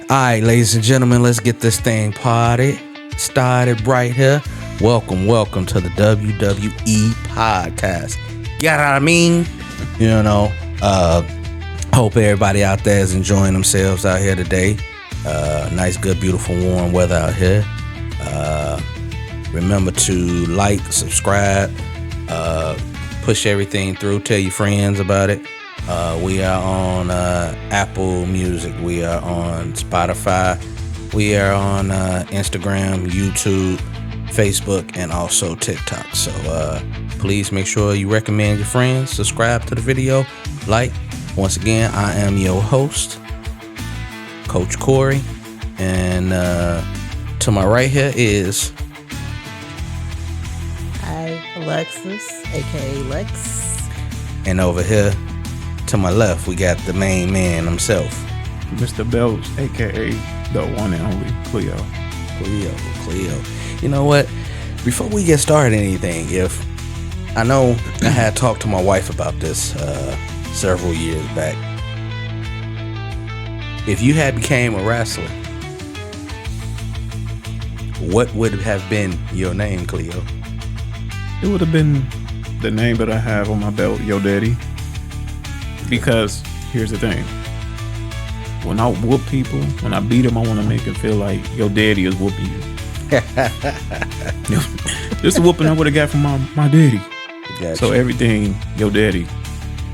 All right, ladies and gentlemen, let's get this thing started right here. Welcome to the WWE podcast. You know what I mean? Hope everybody out there is enjoying themselves out here today. Nice, good, beautiful, warm weather out here. Remember to like, subscribe, push everything through, tell your friends about it. We are on Apple Music. We are on Spotify. We are on Instagram, YouTube, Facebook, and also TikTok. So please make sure you recommend your friends, subscribe to the video, like. Once again, I am your host, Coach Corey. And to my right here is... Hi, Alexis, a.k.a. Lex. And over here, to my left, we got the main man himself, Mr. Belts, a.k.a. the one and only Cleo. Cleo. You know what? Before we get started anything, I know I had talked to my wife about this several years back. If you had became a wrestler, what would have been your name, Cleo? It would have been the name that I have on my belt, Yo Daddy. Because here's the thing. When I whoop people, when I beat them, I want to make it feel like your daddy is whooping you. This is whooping I would have got from my daddy. Gotcha. So everything, your daddy.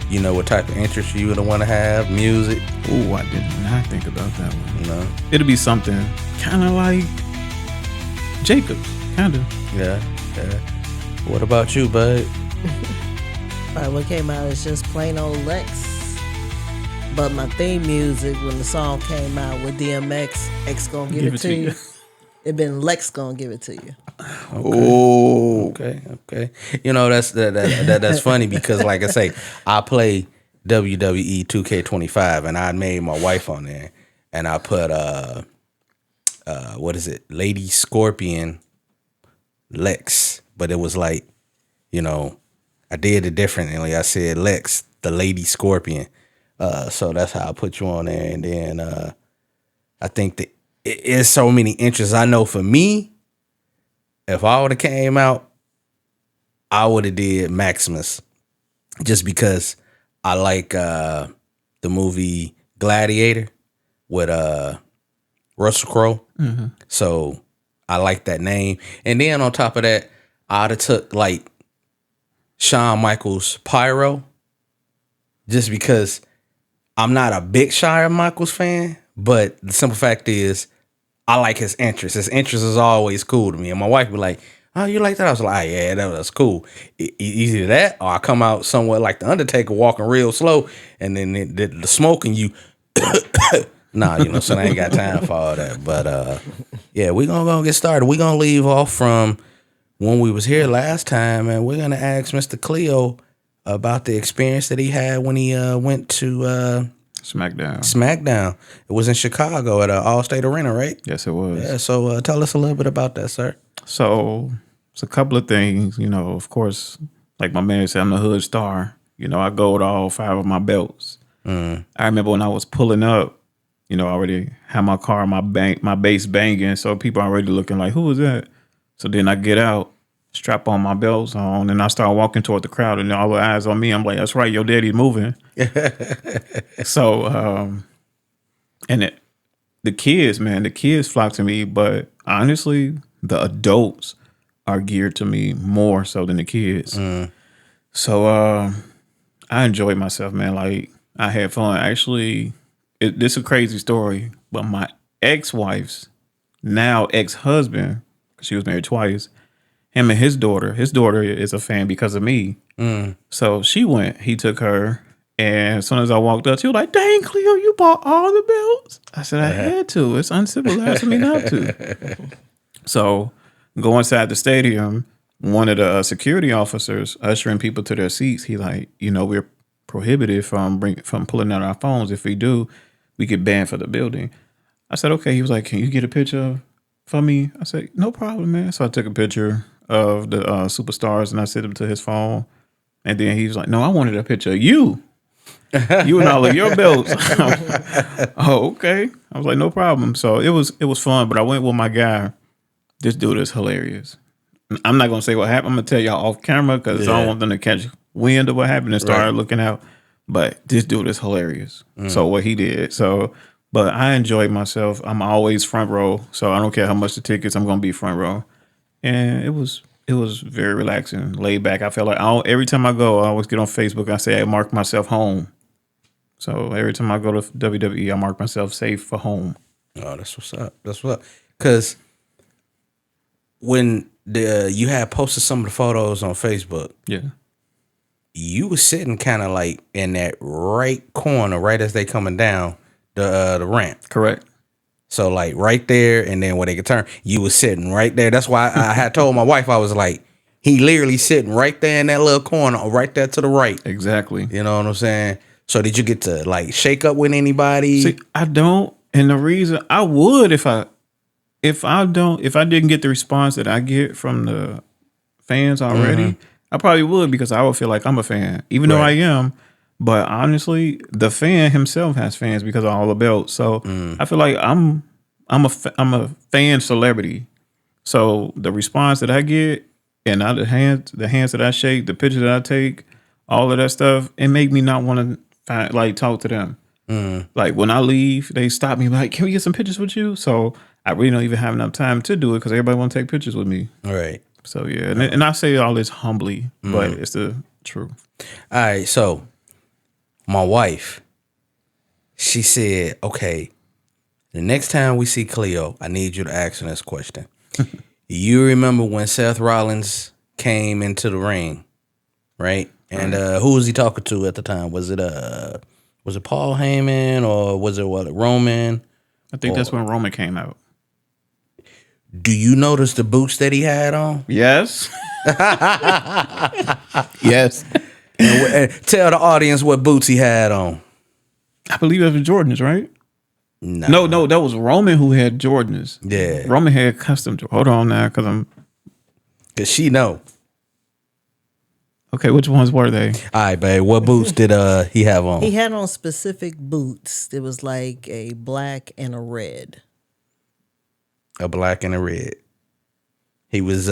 You know what type of interest you would want to have? Music? Ooh, I did not think about that one. You know? It'll be something kind of like Jacobs, kind of. Yeah. What about you, bud? What came out is just plain old Lex. But my theme music, when the song came out with DMX, X gonna give it to you. It been Lex gonna give it to you. Okay. You know, that's funny because, like I say, I play WWE 2K25 and I made my wife on there and I put what is it? Lady Scorpion Lex, but it was like, I did it differently. I said Lex, the Lady Scorpion. So that's how I put you on there. And then I think that it is so many interests. I know for me, if I would have came out, I would have did Maximus, just because I like the movie Gladiator with Russell Crowe. Mm-hmm. So I like that name. And then on top of that, I'd have took like Shawn Michaels Pyro, just because I'm not a big Shawn Michaels fan, but the simple fact is I like his interest. His interest is always cool to me. And my wife be like, oh, you like that? I was like, yeah, that's cool. Either that or I come out somewhat like the Undertaker, walking real slow, and then the smoking you. Nah, so I ain't got time for all that. But yeah, we're going to get started. We're going to leave off from when we was here last time, and we're going to ask Mr. Cleo about the experience that he had when he went to SmackDown. It was in Chicago at Allstate Arena, right? Yes, it was. Yeah, so tell us a little bit about that, sir. So it's a couple of things, of course, like my man said, I'm the hood star. I go with all 5 of my belts. I remember when I was pulling up, I already had my car, my bass banging, so people already looking like, who is that? So then I get out, strap on my belts on, and I start walking toward the crowd, and all the eyes on me. I'm like, that's right, your daddy's moving. So, and the kids flock to me, but honestly, the adults are geared to me more so than the kids. So I enjoyed myself, man. Like, I had fun. Actually, this is a crazy story, but my ex-wife's now ex-husband, because she was married twice, him and his daughter is a fan because of me. So she went, he took her, and as soon as I walked up, she was like, dang, Cleo, you bought all the belts? I said, I had to. It's uncivilized of me not to. So go inside the stadium, one of the security officers ushering people to their seats, he like, we're prohibited from pulling out our phones. If we do, we get banned for the building. I said, okay. He was like, can you get a picture for me? I said, no problem, man. So I took a picture of the superstars and I sent them to his phone. And then he was like, no, I wanted a picture of you. You and all of your belts. Oh, okay. I was like, no problem. So it was fun, but I went with my guy. This dude is hilarious. I'm not gonna say what happened. I'm gonna tell y'all off camera because I don't want them to catch wind of what happened and start looking out. But this dude is hilarious. So what he did. But I enjoyed myself. I'm always front row, so I don't care how much the tickets. I'm gonna be front row, and it was very relaxing, laid back. I felt like every time I go, I always get on Facebook. I say I mark myself home. So every time I go to WWE, I mark myself safe for home. Oh, that's what's up. That's what's up. Because when you had posted some of the photos on Facebook, you was sitting kind of like in that right corner, right as they coming down the ramp. Correct. So like right there, and then where they could turn, you was sitting right there. That's why I had told my wife, I was like, he literally sitting right there in that little corner, right there to the right. Exactly. You know what I'm saying? So did you get to like shake up with anybody? See, I don't, and the reason I would if I didn't get the response that I get from the fans already, I probably would, because I would feel like I'm a fan, even though I am. But honestly, the fan himself has fans because of all the belts. So I feel like I'm a fan celebrity. So the response that I get, and the hands that I shake, the pictures that I take, all of that stuff, it make me not want to talk to them. Like when I leave, they stop me like, "Can we get some pictures with you?" So I really don't even have enough time to do it because everybody want to take pictures with me. All right. So yeah, and I say all this humbly, but it's the truth. All right, so my wife, she said, okay, the next time we see Cleo, I need you to ask her this question. You remember when Seth Rollins came into the ring, right? And who was he talking to at the time? Was it Paul Heyman, or was it Roman? I think that's when Roman came out. Do you notice the boots that he had on? Yes. Yes. And tell the audience what boots he had on. I believe that was Jordans, right? No, No, that was Roman who had Jordans. Yeah. Roman had custom. Hold on now, because she know. Okay, which ones were they? All right, babe. What boots did he have on? He had on specific boots. It was like a black and a red. A black and a red. He was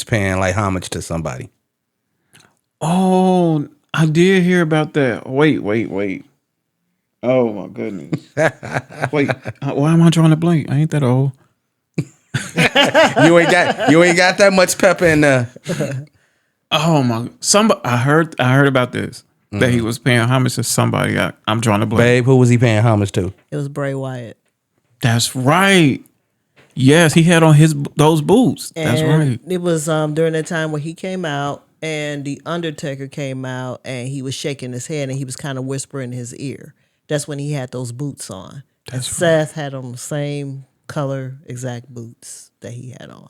paying like homage to somebody. Oh, I did hear about that. Wait. Oh my goodness. Wait, why am I drawing a blank? I ain't that old. You ain't got that much pepper in there. Oh my! I heard about this, that he was paying homage to somebody. I'm drawing a blank. Babe, who was he paying homage to? It was Bray Wyatt. That's right. Yes, he had on those boots. That's right. It was during the time when he came out and the Undertaker came out and he was shaking his head and he was kind of whispering in his ear. That's when he had those boots on. That's Seth had on the same color, exact boots that he had on.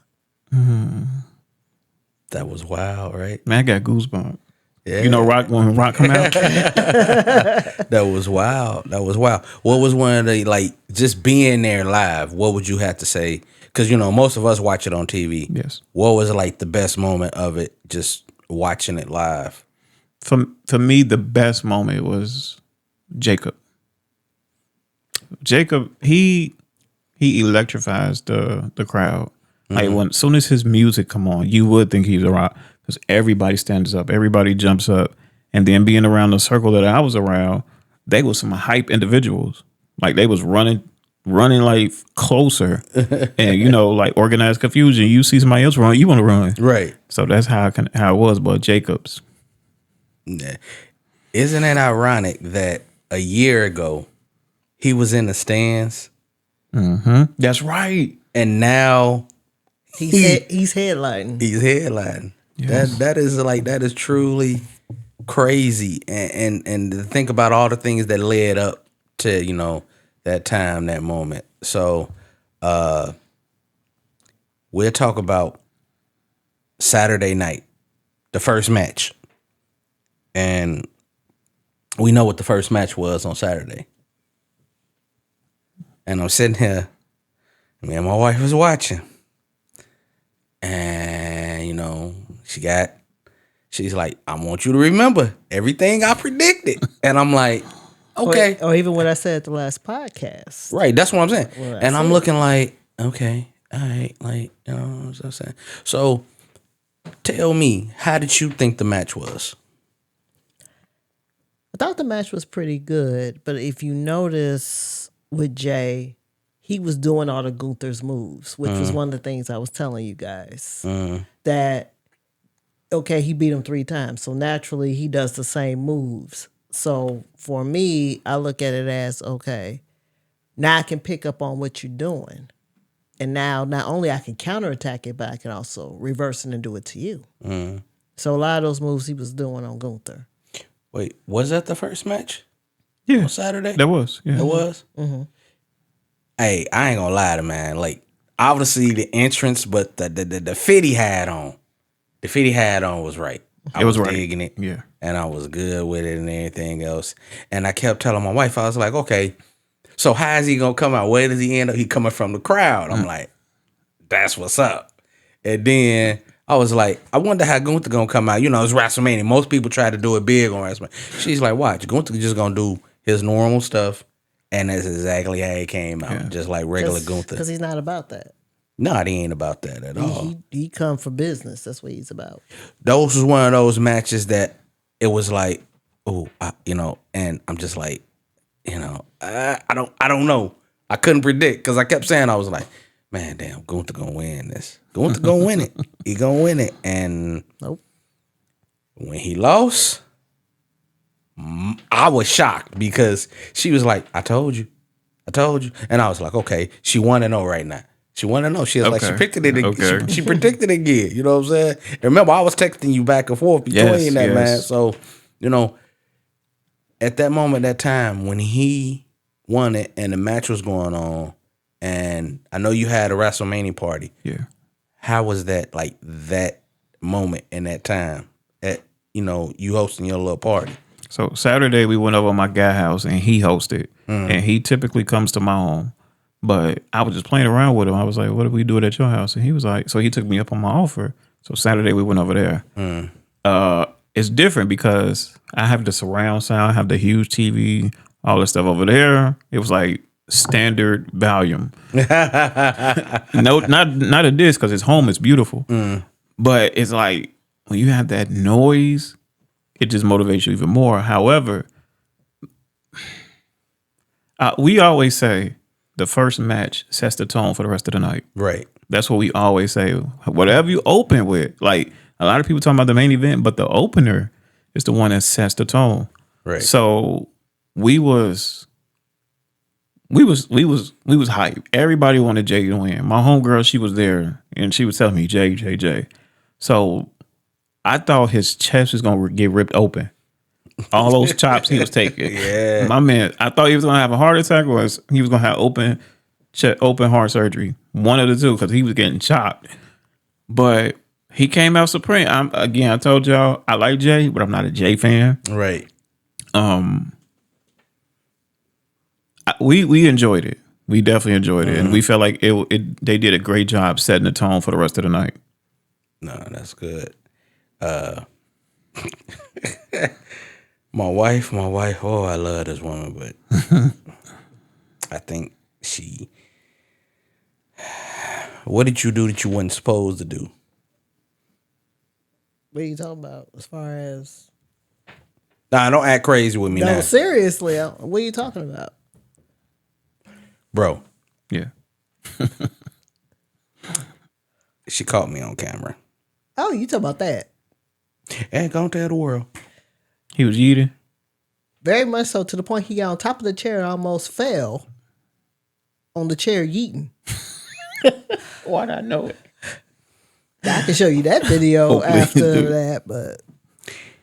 That was wild, right? Man, I got goosebumps. Yeah. You know, when Rock come out. That was wild. What was one of the, like, just being there live? What would you have to say? Because most of us watch it on TV. Yes. What was like the best moment of it? Just watching it live. For me, the best moment was Jacob. Jacob, he electrifies the crowd. Like as soon as his music come on, you would think he's a Rock, because everybody stands up, everybody jumps up, and then being around the circle that I was around, they was some hype individuals. Like they was running like closer, and like organized confusion. You see somebody else run, you want to run, right? So that's how it was. But Jacobs, isn't it ironic that a year ago he was in the stands? That's right, and now. He's headlining. He's headlining. Yes. That is truly crazy, and to think about all the things that led up to that time, that moment. So we'll talk about Saturday night, the first match, and we know what the first match was on Saturday. And I'm sitting here, me and my wife was watching. And, she got She's like, I want you to remember everything I predicted. And I'm like, okay. Or even what I said at the last podcast. Right, that's what I'm saying. What I and I'm said. looking like, okay, all right, like, you know what I'm saying? So tell me, how did you think the match was? I thought the match was pretty good, but if you notice with Jay, he was doing all the Gunther's moves, which was one of the things I was telling you guys. That, okay, he beat him 3 times, so naturally he does the same moves. So for me, I look at it as, okay, now I can pick up on what you're doing. And now not only I can counterattack it, but I can also reverse it and do it to you. So a lot of those moves he was doing on Gunther. Wait, was that the first match? Yeah. On Saturday? That was. Yeah. It was? Hey, I ain't gonna lie to man. Like, obviously the entrance, but the fit he had on. The fit he had on was right. I was right. digging it. Yeah. And I was good with it and everything else. And I kept telling my wife, I was like, okay, so how is he gonna come out? Where does he end up? He coming from the crowd. I'm like, that's what's up. And then I was like, I wonder how Gunther gonna come out. You know, it's WrestleMania. Most people try to do it big on WrestleMania. She's like, watch, Gunther just gonna do his normal stuff. And that's exactly how he came out. Just like regular Gunther. Because he's not about that. No, he ain't about that at all. He come for business. That's what he's about. Those was one of those matches that it was like, oh, you know, and I'm just like, you know, I don't know. I couldn't predict because I kept saying, I was like, man, damn, Gunther gonna win this. Gunther gonna win it. He gonna win it. And Nope. when he lost, I was shocked because she was like, I told you. And I was like, okay, she 1-0 right now. She 1-0. She was like, she predicted it again. Okay. She predicted it again. You know what I'm saying? And remember, I was texting you back and forth between that, man. So, you know, at that moment, that time, when he won it and the match was going on, and I know you had a WrestleMania party. Yeah. How was that, like, that moment in that time at, you know, you hosting your little party? So Saturday we went over to my guy house and he hosted, and he typically comes to my home, but I was just playing around with him. I was like, "What if we do it at your house?" And he was like, so he took me up on my offer. So Saturday we went over there. It's different because I have the surround sound, I have the huge TV, all this stuff over there. It was like standard volume. No, not a disc because his home is beautiful, but it's like when you have that noise, it just motivates you even more. However, we always say the first match sets the tone for the rest of the night. Right. That's what we always say. Whatever you open with, like a lot of people talking about the main event, but the opener is the one that sets the tone. Right. So we was hyped. Everybody wanted Jay to win. My homegirl, she was there and she was telling me Jay. So I thought his chest was gonna get ripped open. All those chops he was taking. Yeah. My man, I thought he was gonna have a heart attack or he was gonna have open heart surgery. One of the two, because he was getting chopped. But he came out supreme. I told y'all I like Jay, but I'm not a Jay fan. Right. We enjoyed it. We definitely enjoyed it, and we felt like they did a great job setting the tone for the rest of the night. No, that's good. My wife, oh, I love this woman, but I think what did you do that you weren't supposed to do? What are you talking about as far as? Nah, don't act crazy with me now. No, seriously, what are you talking about? Bro, Yeah. she caught me on camera. Oh, you talking about that? Ain't gonna tell the world. He was eating. Very much so, to the point he got on top of the chair and almost fell on the chair yeeting. Why'd I know it? I can show you that video after that, but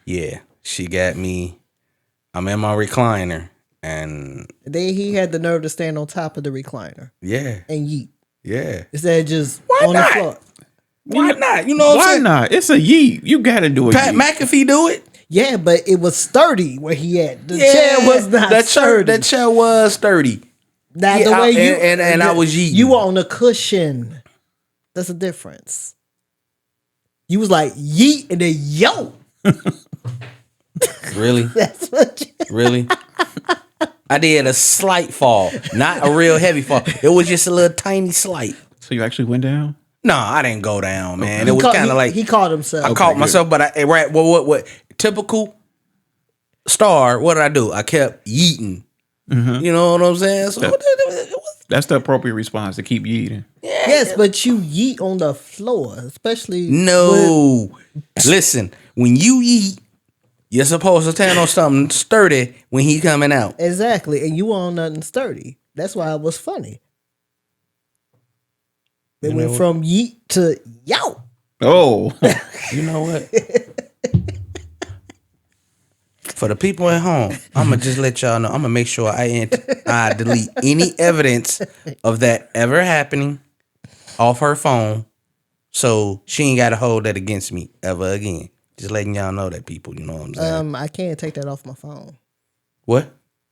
Yeah, she got me. I'm in my recliner, and then he had the nerve to stand on top of the recliner yeah, and yeet. yeah. Instead of just Why on not? the floor. Why not? You know what I'm Why saying? not? It's a yeet. You gotta do it. Pat McAfee do it. Yeah, but it was sturdy where he at. The chair was not sturdy. That chair was sturdy. Now Yeah, the way you and I was yeeting. You were on a cushion. That's a difference. You was like yeet and then yo. Really? That's what you... Really? I did a slight fall, not a real heavy fall. It was just a little tiny slight. So you actually went down? No, I didn't go down, man. It was caught- kind of like he caught himself. I Okay, caught good. myself, but what typical star? What did I do? I kept yeeting. You know what I'm saying? So That's the appropriate response to keep eating. Yes, but you yeet on the floor, especially. no. Listen, when you eat, you're supposed to stand on something sturdy when he coming out. Exactly, and you on nothing sturdy. That's why it was funny. It went from yeet to yow. Oh. You know what? For the people at home, I'm gonna just let y'all know. I'm gonna make sure I delete any evidence of that ever happening off her phone, so she ain't got to hold that against me ever again. Just letting y'all know that, people. You know what I'm saying? I can't take that off my phone. What?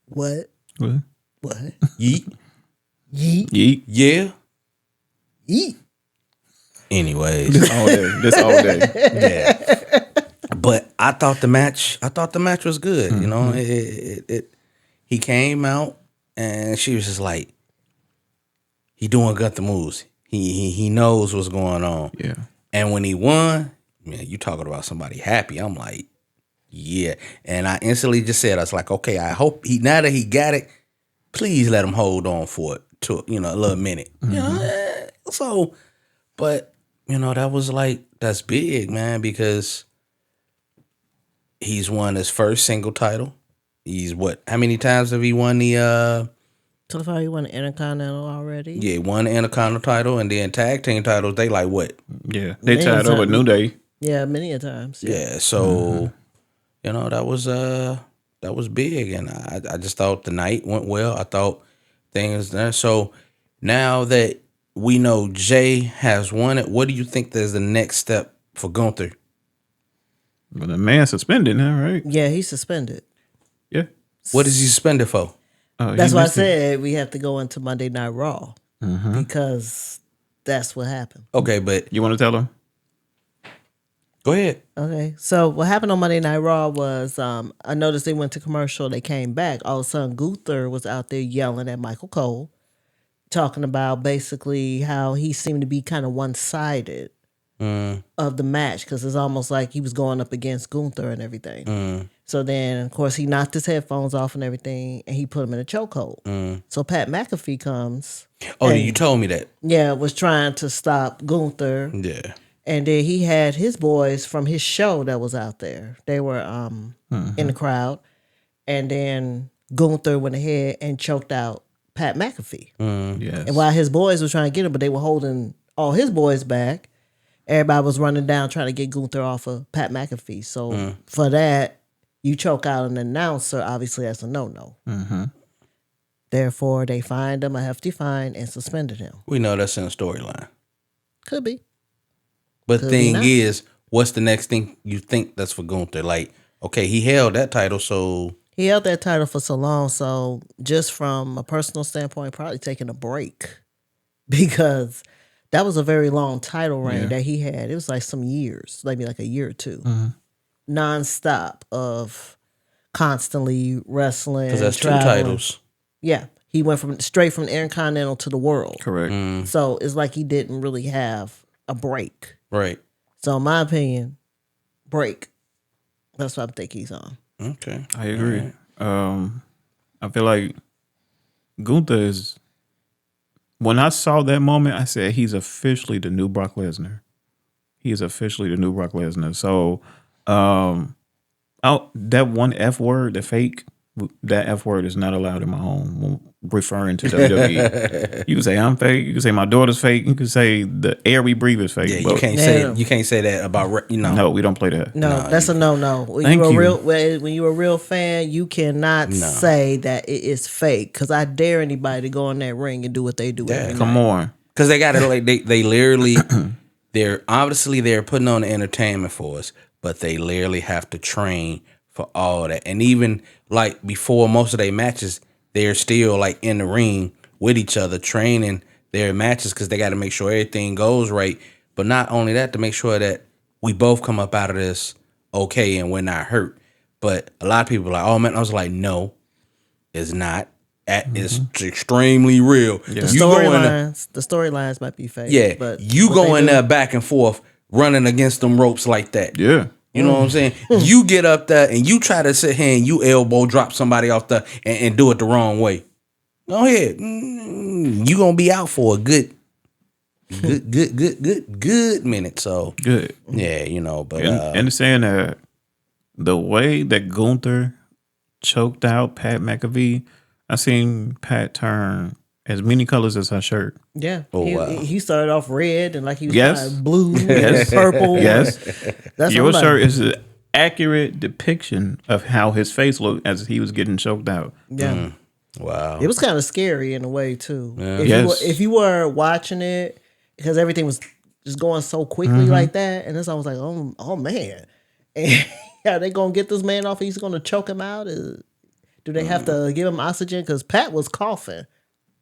What? What? What? Yeet? Yeet. Yeet. Yeah. Yeet. Anyways, This all day. This all day. yeah. But I thought the match was good. You know, he came out and she was just like, he doing Gunther moves. He knows what's going on. Yeah. And when he won, man, you talking about somebody happy. I'm like, yeah. And I instantly just said, I was like, okay, I hope now that he got it, please let him hold on for it to, a little minute. You know, so, but, that's big, man, because he's won his first single title. He's how many times have he won the, So far, you won the Intercontinental already? yeah, won the Intercontinental title, and then tag team titles, they like what? Yeah. They Many tied over times. New Day. Yeah, many a times. Yeah, so that was big, and I just thought the night went well. I thought things there. So now that we know Jay has won it, what do you think is the next step for Gunther? But the man suspended now, right? Yeah, he's suspended. Yeah. What is he suspended for? That's why I said we have to go into Monday Night Raw because that's what happened. Okay, but You want to tell him? go ahead. Okay, so what happened on Monday Night Raw was I noticed they went to commercial, they came back. All of a sudden, Gunther was out there yelling at Michael Cole, talking about basically how he seemed to be kind of one-sided of the match because it's almost like he was going up against Gunther and everything. So then, of course, he knocked his headphones off and everything, and he put him in a chokehold. So Pat McAfee comes. Oh, and, you told me that. Yeah, was trying to stop Gunther. Yeah. And then he had his boys from his show that was out there. They were in the crowd. And then Gunther went ahead and choked out Pat McAfee. Yes. And while his boys were trying to get him, but they were holding all his boys back, everybody was running down trying to get Gunther off of Pat McAfee. So for that, you choke out an announcer, obviously that's a no-no. Therefore, they fined him a hefty fine and suspended him. We know that's in the storyline. Could be. But the Could be thing not. is, what's the next thing you think that's for Gunther? Like, okay, he held that title, so He held that title for so long, so just from a personal standpoint, probably taking a break because that was a very long title reign that he had. It was like some years, maybe like a year or two, nonstop of constantly wrestling. because that's traveling. 2 titles. Yeah, he went straight from the Intercontinental to the World. Correct. So it's like he didn't really have a break. Right. So in my opinion, break. That's what I think he's on. Okay. I agree. I feel like Gunther is. When I saw that moment, I said he's officially the new Brock Lesnar. He is officially the new Brock Lesnar. So, that one F word, the fake, that F word is not allowed in my home when referring to WWE. You can say I'm fake. You can say my daughter's fake. You can say the air we breathe is fake. Yeah, but you can't say that about no, we don't play that. No, that's a no. When Thank you. When you're a real fan, you cannot say that it is fake. Because I dare anybody to go in that ring and do what they do. Every Come night. on. because they got it. Like they literally, they're putting on the entertainment for us, but they literally have to train for all that. And even like before most of their matches, they're still like in the ring with each other training their matches because they got to make sure everything goes right. But not only that, to make sure that we both come up out of this okay and we're not hurt. But a lot of people are like, oh man, I was like, no, it's not. It's extremely real. Yeah. The storylines might be fake. Yeah, but you what go they in do- there back and forth, running against them ropes like that. Yeah. You know what I'm saying? You get up there and you try to sit here and you elbow drop somebody off there and do it the wrong way. Go ahead. You gonna be out for a good minute. So Good. yeah, you know, but And saying that the way that Gunther choked out Pat McAfee, I seen Pat turn as many colors as her shirt. Yeah. Oh, he, wow. he started off red and like he was Yes. kind of blue, Yes. purple. Yes. That's Your what I'm shirt like. is an accurate depiction of how his face looked as he was getting choked out. Yeah. wow. It was kind of scary in a way too. Yes. If you were watching it, because everything was just going so quickly like that, and this I was like, oh man, and are they gonna get this man off? He's gonna choke him out. Do they have to give him oxygen? Because Pat was coughing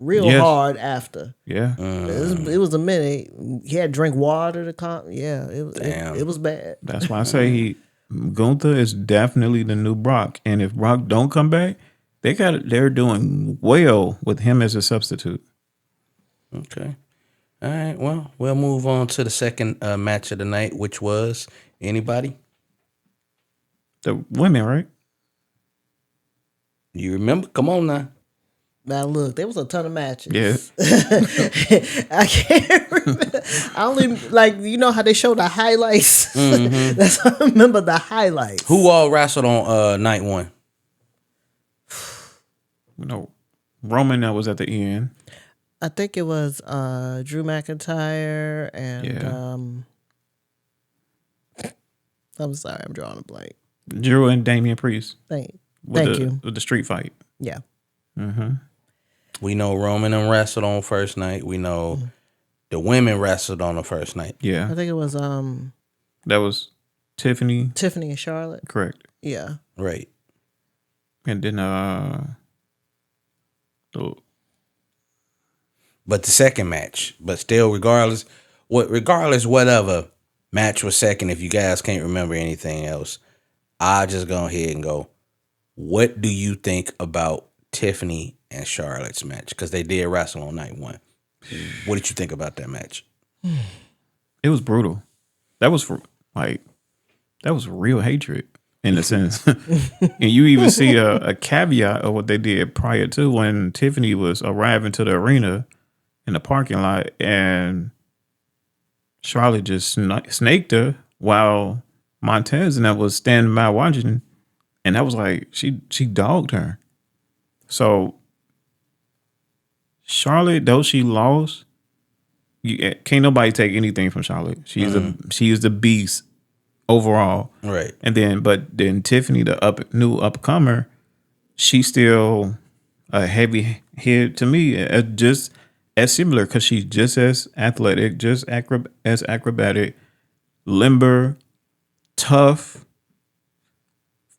real hard after. Yeah. It was a minute. He had to drink water to calm. Yeah, it was bad. That's why I say Gunther is definitely the new Brock. And if Brock don't come back, they're doing well with him as a substitute. Okay. All right. Well, we'll move on to the second match of the night, which was anybody? The women, right? You remember? Come on now. Now look, there was a ton of matches. Yeah. I can't remember. I only you know how they show the highlights. That's how I remember the highlights. Who all wrestled on night one? No. Roman that was at the end. I think it was Drew McIntyre and Yeah. I'm sorry, I'm drawing a blank. Drew and Damian Priest. Thank With you. With the street fight. Yeah. We know Roman and wrestled on first night. We know the women wrestled on the first night. I Yeah. think it was That was Tiffany. Tiffany and Charlotte. Correct. Yeah. Right. And then But the second match, but still, regardless, whatever match was second, if you guys can't remember anything else, I'll just go ahead and go. What do you think about Tiffany and Charlotte's match? Because they did wrestle on night one. What did you think about that match? it was brutal. That was real hatred in a sense. And you even see a caveat of what they did prior to when Tiffany was arriving to the arena in the parking lot and Charlotte just snaked her while Montez and I was standing by watching, and that was like she dogged her. So Charlotte, though she lost, can't nobody take anything from Charlotte. She is the beast overall. Right. And then Tiffany, the new upcomer, she's still a heavy hit to me, just as similar because she's just as athletic, just as acrobatic, limber, tough,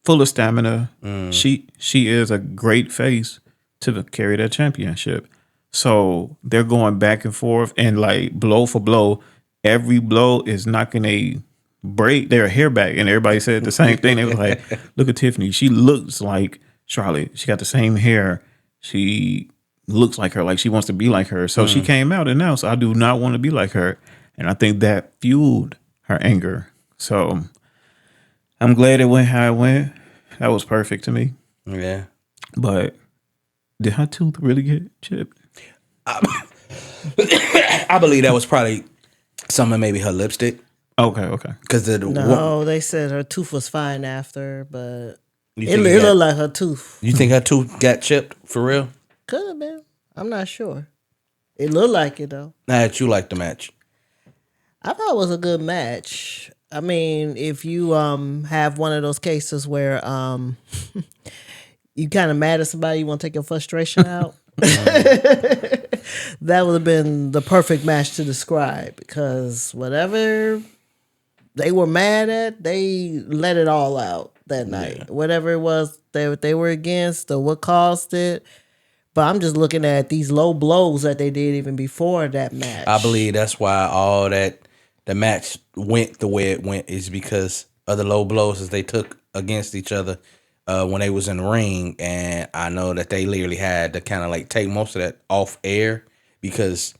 full of stamina. She is a great face to carry that championship. So they're going back and forth and like blow for blow. Every blow is knocking their hair back, and everybody said the same thing. They were like, "Look at Tiffany. She looks like Charlotte. She got the same hair. She looks like her. Like she wants to be like her." So she came out and announced, "I do not want to be like her," and I think that fueled her anger. So I'm glad it went how it went. That was perfect to me. Yeah. But did her tooth really get chipped? I believe that was probably some of maybe her lipstick. Okay. Because No, they said her tooth was fine after, but you it think looked like her tooth. you think her tooth got chipped for real? Could have been. I'm not sure. It looked like it though. Now that you like the match. I thought it was a good match. I mean, if you have one of those cases where you kind of mad at somebody, you want to take your frustration out, that would have been the perfect match to describe, because whatever they were mad at, they let it all out that night. Whatever it was they were against or what caused it. But I'm just looking at these low blows that they did even before that match. I believe that's why the match went the way it went is because other low blows as they took against each other when they was in the ring, and I know that they literally had to kind of like take most of that off air because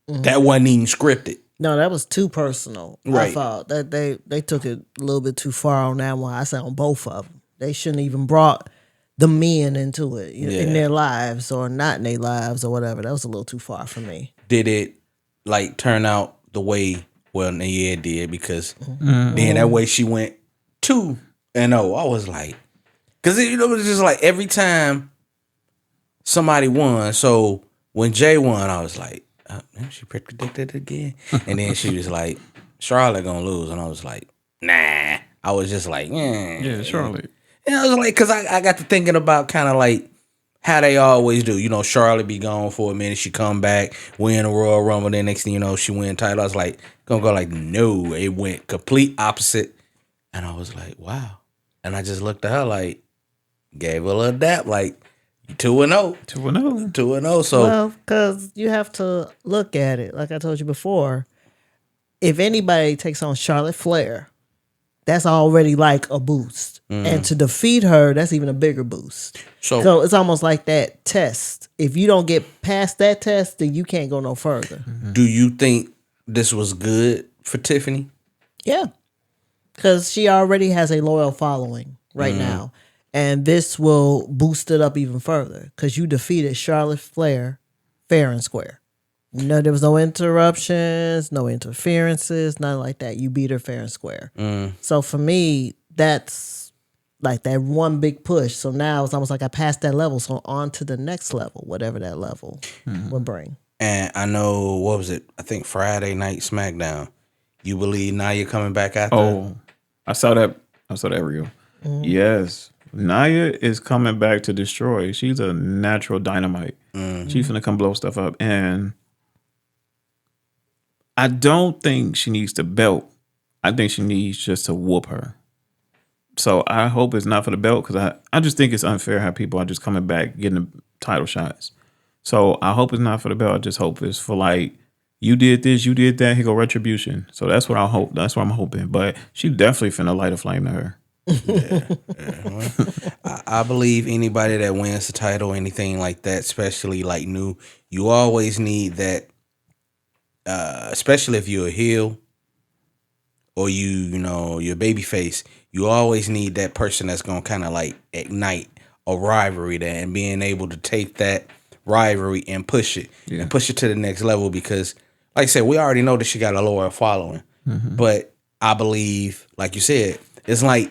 that wasn't even scripted. No, that was too personal. Right. I thought that they took it a little bit too far on that one. I said on both of them. They shouldn't even brought the men into it in their lives or not in their lives or whatever. That was a little too far for me. Did it like turn out the way? Well, yeah, it did because then that way she went 2-0. I was like, because it was just like every time somebody won. So when Jay won, I was like, she predicted it again. And then she was like, Charlotte gonna lose, and I was like, nah. I was just like, yeah, Charlotte. And I was like, because I got to thinking about kind of like how they always do. You know, Charlotte be gone for a minute. She come back, win a Royal Rumble. Then next thing you know, she win title. I was like, gonna go like, no. It went complete opposite. And I was like, wow. And I just looked at her like, gave her a little dap, like, 2-0. 2-0. 2-0. So, well, because you have to look at it. Like I told you before, if anybody takes on Charlotte Flair, that's already like a boost. And to defeat her, that's even a bigger boost. So it's almost like that test. If you don't get past that test, then you can't go no further. Do you think this was good for Tiffany? Yeah. Because she already has a loyal following right now. And this will boost it up even further. Because you defeated Charlotte Flair fair and square. No, there was no interruptions, no interferences, nothing like that. You beat her fair and square. So for me, that's like that one big push. So now it's almost like I passed that level. So on to the next level, whatever that level will bring. And I know, what was it? I think Friday night SmackDown. You believe Nia coming back after? Oh, I saw that reel. Yes. Nia is coming back to destroy. She's a natural dynamite. She's gonna come blow stuff up. And I don't think she needs the belt. I think she needs just to whoop her. So I hope it's not for the belt because I just think it's unfair how people are just coming back getting the title shots. So I hope it's not for the belt. I just hope it's for like, you did this, you did that, here go retribution. So that's what I hope. That's what I'm hoping. But she definitely finna light a flame to her. I believe anybody that wins the title, anything like that, especially like new, you always need that, especially if you're a heel or you're a baby face, you always need that person that's going to kind of like ignite a rivalry there and being able to take that rivalry and push it to the next level because, like I said, we already know that she got a loyal following. But I believe, like you said, it's like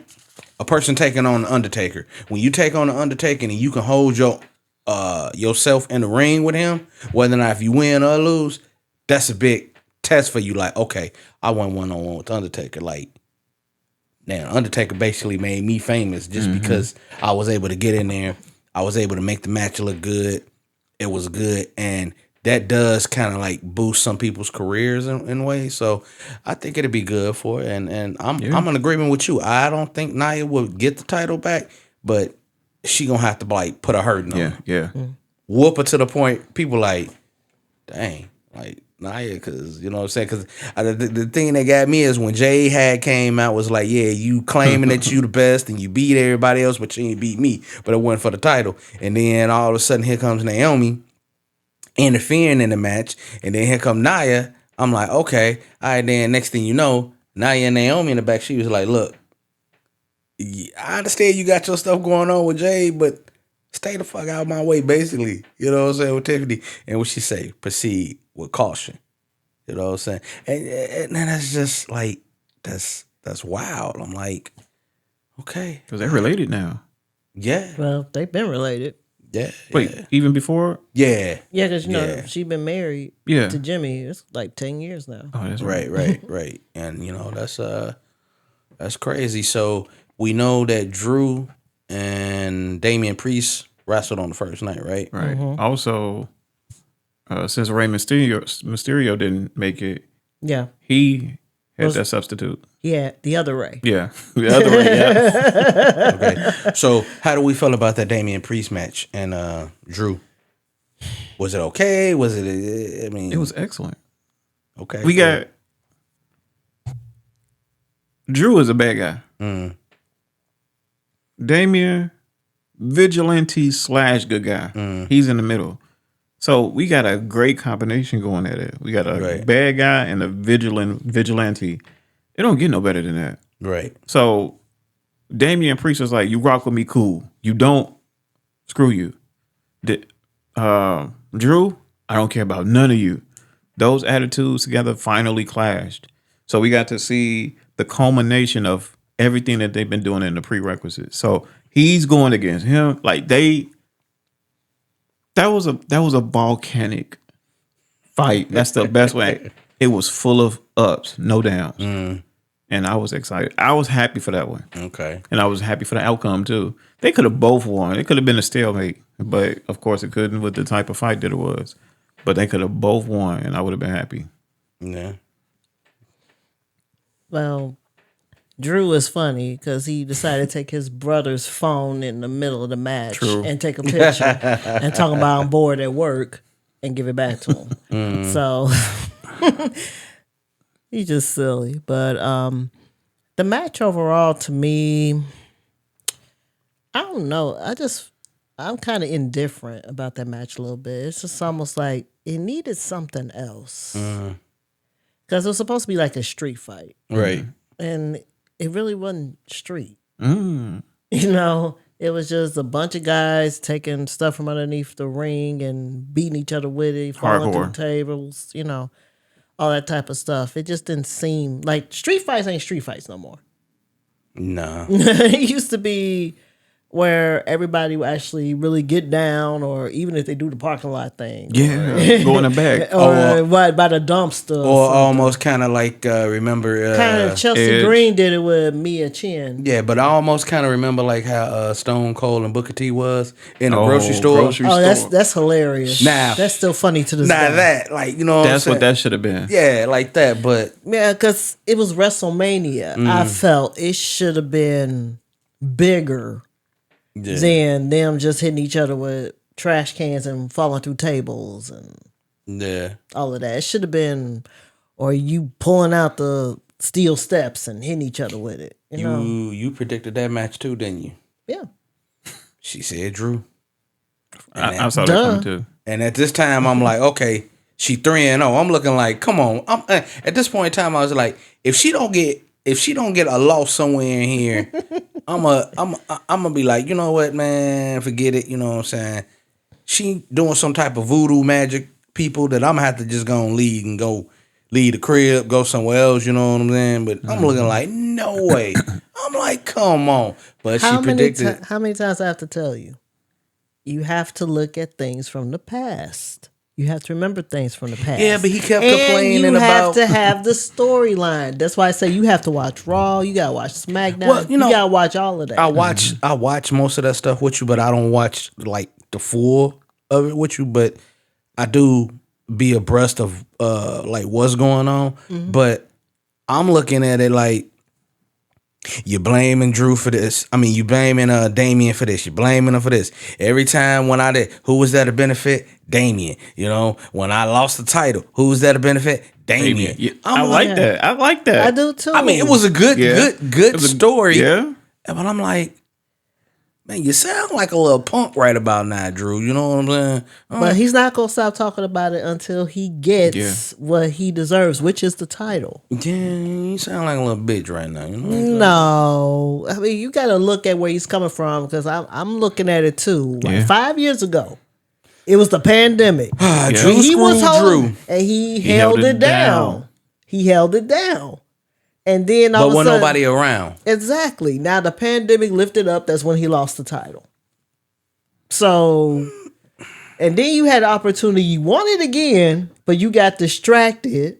a person taking on the Undertaker. When you take on the Undertaker and you can hold yourself in the ring with him, whether or not if you win or lose, that's a big test for you. Like, okay, I went 1-on-1 with the Undertaker. Like, now Undertaker basically made me famous just because I was able to get in there. I was able to make the match look good. It was good, and that does kind of like boost some people's careers in ways. So I think it'd be good for it. And I'm in agreement with you. I don't think Nia will get the title back, but she gonna have to like put a hurting on her. Yeah. Whoop her to the point people like, dang, like Nia, because you know what I'm saying. Because the thing that got me is when Jay came out was like, yeah, you claiming that you the best and you beat everybody else, but you ain't beat me. But it wasn't for the title. And then all of a sudden here comes Naomi interfering in the match, and then here come Nia. I'm like, okay, all right. Then next thing you know, Nia and Naomi in the back. She was like, look, I understand you got your stuff going on with Jay, but stay the fuck out of my way, basically. You know what I'm saying, with Tiffany. And what she say? Proceed with caution. You know what I'm saying? And that's just like, that's wild. I'm like, okay. Because they're related now. Yeah. Well, they've been related. Yeah. Wait, even before? Yeah. Yeah, because you know she been married to Jimmy. It's like 10 years now. Oh, that's right. And you know that's crazy. So we know that Drew and Damian Priest wrestled on the first night, right? Right. Also, since Rey Mysterio didn't make it, he had that substitute. Yeah, the other Rey. Yeah, the other Rey. Yeah. Okay. So how do we feel about that Damian Priest match and Drew? Was it okay? Was it? I mean, it was excellent. Okay. We got Drew is a bad guy. Damien, vigilante / good guy. He's in the middle. So we got a great combination going at it. We got a bad guy and a vigilante. It don't get no better than that. Right. So Damian Priest was like, you rock with me, cool. You don't, screw you. Drew, I don't care about none of you. Those attitudes together finally clashed. So we got to see the culmination of everything that they've been doing in the prerequisites. So he's going against him. Like that was a volcanic fight. That's the best way. It was full of ups, no downs. And I was excited. I was happy for that one. Okay. And I was happy for the outcome too. They could have both won. It could have been a stalemate, but of course it couldn't with the type of fight that it was. But they could have both won, and I would have been happy. Yeah. Well, Drew is funny because he decided to take his brother's phone in the middle of the match and take a picture and talk about I'm bored at work and give it back to him. So he's just silly. But the match overall, to me, I don't know. I'm kind of indifferent about that match a little bit. It's just almost like it needed something else. Because it was supposed to be like a street fight. Right. And it really wasn't street. You know, it was just a bunch of guys taking stuff from underneath the ring and beating each other with it, falling through tables, you know, all that type of stuff. It just didn't seem like street fights ain't street fights no more. No. It used to be where everybody would actually really get down, or even if they do the parking lot thing. Yeah, go in the back. Or by the dumpster. Or almost kind of like, remember... kind of Chelsea Edge. Green did it with Mia Chin. Yeah, but I almost kind of remember like how Stone Cold and Booker T was in a grocery store. That's hilarious. Now, that's still funny to this day. that, like, you know what That's I'm what that should have been. Yeah, like that, but... Yeah, because it was WrestleMania. I felt it should have been bigger than them just hitting each other with trash cans and falling through tables and all of that. It should have been, or you pulling out the steel steps and hitting each other with it. You predicted that match too, didn't you? Yeah. She said Drew. I saw that coming too. And at this time, I'm like, okay, she 3-0. I'm looking like, come on. At this point in time, I was like, if she don't get a loss somewhere in here, I'm gonna be like, you know what, man, forget it. You know what I'm saying? She doing some type of voodoo magic people that I'm gonna have to just go and leave and go leave the crib, go somewhere else. You know what I'm saying? But I'm looking like, no way. I'm like, come on. But she predicted. How many times I have to tell you? You have to look at things from the past. You have to remember things from the past. Yeah, but he kept complaining about... you have to have the storyline. That's why I say you have to watch Raw. You got to watch SmackDown. Well, you got to watch all of that. I watch most of that stuff with you, but I don't watch like the full of it with you. But I do be abreast of like what's going on. But I'm looking at it like, you're blaming Drew for this. I mean, you blaming Damien for this. You're blaming him for this. Every time when I did, who was that a benefit? Damien. You know, when I lost the title, who was that a benefit? Damien. Yeah, I like that. I like that. I do too. I mean, it was a good story. Yeah. But I'm like, man, you sound like a little punk right about now, Drew. You know what I'm saying? But he's not going to stop talking about it until he gets what he deserves, which is the title. Yeah, you sound like a little bitch right now. You know? No. I mean, you got to look at where he's coming from, because I'm looking at it too. Like 5 years ago, it was the pandemic. Drew he was Drew. And he held it down. He held it down. And then all of a sudden, nobody around. Exactly. Now the pandemic lifted up. That's when he lost the title. So, and then you had the opportunity. You won it again, but you got distracted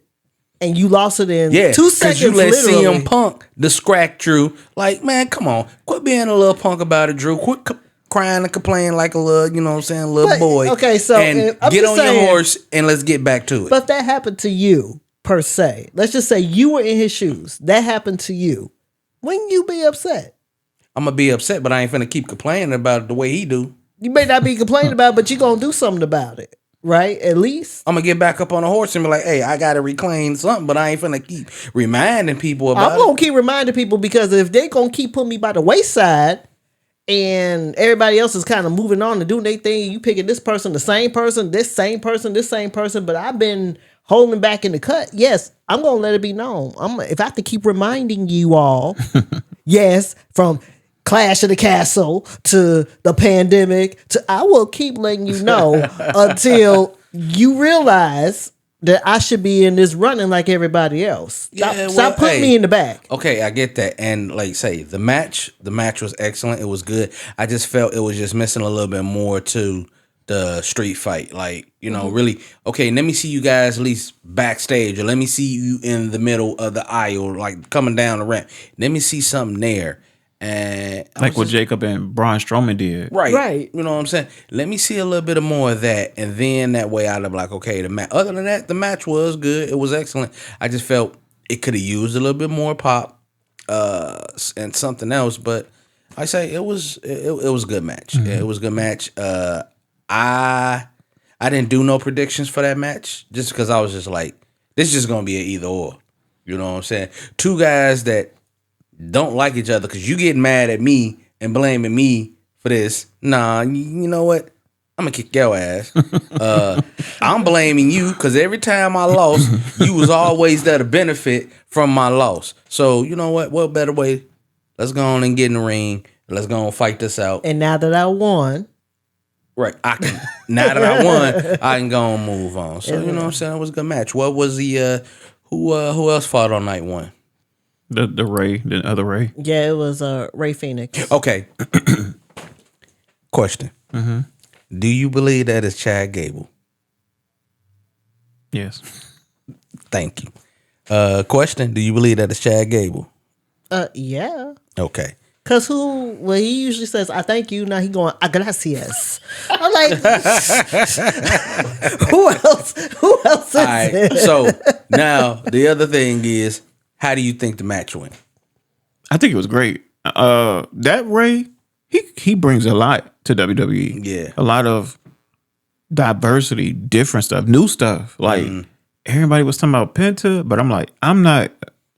and you lost it in 2 seconds. You let literally. CM Punk distract Drew. Like, man, come on. Quit being a little punk about it, Drew. Quit crying and complaining like a little, you know what I'm saying, little boy. Okay, so and get on your horse and let's get back to it. But if that happened to you, per se, let's just say you were in his shoes. That happened to you. Wouldn't you be upset? I'm going to be upset, but I ain't finna keep complaining about it the way he do. You may not be complaining about it, but you're going to do something about it. right? At least. I'm gonna get back up on a horse and be like, hey, I gotta reclaim something, but I ain't finna keep reminding people I'm about gonna it. keep reminding people because if they gonna keep putting me by the wayside and everybody else is kind of moving on to doing their thing, you picking this person, the same person, this same person, this same person, but I've been holding back in the cut. Yes, I'm gonna let it be known. If I have to keep reminding you all, yes, from Clash of the Castle to the pandemic to I will keep letting you know until you realize that I should be in this running like everybody else. Stop putting me in the back. Okay, I get that. And like say, the match was excellent. It was good. I just felt it was just missing a little bit more to the street fight. Like, really, okay, let me see you guys at least backstage, or let me see you in the middle of the aisle, like coming down the ramp. Let me see something there. And like what Jacob and Braun Strowman did. Right. You know what I'm saying? Let me see a little bit of more of that. And then that way I'd be like, okay, other than that, the match was good. It was excellent. I just felt it could have used a little bit more pop and something else. But I say it was a good match. Mm-hmm. It was a good match. I didn't do no predictions for that match just because I was just like, this is just going to be an either or. You know what I'm saying? Two guys that don't like each other because you getting mad at me and blaming me for this. Nah, you know what? I'm gonna kick your ass. I'm blaming you because every time I lost, you was always there to benefit from my loss. So you know what better way? Let's go on and get in the ring. Let's go and fight this out. And now that I won, right? Now that I won, I can go and move on. So you know what I'm saying? It was a good match. What was the who else fought on night one? The other Ray. Yeah, it was Ray Phoenix. Okay. Question. Mm-hmm. Do you believe that is Chad Gable? Yes. Thank you. Question. Do you believe that it's Chad Gable? Yeah. Okay. Cause he usually says, I thank you. Now he going, gracias. I'm like, who else is All right. it? So now the other thing is, how do you think the match went? I think it was great. That Ray, he brings a lot to WWE. Yeah. A lot of diversity, different stuff, new stuff. Like everybody was talking about Penta, but I'm like, I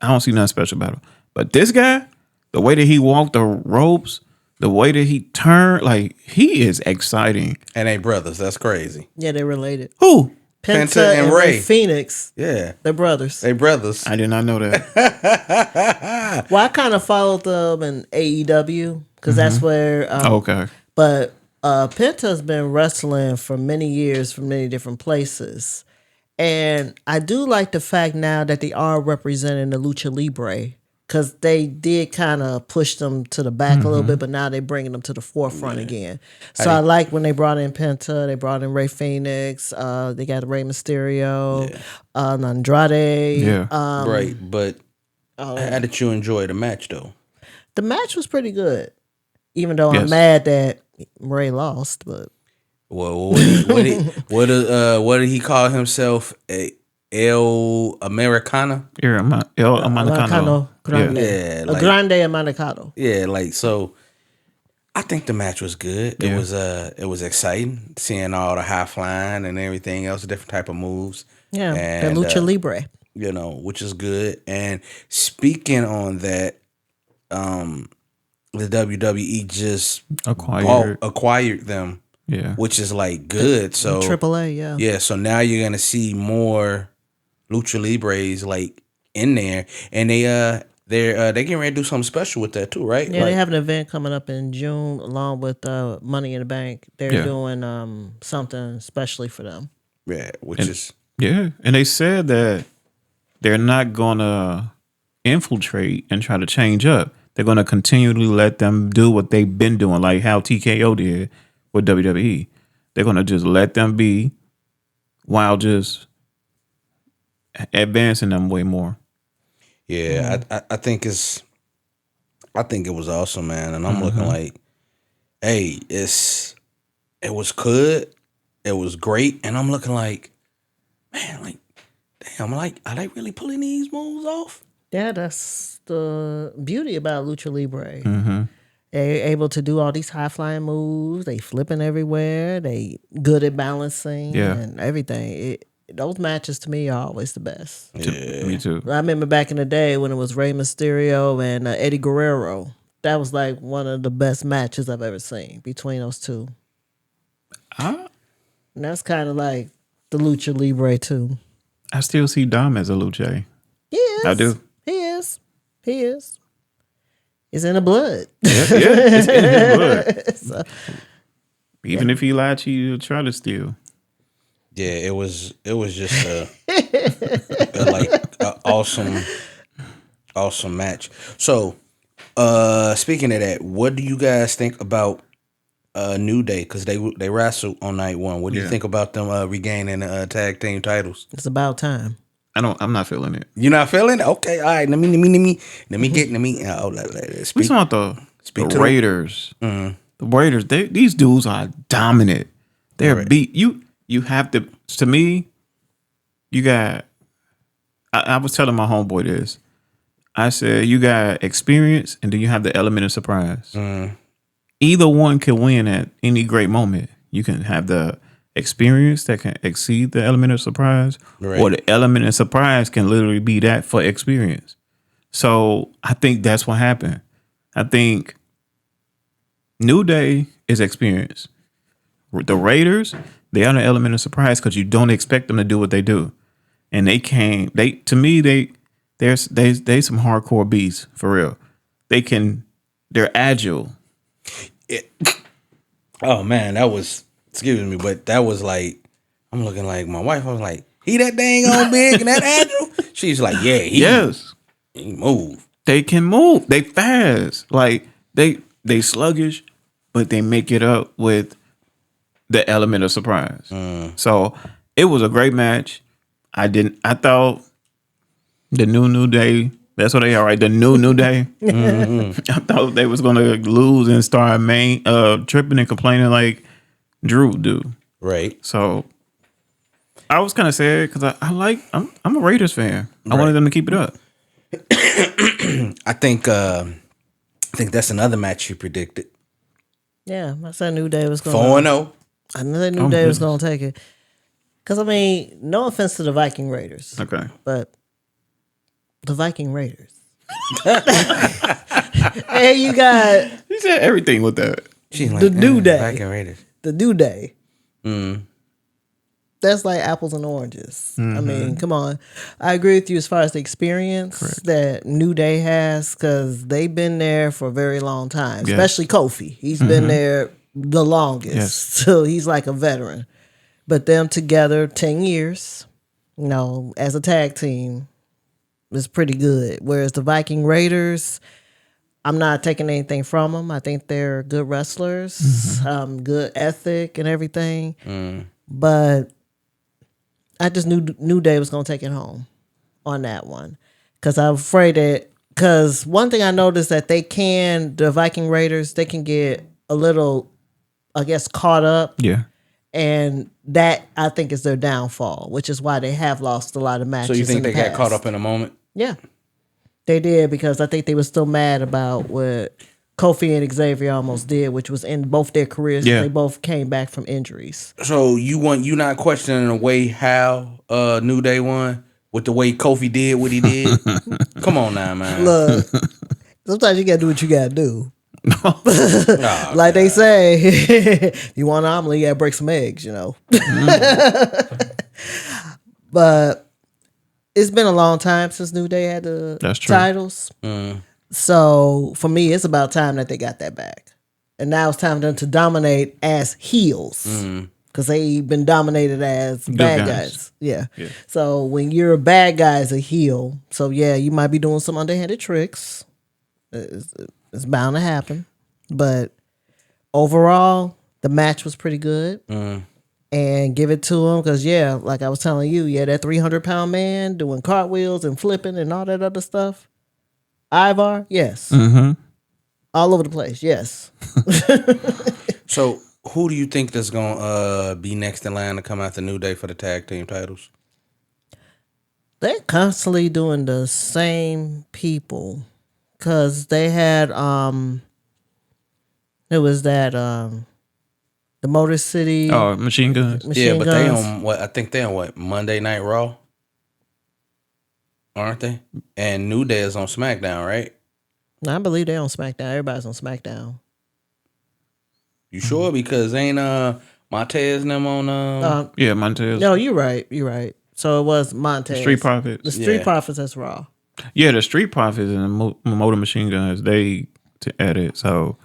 don't see nothing special about him. But this guy, the way that he walked the ropes, the way that he turned, like he is exciting. And they brothers. That's crazy. Yeah, they're related. Who? Penta and Ray Phoenix. Yeah. They're brothers. They brothers. I did not know that. Well, I kind of followed them in AEW because that's where. Okay. But Penta's been wrestling for many years from many different places. And I do like the fact now that they are representing the Lucha Libre because they did kind of push them to the back a little bit, but now they're bringing them to the forefront again. So I like when they brought in Penta, they brought in Ray Phoenix, they got Rey Mysterio, Andrade. Yeah. Right. But how did you enjoy the match, though? The match was pretty good, even though Yes. I'm mad that Ray lost. But Well, what did he call himself? El Americana? El Americano. Grande. Yeah, like- Grande Americano. Yeah, like so. I think the match was good. Yeah. It was exciting seeing all the high flying and everything else, different type of moves. Yeah, and, the Lucha Libre. Which is good. And speaking on that, the WWE just acquired them. Yeah. Which is like good. So AAA, yeah. Yeah, so now you're gonna see more Lucha Libres like in there, and they're getting ready to do something special with that too, right? Yeah, they have an event coming up in June along with Money in the Bank. They're doing something specially for them. Yeah, and they said that they're not gonna infiltrate and try to change up. They're gonna continually let them do what they've been doing, like how TKO did with WWE. They're gonna just let them be while just advancing them way more. Yeah, I think it was awesome, man. And I'm looking like, hey, it was good, it was great, and I'm looking like, man, like, damn, like, are they really pulling these moves off? Yeah, that's the beauty about Lucha Libre. They're able to do all these high flying moves. They flipping everywhere. They good at balancing and everything. Those matches to me are always the best. Yeah. Me too. I remember back in the day when it was Rey Mysterio and Eddie Guerrero. That was like one of the best matches I've ever seen between those two. And that's kind of like the Lucha Libre too. I still see Dom as a Lucha. Yes, I do. He is. He is. It's in the blood. Yeah, it's in his blood. So, Even if he lied to you, try to steal. Yeah, it was just a awesome match. So, speaking of that, what do you guys think about New Day? Because they wrestled on night one. What do you think about them regaining tag team titles? it's about time. I'm not feeling it. You're not feeling it? Okay, all right. Let me get. We talking about the Raiders. Mm-hmm. The Raiders. These dudes are dominant. They're beat. You have to me. You got. I was telling my homeboy this. I said you got experience, and then you have the element of surprise. Mm. Either one can win at any great moment. You can have the experience that can exceed the element of surprise, or the element of surprise can literally be that for experience. So I think that's what happened. I think New Day is experience. The Raiders, they are the element of surprise because you don't expect them to do what they do, and they came. They're some hardcore beasts for real. They're agile. Oh man, that was. Excuse me, but that was like, I'm looking like my wife. I was like, he that dang on big and that agile? She's like, yeah, he move. They can move. They fast. Like they sluggish, but they make it up with the element of surprise. So it was a great match. I thought the new Day. That's what they are, right? The new Day. Mm-hmm. I thought they was gonna lose and start tripping and complaining like Drew do. Right. So I was kind of sad because I'm a Raiders fan. I wanted them to keep it up. I think that's another match you predicted. Yeah, I said New Day was going 4-0. I knew that New Day was going to take it. Because, I mean, no offense to the Viking Raiders. Okay. But the Viking Raiders. And you got... He said everything with that. The New Day. Viking Raiders. The New Day. That's like apples and oranges. Mm-hmm. I mean, come on. I agree with you as far as the experience that New Day has because they've been there for a very long time, especially Kofi. He's been there the longest. So he's like a veteran. But them together 10 years, as a tag team is pretty good. Whereas the Viking Raiders, I'm not taking anything from them. I think they're good wrestlers, good ethic and everything. But I just knew New Day was going to take it home on that one. Because I'm afraid that, because one thing I noticed that the Viking Raiders, they can get a little, I guess, caught up. Yeah. And that, I think, is their downfall, which is why they have lost a lot of matches. So you think they got caught up in a moment? Yeah. They did, because I think they were still mad about what Kofi and Xavier almost did, which was in both their careers. Yeah. They both came back from injuries. So you not questioning the way how New Day won with the way Kofi did what he did? Come on now, man. Look, sometimes you got to do what you got to do. Like they say, you want an omelet, you got to break some eggs, But it's been a long time since New Day had the titles. So for me, it's about time that they got that back. And now it's time for them to dominate as heels. Because they've been dominated as bad guys. Yeah. So when you're a bad guy as a heel, so yeah, you might be doing some underhanded tricks. It's bound to happen. But overall, the match was pretty good. And give it to him because, like I was telling you, that 300-pound man doing cartwheels and flipping and all that other stuff. Ivar, yes. All over the place, yes. So who do you think that's going to be next in line to come out the New Day for the tag team titles? They're constantly doing the same people because they had It was that the Motor City. Oh, Machine Guns. Yeah, but Guns. they on what? I think they on what? Monday Night Raw, aren't they? And New Day is on SmackDown, right? No, I believe they on SmackDown. Everybody's on SmackDown. You sure? Because ain't Montez and them on Yeah, Montez. No, you're right. You're right. So it was Montez. Street Profits. The Street Yeah. Profits. That's Raw. Yeah, the Street Profits and the Motor Machine Guns, they to edit. So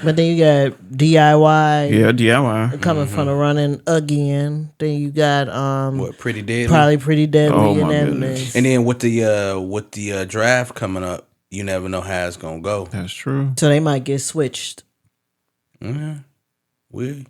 But then you got DIY. yeah, DIY. Coming from the running again. Then you got what? Pretty Deadly. probably Pretty Deadly Oh, in my that goodness. mix. And then with the draft coming up, you never know how it's gonna go. That's true. So they might get switched. Yeah, hey,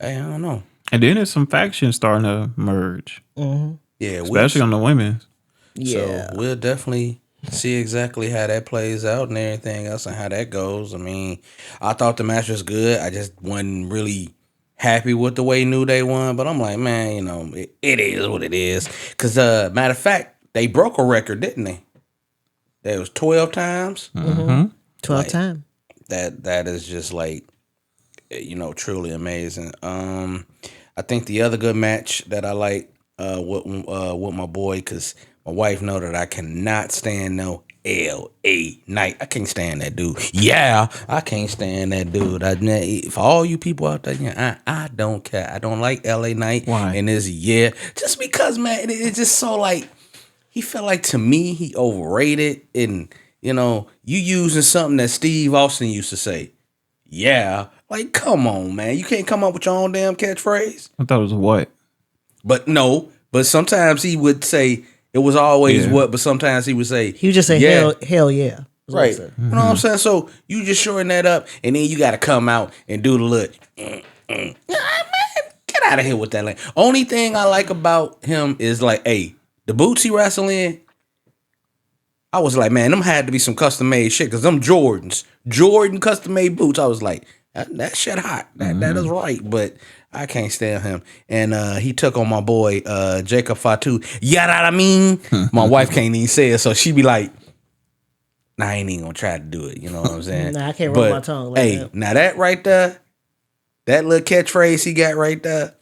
I don't know. And then there's some factions starting to merge, Yeah, especially on the women's. Yeah. So we'll definitely see exactly how that plays out and everything else and how that goes. I mean, I thought the match was good. I just wasn't really happy with the way New Day won. But I'm like, man, you know, it is what it is. Because matter of fact, they broke a record, didn't they? That was 12 times. 12 Like, time. That is just like, you know, truly amazing. I think the other good match that I like with my boy, because my wife know that I cannot stand no L.A. Knight. I can't stand that dude. Yeah, I can't stand that dude. For all you people out there, yeah, I don't care. I don't like L.A. Knight. Why? And just because, man, it's just so like, he felt like, to me, he overrated. And, you know, you using something that Steve Austin used to say. Yeah. Like, come on, man. You can't come up with your own damn catchphrase. I thought it was what? But sometimes he would say, it was always what, but sometimes he would say, He would just say, yeah. hell yeah. Right. You know what I'm saying? So you just shorten that up, and then you got to come out and do the look. Nah, man, get out of here with that. Like, only thing I like about him is like, hey, the boots he wrestled in, I was like, man, them had to be some custom made shit, because them Jordan custom made boots. I was like, that shit hot. That is right, but I can't stand him. And he took on my boy Jacob Fatu. Yeah, that I mean. My wife can't even say it, so she be like, nah, I ain't even gonna try to do it. You know what I'm saying? Nah, I can't roll my tongue like hey, that. now that right there, that little catchphrase he got right there,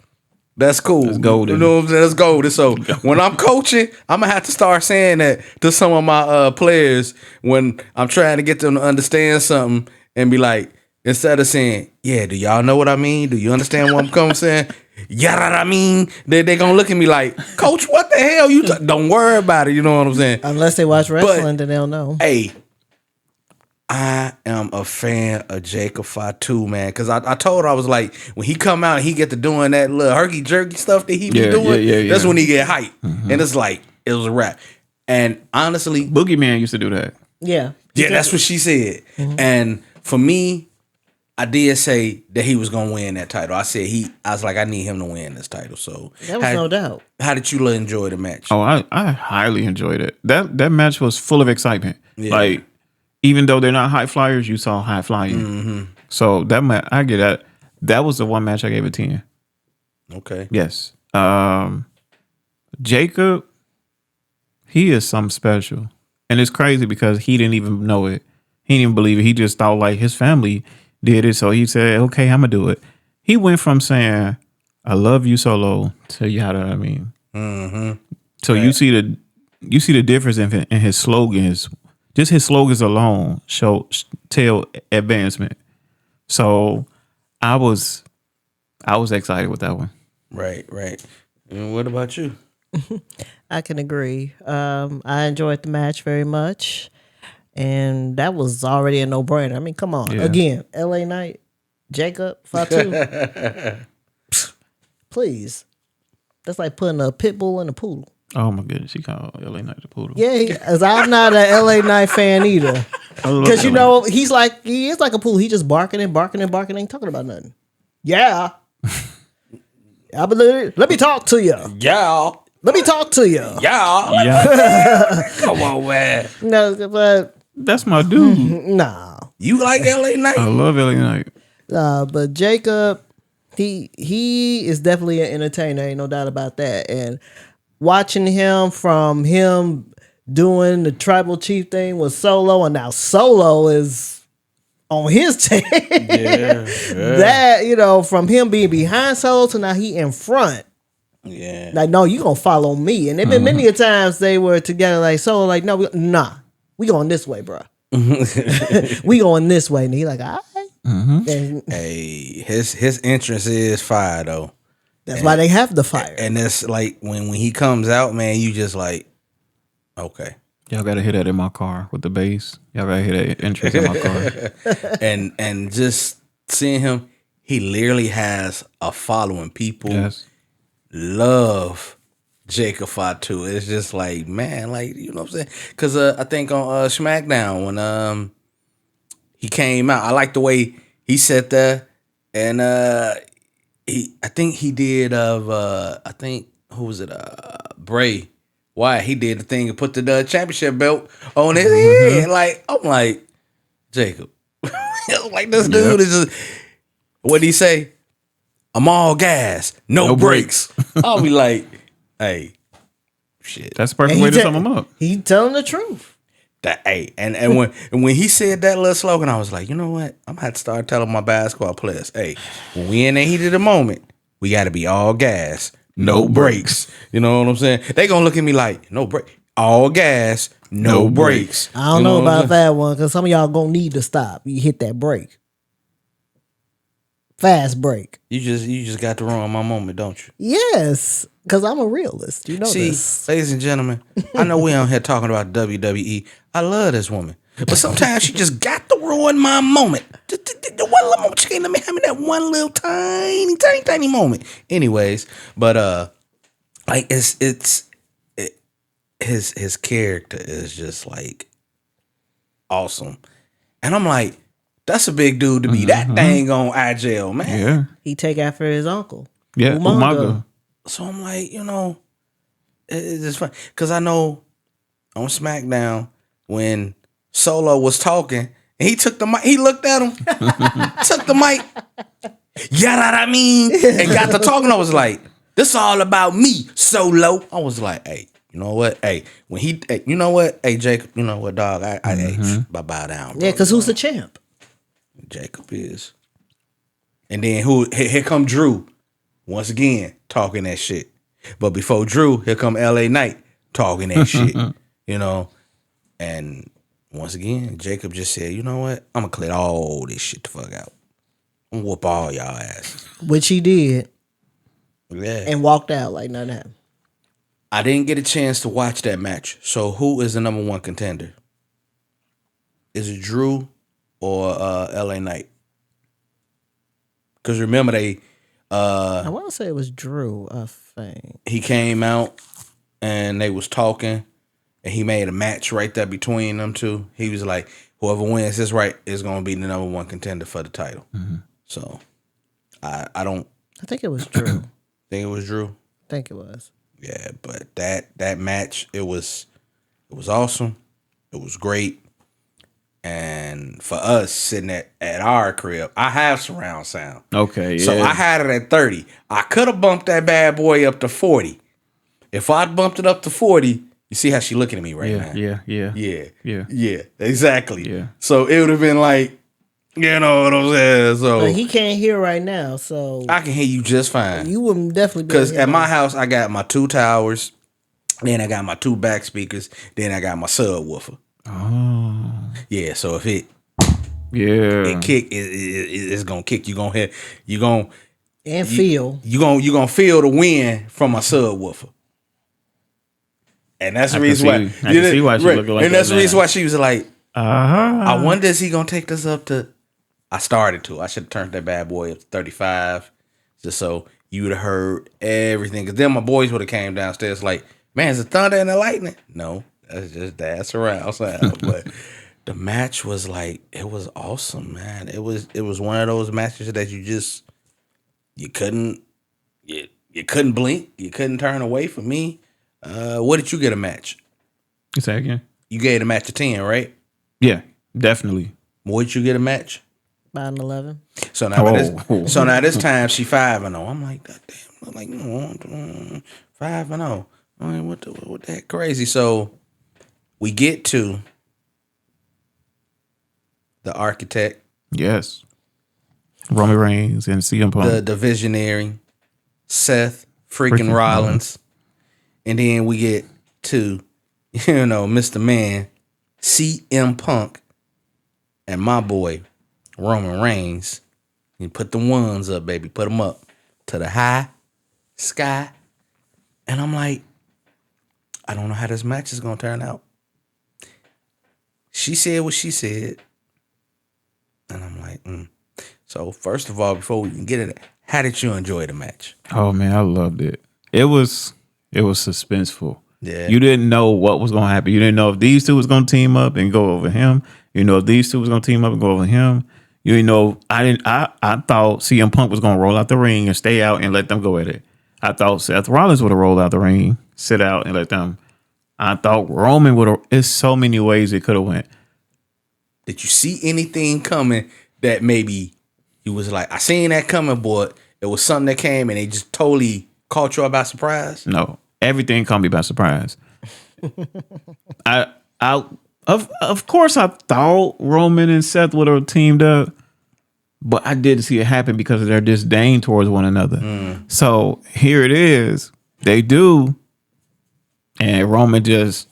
that's cool. That's golden. You know what I'm saying? That's golden. So when I'm coaching, I'm gonna have to start saying that to some of my players when I'm trying to get them to understand something and be like, instead of saying, yeah, do y'all know what I mean? Do you understand what I'm coming saying? Yeah, I mean, they gonna look at me like, Coach, what the hell you? Don't worry about it. You know what I'm saying? Unless they watch wrestling, then they'll know. Hey, I am a fan of Jacob Fatu, man. Because I told her, I was like, when he come out and he get to doing that little herky jerky stuff that he be doing, that's when he get hyped. And it's like, it was a wrap. And honestly, Boogeyman used to do that. Yeah. yeah, that's what she said. And for me, I did say that he was gonna win that title. I was like, I need him to win this title. So That was no doubt. How did you enjoy the match? Oh, I highly enjoyed it. That match was full of excitement. Yeah. Like, even though they're not high flyers, you saw high flying. So that match, I get that. That was the one match I gave a 10. Okay. Yes. Jacob, he is something special. And it's crazy because he didn't even know it. He didn't even believe it. He just thought like his family did it. So he said, okay, I'm going to do it. He went from saying, I love you solo to yada, I mean. So you see the difference in his slogans. Just his slogans alone tell advancement. So I was excited with that one. Right. And what about you? I can agree. I enjoyed the match very much. And that was already a no-brainer. I mean, come on. Yeah. Again, LA Knight, Jacob, Fatu. Please. That's like putting a pit bull in a poodle. Oh my goodness, he called LA Knight the poodle. Yeah, as I'm not an LA Knight fan either. Because, you know, he is like a poodle. He just barking, ain't talking about nothing. Yeah. I believe it. Let me talk to you. Yeah. Let me talk to you. Yeah. Come on, man. No, but That's my dude. nah. You like LA Knight? I love LA Knight. But Jacob, he is definitely an entertainer. Ain't no doubt about that. And watching him doing the tribal chief thing with Solo, and now Solo is on his tape. That, from him being behind Solo to now he in front. Yeah. Like, no, you gonna follow me. And there been many a times they were together like Solo, like, no, we going this way, bro. We going this way. And he like, all right. Hey, his entrance is fire though. That's why they have the fire. And it's like when he comes out, man, you just like, okay. Y'all gotta hear that in my car with the bass. Y'all gotta hear that entrance in my car. and just seeing him, he literally has a following. People love Jacob Fatu. It's just like, man, like, you know what I'm saying? Because I think on SmackDown when he came out, I like the way he sat there, and I think he did I think who was it? Bray. Why he did the thing and put the championship belt on his head. Like, I'm like, Jacob. Like, this dude is just, what'd he say? I'm all gas, no brakes. I'll be like, hey, shit. That's the perfect way to sum him up. He telling the truth. And when he said that little slogan, I was like, you know what? I'm gonna have to start telling my basketball players, hey, when we in the heat of the moment, we gotta be all gas, no brakes. You know what I'm saying? They gonna look at me like, no break, all gas, no brakes. I don't know about that one, because some of y'all gonna need to stop. You hit that brake. Fast break. You just got to ruin my moment, don't you? Yes, because I'm a realist. You know this. See, ladies and gentlemen, I know we on here talking about WWE. I love this woman, but sometimes she just got to ruin my moment. The one little moment, she can't let me have that one little tiny moment. Anyways, but like his character is just like awesome, and I'm like, that's a big dude to be that dang on IJL, man. Yeah. He take after his uncle. Yeah, Umaga. So I'm like, it's just fun. Because I know on SmackDown, when Solo was talking, and he took the mic, he looked at him, took the mic, I mean, and got to talking. I was like, this all about me, Solo. I was like, hey, you know what? Hey, when he, hey, you know what? Hey, Jacob, you know what, dog? I bow down. Bro. Yeah, because who's the champ? Jacob is. And then here come Drew once again talking that shit. But before Drew, here come LA Knight talking that shit. And once again, Jacob just said, you know what? I'm gonna clear all this shit the fuck out. I'm gonna whoop all y'all asses. Which he did. Yeah. And walked out like nothing happened. I didn't get a chance to watch that match. So who is the number one contender? Is it Drew or LA Knight? Because remember I want to say it was Drew, I think. He came out and they was talking and he made a match right there between them two. He was like, whoever wins this right is going to be the number one contender for the title. So I think it was Drew. Think it was Drew? I think it was. Yeah, but that match, it was awesome. It was great. And for us sitting at our crib, I have surround sound. Okay, yeah. So I had it at 30. I could have bumped that bad boy up to 40. If I'd bumped it up to 40, you see how she looking at me right now? Yeah, exactly. Yeah. So it would have been like, you know what I'm saying? So but he can't hear right now, so I can hear you just fine. You wouldn't definitely be because at my house I got my 2 towers, then I got my 2 back speakers, then I got my subwoofer. Oh. Yeah, so if it kick, it's gonna kick. You gonna feel feel the wind from my subwoofer, and that's the reason why. I can see why she looking like that. And that's the reason why she was like, I Uh-huh. wonder is he gonna take this up to? I started to. I should have turned that bad boy up to 35, just so you would have heard everything. Because then my boys would have came downstairs like, man, is it thunder and the lightning? No. That's around sound. But the match was like, it was awesome, man. It was one of those matches that you couldn't blink, you couldn't turn away from me. What did you get a match? You say again? You gave a match a 10, right? Yeah, definitely. What did you get a match? about an 11. So now this time she 5-0. I'm like, God damn, I'm like 5-0. I mean, what the heck crazy? So we get to the architect Yes. Roman Reigns and CM Punk. The visionary, Seth freaking Rollins. And then we get to, Mr. Man, CM Punk, and my boy, Roman Reigns. You put the ones up, baby. Put them up to the high sky. And I'm like, I don't know how this match is going to turn out. She said what she said. And I'm like, So, first of all, before we even get it, how did you enjoy the match? Oh, man, I loved it. It was suspenseful. Yeah. You didn't know what was going to happen. You didn't know if these two was going to team up and go over him. You know if these two was going to team up and go over him. You didn't know. I thought CM Punk was going to roll out the ring and stay out and let them go at it. I thought Seth Rollins would have rolled out the ring, sit out, and let them. I thought Roman would have. There's so many ways it could have went. Did you see anything coming that maybe you was like, I seen that coming, but it was something that came and they just totally caught you by surprise? No, everything caught me by surprise. Of course I thought Roman and Seth would have teamed up, but I didn't see it happen because of their disdain towards one another. So here it is. They do. And Roman just,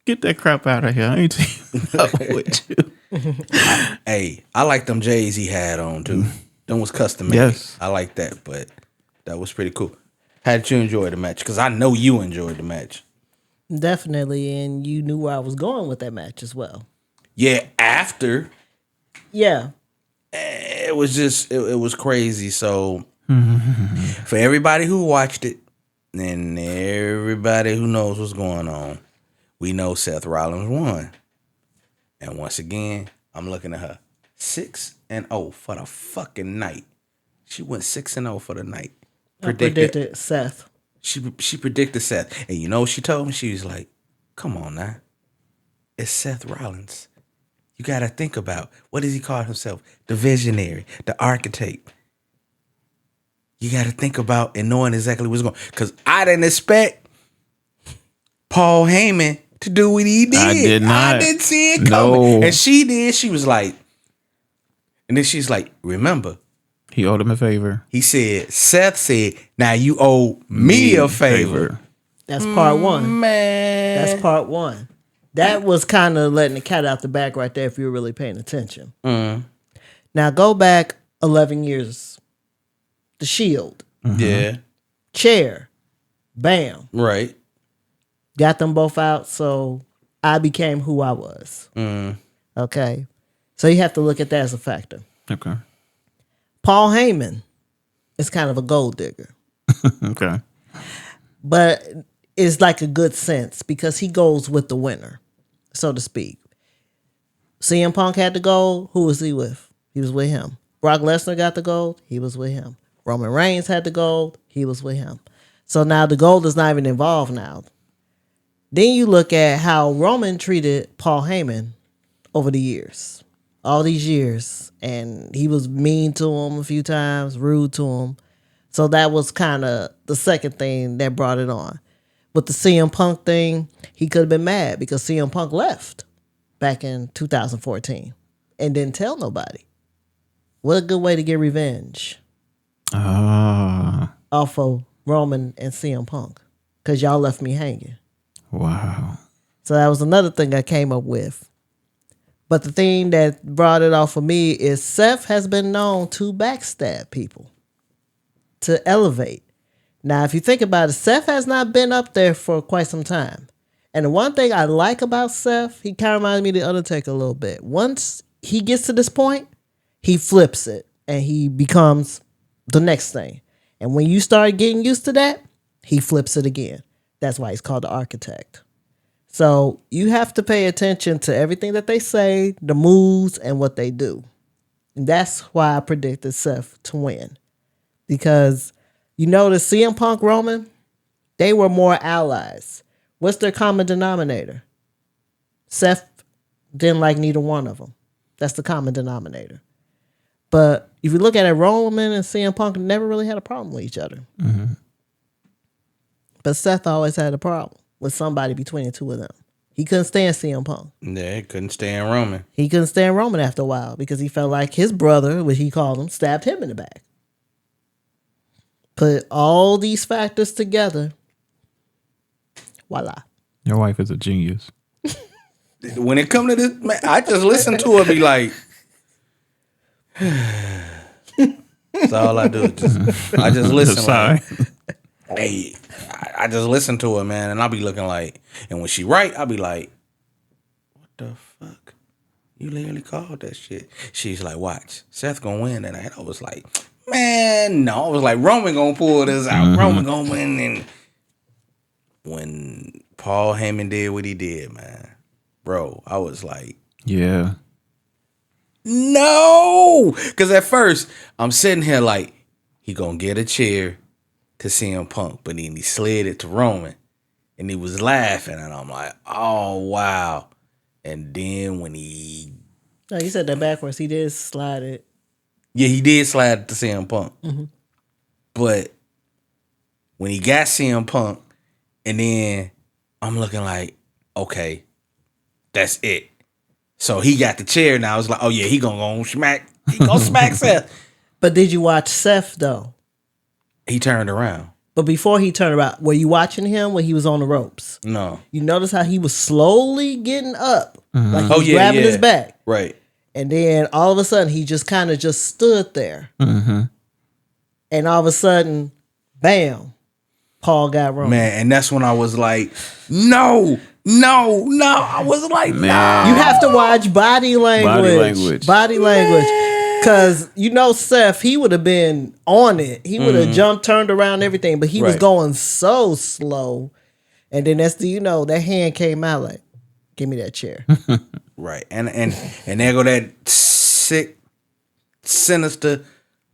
get that crap out of here. I ain't teaming up with you. Hey, I like them J's he had on too. Them was custom made. Yes. I like that, but that was pretty cool. How did you enjoy the match? Because I know you enjoyed the match. Definitely, and you knew where I was going with that match as well. Yeah, after. Yeah. It was just, it was crazy. So, for everybody who watched it, and everybody who knows what's going on, we know Seth Rollins won. And once again, I'm looking at her 6-0 for the fucking night. She went 6-0 for the night. Predicted Seth. She predicted Seth. And you know what she told me? She was like, come on now. It's Seth Rollins. You got to think about, what does he call himself? The visionary, the architect. You got to think about and knowing exactly what's going on. Because I didn't expect Paul Heyman to do what he did. I did not. I didn't see it coming. No. And she did. She was like, and then she's like, remember, He owed him a favor. he said, Seth said, now you owe me a favor. That's part one. Man. That's part one. That was kind of letting the cat out the bag right there if you were really paying attention. Now go back 11 years. The Shield. Yeah. Chair. Bam. Right. Got them both out, so I became who I was. Okay? So you have to look at that as a factor. Okay. Paul Heyman is kind of a gold digger. Okay. But it's like a good sense because he goes with the winner, so to speak. CM Punk had the gold. Who was he with? He was with him. Brock Lesnar got the gold. He was with him. Roman Reigns had the gold. He was with him. So now the gold is not even involved now. Then you look at how Roman treated Paul Heyman over the years. All these years. And he was mean to him a few times, rude to him. So that was kind of the second thing that brought it on. With the CM Punk thing, he could have been mad because CM Punk left back in 2014 and didn't tell nobody. What a good way to get revenge off of Roman and CM Punk because y'all left me hanging. Wow. So that was another thing I came up with. But the thing that brought it off for me is Seth has been known to backstab people, to elevate. Now, if you think about it, Seth has not been up there for quite some time. And the one thing I like about Seth, he kind of reminds me of The Undertaker a little bit. Once he gets to this point, he flips it and he becomes the next thing. And when you start getting used to that, he flips it again. That's why he's called the architect. So you have to pay attention to everything that they say, the moves, and what they do. And that's why I predicted Seth to win. Because you notice CM Punk, Roman, they were more allies. What's their common denominator? Seth didn't like neither one of them. That's the common denominator. But if you look at it, Roman and CM Punk never really had a problem with each other. But Seth always had a problem with somebody between the two of them. He couldn't stand CM Punk. Yeah, he couldn't stand Roman. He couldn't stand Roman after a while because he felt like his brother, which he called him, stabbed him in the back. Put all these factors together. Voila. Your wife is a genius. When it come to this, man, I just listen to her be like, that's all I do. I just listen. Like, hey, I just listen to her, man, and I'll be looking like, and when she right, I'll be like, what the fuck? You literally called that shit. She's like, watch, Seth gonna win tonight. I was like, man, no. I was like, Roman gonna pull this out. Roman gonna win. And when Paul Heyman did what he did, man, bro, I was like, yeah. No, because at first I'm sitting here like he gonna get a chair to CM Punk, but then he slid it to Roman, and he was laughing, and I'm like, oh wow. And then when he, no, you said that backwards. He did slide it. Yeah, he did slide it to CM Punk, but when he got CM Punk, and then I'm looking like, okay, that's it. So he got the chair now. I was like, oh yeah, he gonna smack Seth. But did you watch Seth though? He turned around. But before he turned around, were you watching him when he was on the ropes? No. You notice how he was slowly getting up, like he was grabbing his back, right? And then all of a sudden, he just kind of just stood there, and all of a sudden, bam, Paul got Roman. Man, and that's when I was like, no. I was like, no. You have to watch body language. Because, Seth, he would have been on it. He would have jumped, turned around, everything. But he was going so slow. And then that's that hand came out like, give me that chair. Right. And there go that sick, sinister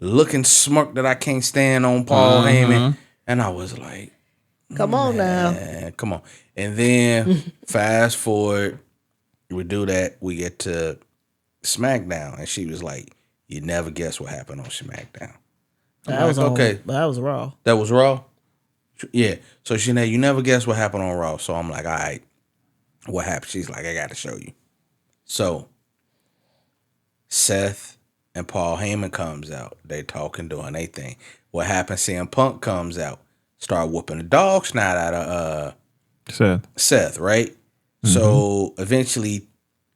looking smirk that I can't stand on Paul Heyman. And I was like, come on now. Come on. And then fast forward, we do that. We get to SmackDown. And she was like, you never guess what happened on SmackDown. That was okay. That was Raw. That was Raw? Yeah. So she said, you never guess what happened on Raw. So I'm like, all right, what happened? She's like, I got to show you. So Seth and Paul Heyman comes out. They talking, doing their thing. What happened? CM Punk comes out. Start whooping the dog snot out of Seth, right? So eventually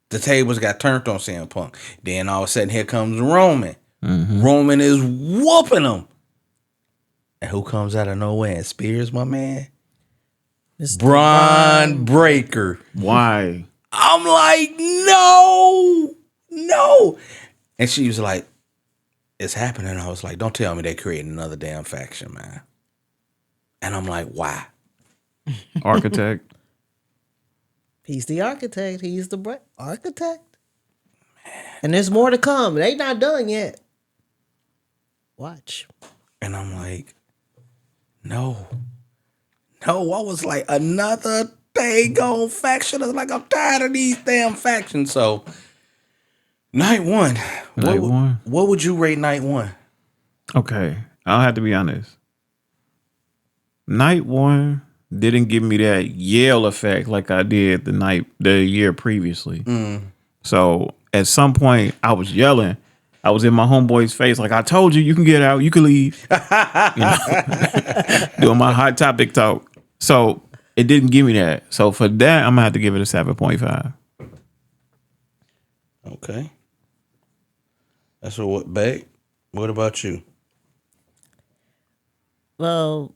the tables got turned on CM Punk. Then all of a sudden here comes Roman. Roman is whooping him. And who comes out of nowhere and spears my man? Mr. Braun Breaker. Why? I'm like, no. And she was like, it's happening. I was like, don't tell me they created another damn faction, man. And I'm like, why? Architect. He's the architect. He's the architect. Man. And there's more to come. They not done yet. Watch. And I'm like, no. I was like, another thing on faction. I was like, I'm tired of these damn factions. So, night one. What would you rate night one? Okay. I'll have to be honest. Night one didn't give me that yell effect like I did the year previously. So at some point I was yelling. I was in my homeboy's face like, I told you can get out, you can leave. Doing my hot topic talk. So it didn't give me that. So for that, I'm gonna have to give it a 7.5. Okay. That's what, babe. What about you? Well,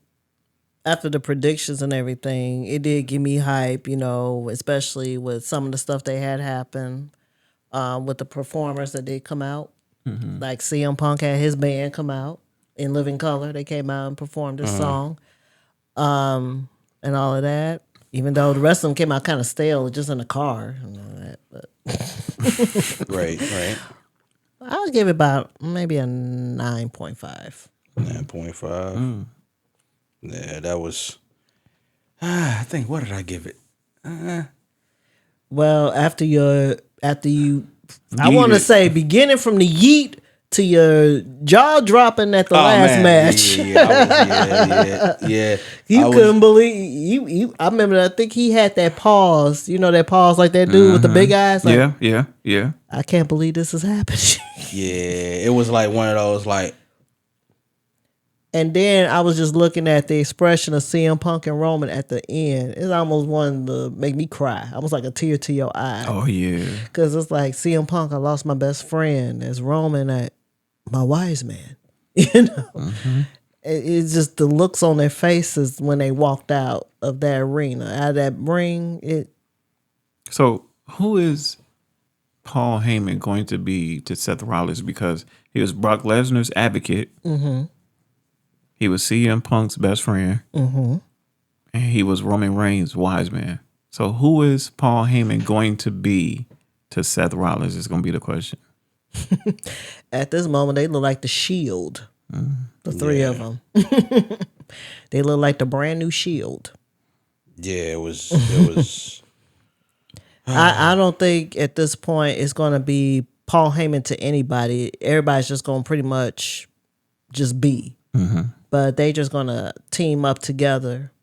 after the predictions and everything, it did give me hype, especially with some of the stuff they had happen with the performers that did come out. Like CM Punk had his band come out in living color. They came out and performed this song and all of that. Even though the rest of them came out kind of stale, just in the car and all that. But Right. I'll give it about maybe a 9.5. 9.5. Yeah, that was. I think. What did I give it? Well, after you, I want to say beginning from the yeet to your jaw dropping at the last match. Yeah. You couldn't believe you. I remember. I think he had that pause. You know that pause like that dude with the big eyes. Like, yeah. I can't believe this is happening. Yeah, it was like one of those like. And then I was just looking at the expression of CM Punk and Roman at the end. It almost wanted to make me cry. Almost like a tear to your eye. Oh, yeah. Because it's like CM Punk, I lost my best friend. As Roman, my wise man. You know? It's just the looks on their faces when they walked out of that arena. Out of that ring. So who is Paul Heyman going to be to Seth Rollins? Because he was Brock Lesnar's advocate. Mm-hmm. He was CM Punk's best friend. Mm-hmm. And he was Roman Reigns' wise man. So who is Paul Heyman going to be to Seth Rollins is going to be the question. At this moment, they look like the Shield. The three of them. They look like the brand new Shield. Yeah, it was. I don't think at this point it's going to be Paul Heyman to anybody. Everybody's just going to pretty much just be. Mm-hmm. But they just going to team up together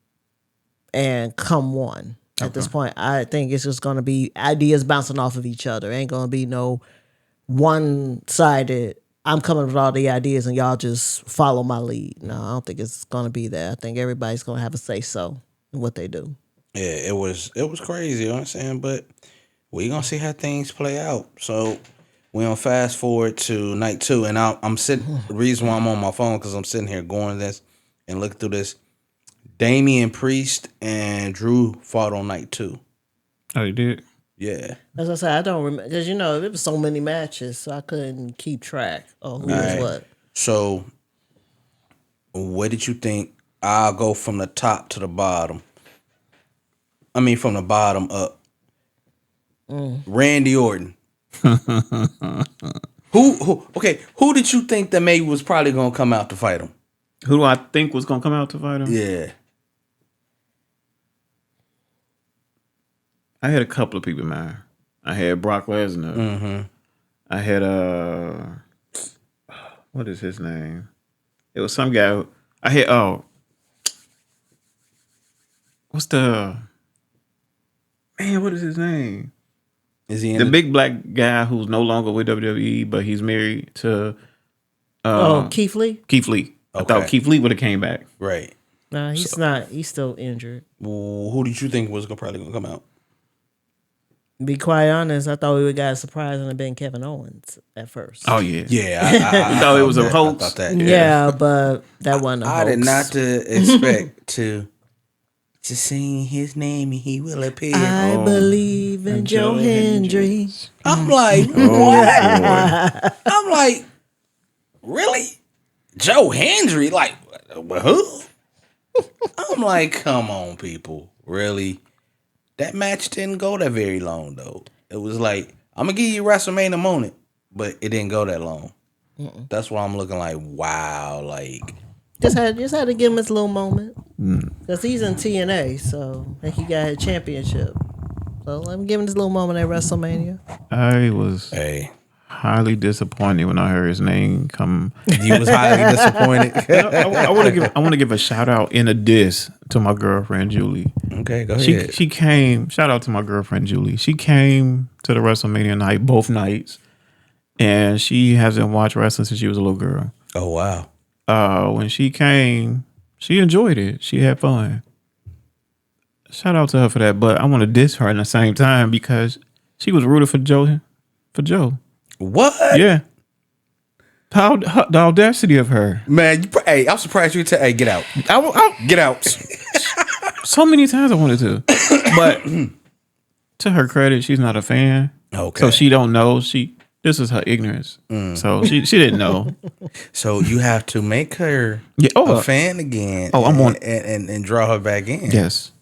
and come one. At this point, I think it's just going to be ideas bouncing off of each other. Ain't going to be no one-sided, I'm coming with all the ideas and y'all just follow my lead. No, I don't think it's going to be that. I think everybody's going to have a say-so in what they do. Yeah, it was crazy, you know what I'm saying? But we're going to see how things play out. So we're going to fast forward to night 2. And I'm sitting, the reason why I'm on my phone, because I'm sitting here going this and looking through this. Damian Priest and Drew fought on night 2. Oh, you did? Yeah. As I said, I don't remember, because there was so many matches, so I couldn't keep track of who was what. So what did you think? I'll go from the top to the bottom. I mean, from the bottom up. Randy Orton. Who did you think that maybe was probably going to come out to fight him? Who do I think was going to come out to fight him? Yeah. I had a couple of people in mind. I had Brock Lesnar. Mm-hmm. I had what is his name? It was some guy. I had what's the man? What is his name? Is he in the big black guy who's no longer with WWE, but he's married to Keith Lee? Keith Lee. I thought Keith Lee would have came back. Right. No, he's not. He's still injured. Well, who did you think was probably going to come out? Be quite honest, I thought we would got a surprise and it been Kevin Owens at first. Oh yeah, yeah. I thought it was a hoax. I thought that, yeah, but that wasn't a hoax. I did not expect to sing his name and he will appear. I believe in Joe Hendry. I'm like, what? I'm like, really? Joe Hendry? Like, who? I'm like, come on, people, really? That match didn't go that very long, though. It was like, I'm going to give you WrestleMania moment, but it didn't go that long. That's why I'm looking like, wow, like. Just had to give him his little moment. Because he's in TNA, so he got a championship. So let me give him this little moment at WrestleMania. I was highly disappointed when I heard his name come. You was highly disappointed. I want to give a shout out in a diss to my girlfriend Julie. Okay, go ahead. She came. Shout out to my girlfriend Julie. She came to the WrestleMania night, both nights, and she hasn't watched wrestling since she was a little girl. Oh wow! When she came, she enjoyed it. She had fun. Shout out to her for that. But I want to diss her at the same time because she was rooting for Joe. What? Yeah. The audacity of her. Man, I'm surprised you hey, get out. Get out. So many times I wanted to. But to her credit, she's not a fan. Okay. So she don't know. This is her ignorance. So she didn't know. So you have to make her a fan again. Oh, I'm on and draw her back in. Yes.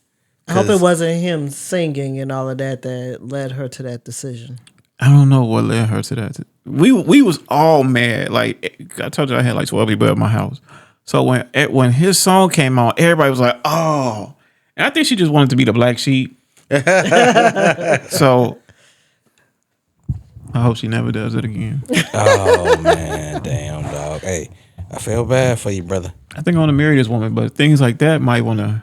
I hope it wasn't him singing and all of that led her to that decision. I don't know what led her to that. We was all mad. Like I told you, I had like 12 people at my house. So when his song came on, everybody was like, "Oh!" And I think she just wanted to be the black sheep. So I hope she never does it again. Oh man, damn dog. Hey, I feel bad for you, brother. I think I want to marry this woman, but things like that might want to.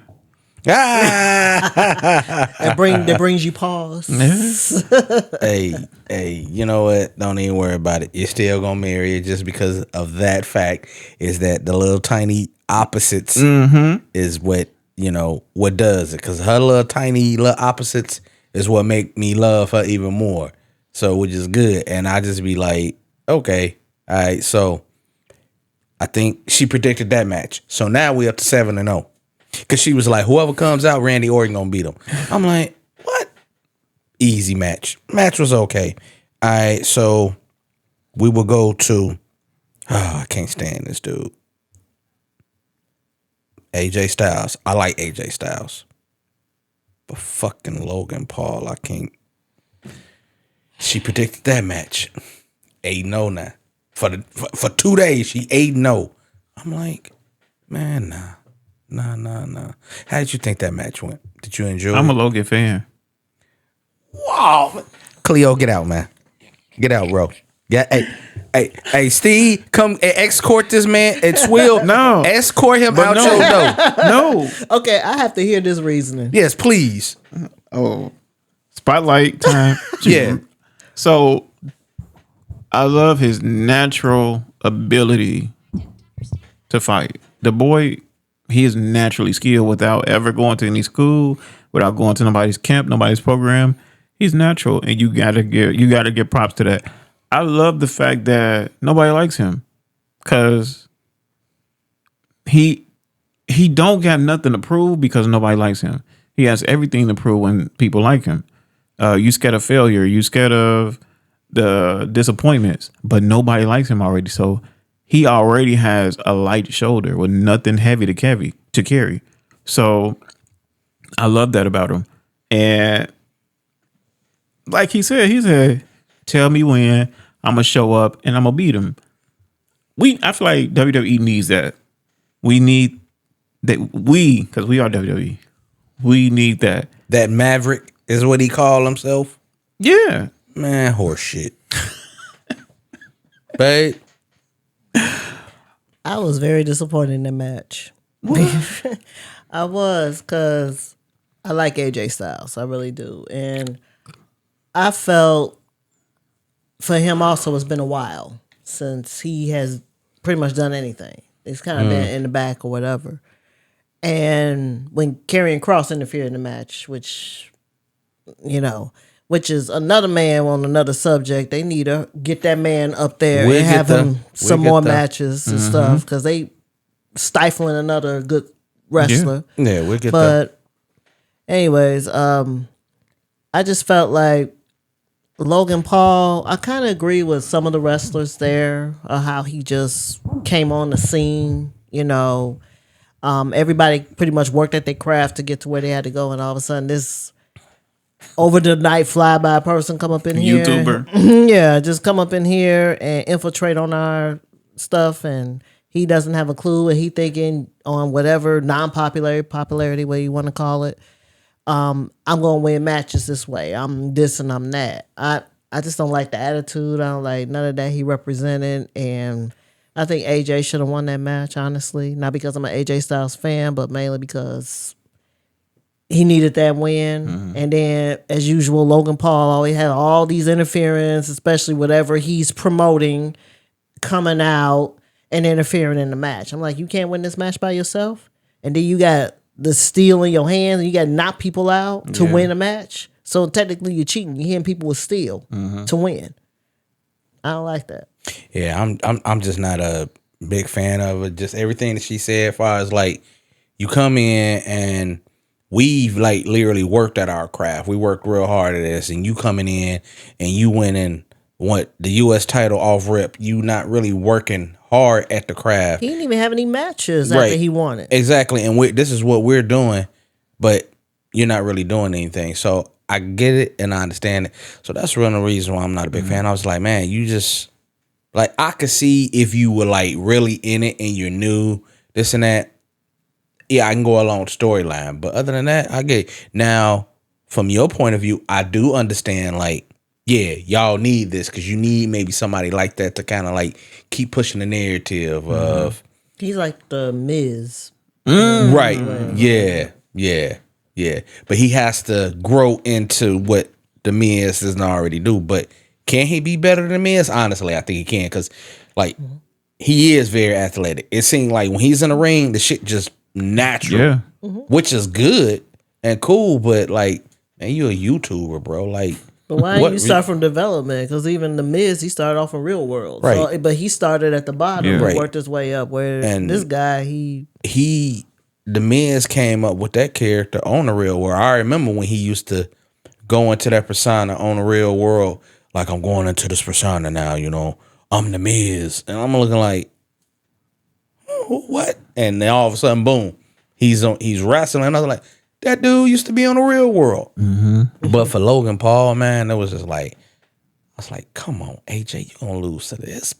Ah! That brings you pause. Hey, you know what? Don't even worry about it. You're still gonna marry it just because of that fact. Is that the little tiny opposites is what what does it? Because her little tiny little opposites is what make me love her even more. So which is good, and I just be like, okay, all right. So I think she predicted that match. So now we up to 7-0. Because she was like, whoever comes out, Randy Orton gonna beat him. I'm like, what? Easy match. Match was okay. All right, so we will go to, I can't stand this dude. AJ Styles. I like AJ Styles. But fucking Logan Paul, I can't. She predicted that match. 8-0 now. For 2 days, she 8-0. I'm like, man, nah. Nah. How did you think that match went? Did you enjoy it? I'm a Logan fan. Wow. Cleo, get out, man. Get out, bro. Yeah, hey, Steve, come escort this man and Swill. No. Escort him out your door. No. Okay, I have to hear this reasoning. Yes, please. Oh, spotlight time. Yeah. So I love his natural ability to fight. The boy, he is naturally skilled without ever going to any school, without going to nobody's camp, nobody's program. He's natural, and you gotta give props to that. I love the fact that nobody likes him because he don't got nothing to prove because nobody likes him. He has everything to prove when people like him. You scared of failure, you scared of the disappointments, but nobody likes him already. So he already has a light shoulder with nothing heavy to carry. So I love that about him. And like he said, tell me when I'm gonna show up and I'm gonna beat him. I feel like WWE needs that. We need that. Because we are WWE. We need that. That Maverick is what he called himself. Yeah, man, horse shit. Babe, I was very disappointed in the match. I was, because I like AJ Styles. I really do. And I felt for him also, it's been a while since he has pretty much done anything. It's kind of been in the back or whatever. And when Karrion Kross interfered in the match, which is another man on another subject, they need to get that man up there and have him some more matches and stuff, because they stifling another good wrestler. Yeah, we'll get that. But anyways, I just felt like Logan Paul, I kind of agree with some of the wrestlers there, how he just came on the scene, everybody pretty much worked at their craft to get to where they had to go, and all of a sudden this over the night flyby person come up in here. YouTuber. Yeah, just come up in here and infiltrate on our stuff, and he doesn't have a clue, and he thinking on whatever popularity, way you want to call it. I'm gonna win matches this way. I'm this and I'm that. I just don't like the attitude. I don't like none of that he represented, and I think AJ should have won that match, honestly. Not because I'm an AJ Styles fan, but mainly because he needed that win. And then, as usual, Logan Paul always had all these interference, especially whatever he's promoting, coming out and interfering in the match. I'm like, you can't win this match by yourself? And then you got the steel in your hands, and you got to knock people out to win a match. So technically, you're cheating. You're hitting people with steel to win. I don't like that. Yeah, I'm just not a big fan of it. Just everything that she said, as far as like, you come in and we've like literally worked at our craft. We worked real hard at this, and you coming in and you winning what the U.S. title off rip. You not really working hard at the craft. He didn't even have any matches after he won it. Exactly, and this is what we're doing, but you're not really doing anything. So I get it and I understand it. So that's really the reason why I'm not a big fan. I was like, man, you just like, I could see if you were like really in it and you're new, this and that. Yeah, I can go along storyline, but other than that, I get it. Now, from your point of view, I do understand like yeah, y'all need this because you need maybe somebody like that to kind of like keep pushing the narrative of. He's like the Miz. Right. Yeah. Yeah. Yeah. But he has to grow into what the Miz doesn't already do. But can he be better than Miz? Honestly, I think he can because, like, he is very athletic. It seems like when he's in the ring, the shit just natural, which is good and cool. But, like, man, you a YouTuber, bro. Like, but why didn't you start from development? Because even the Miz, he started off in Real World, right? So, but he started at the bottom and right. worked his way up. Where this guy, the Miz came up with that character on the Real World. I remember when he used to go into that persona on the Real World, like I'm going into this persona now. You know, I'm the Miz, and I'm looking like, what? And then all of a sudden, boom, he's wrestling. And I was like, that dude used to be on the Real World. But for Logan Paul, man, it was just like, I was like, come on, AJ, you gonna lose to this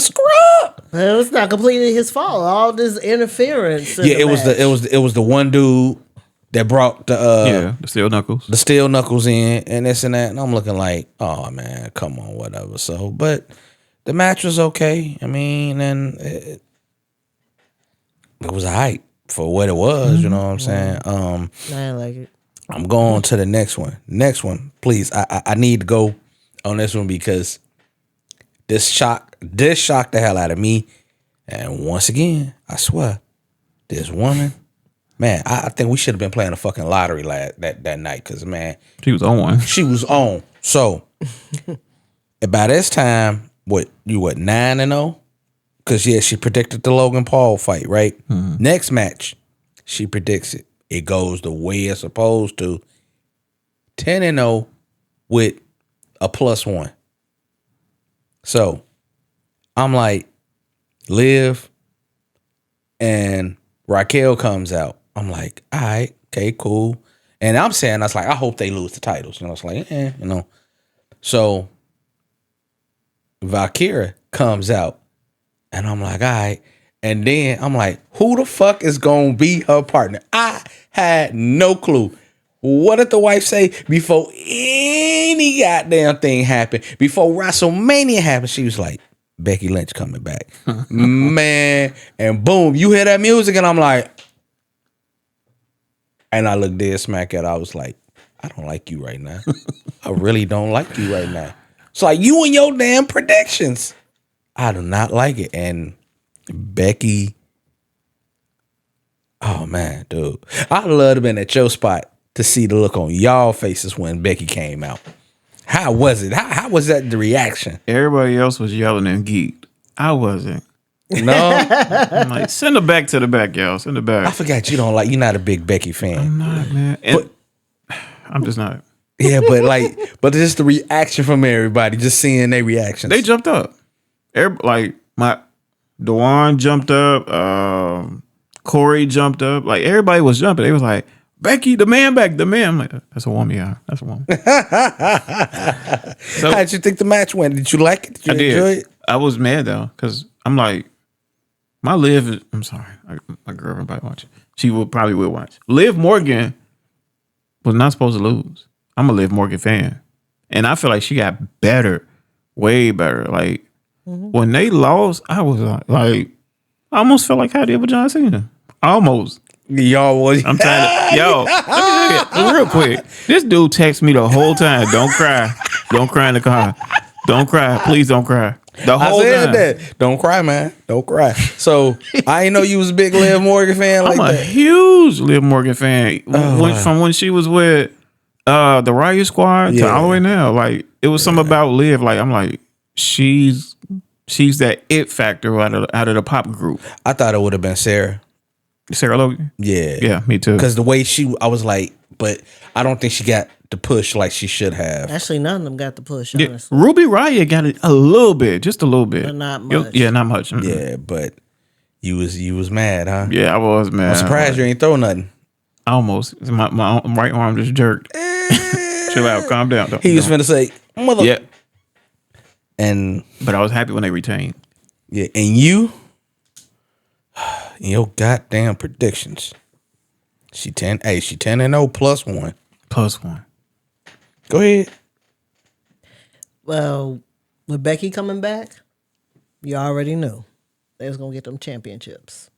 scrub? It was not completely his fault. All this interference. Yeah, it was the one dude that brought the steel knuckles in and this and that, and I'm looking like, oh man, come on, whatever. So, but the match was okay. I mean, and it was a hype for what it was. You know what I'm saying? I didn't like it. I'm going to the next one. Next one, please. I need to go on this one because this shocked the hell out of me. And once again, I swear, this woman, man, I think we should have been playing a fucking lottery that night because, man, she was on. She was on. So by this time, what 9-0? Because yeah, she predicted the Logan Paul fight, right? Next match, she predicts it. It goes the way it's supposed to. 10-0 with a +1. So I'm like, Liv and Raquel comes out. I'm like, all right, okay, cool. And I'm saying, I was like, I hope they lose the titles. You know, it's like, you know. So Valkyria comes out, and I'm like, all right. And then I'm like, who the fuck is gonna be her partner? I had no clue. What did the wife say before any goddamn thing happened? Before WrestleMania happened, she was like, Becky Lynch coming back. Man, and boom, you hear that music, and I'm like, and I looked dead smack at her. I was like, I don't like you right now. I really don't like you right now. It's like you and your damn predictions. I do not like it. And Becky, oh man, dude, I'd love to have been at your spot to see the look on y'all faces when Becky came out. How was it? How was that the reaction? Everybody else was yelling and geeked. I wasn't. No, I'm like, send her back to the back, y'all. Send her back. I forgot you're not a big Becky fan. I'm not, man. I'm just not. Yeah, but just the reaction from everybody, just seeing their reactions. They jumped up. Dewan jumped up. Corey jumped up. Like everybody was jumping. They was like, Becky, the man back, the man. I'm like, that's a woman, yeah. That's a woman. So, how did you think the match went? Did you like it? Did you enjoy it? I was mad though, because I'm like, my Liv, I'm sorry, my girlfriend probably watch it. She probably will watch. Liv Morgan was not supposed to lose. I'm a Liv Morgan fan. And I feel like she got better, way better. Like, when they lost, I was like, I almost felt like how I did with John Cena. Almost. Y'all was. I'm trying to, let me tell you, real quick. This dude texts me the whole time. Don't cry. Don't cry in the car. Don't cry. Please don't cry. The whole time. That. Don't cry, man. Don't cry. So I didn't know you was a big Liv Morgan fan like that. I'm a huge Liv Morgan fan. From when she was with the Riot Squad to all the way now. Like, it was something about Liv. Like, I'm like, she's that it factor out of the pop group. I thought it would have been Sarah Logan? Yeah, me too. Because the way I was like, but I don't think she got the push like she should have. Actually, none of them got the push, honestly. Ruby Riott got it a little bit, just a little bit. But not much. Yeah, not much. Mm-hmm. Yeah, but you was mad, huh? Yeah, I was mad. I'm surprised you ain't throw nothing. Almost. My right arm just jerked. Chill out, calm down. He was finna say, mother. Yeah. But I was happy when they retained. Yeah, and you, your goddamn predictions. She 10-0 +1. +1. Go ahead. Well, with Becky coming back, you already knew they was gonna get them championships.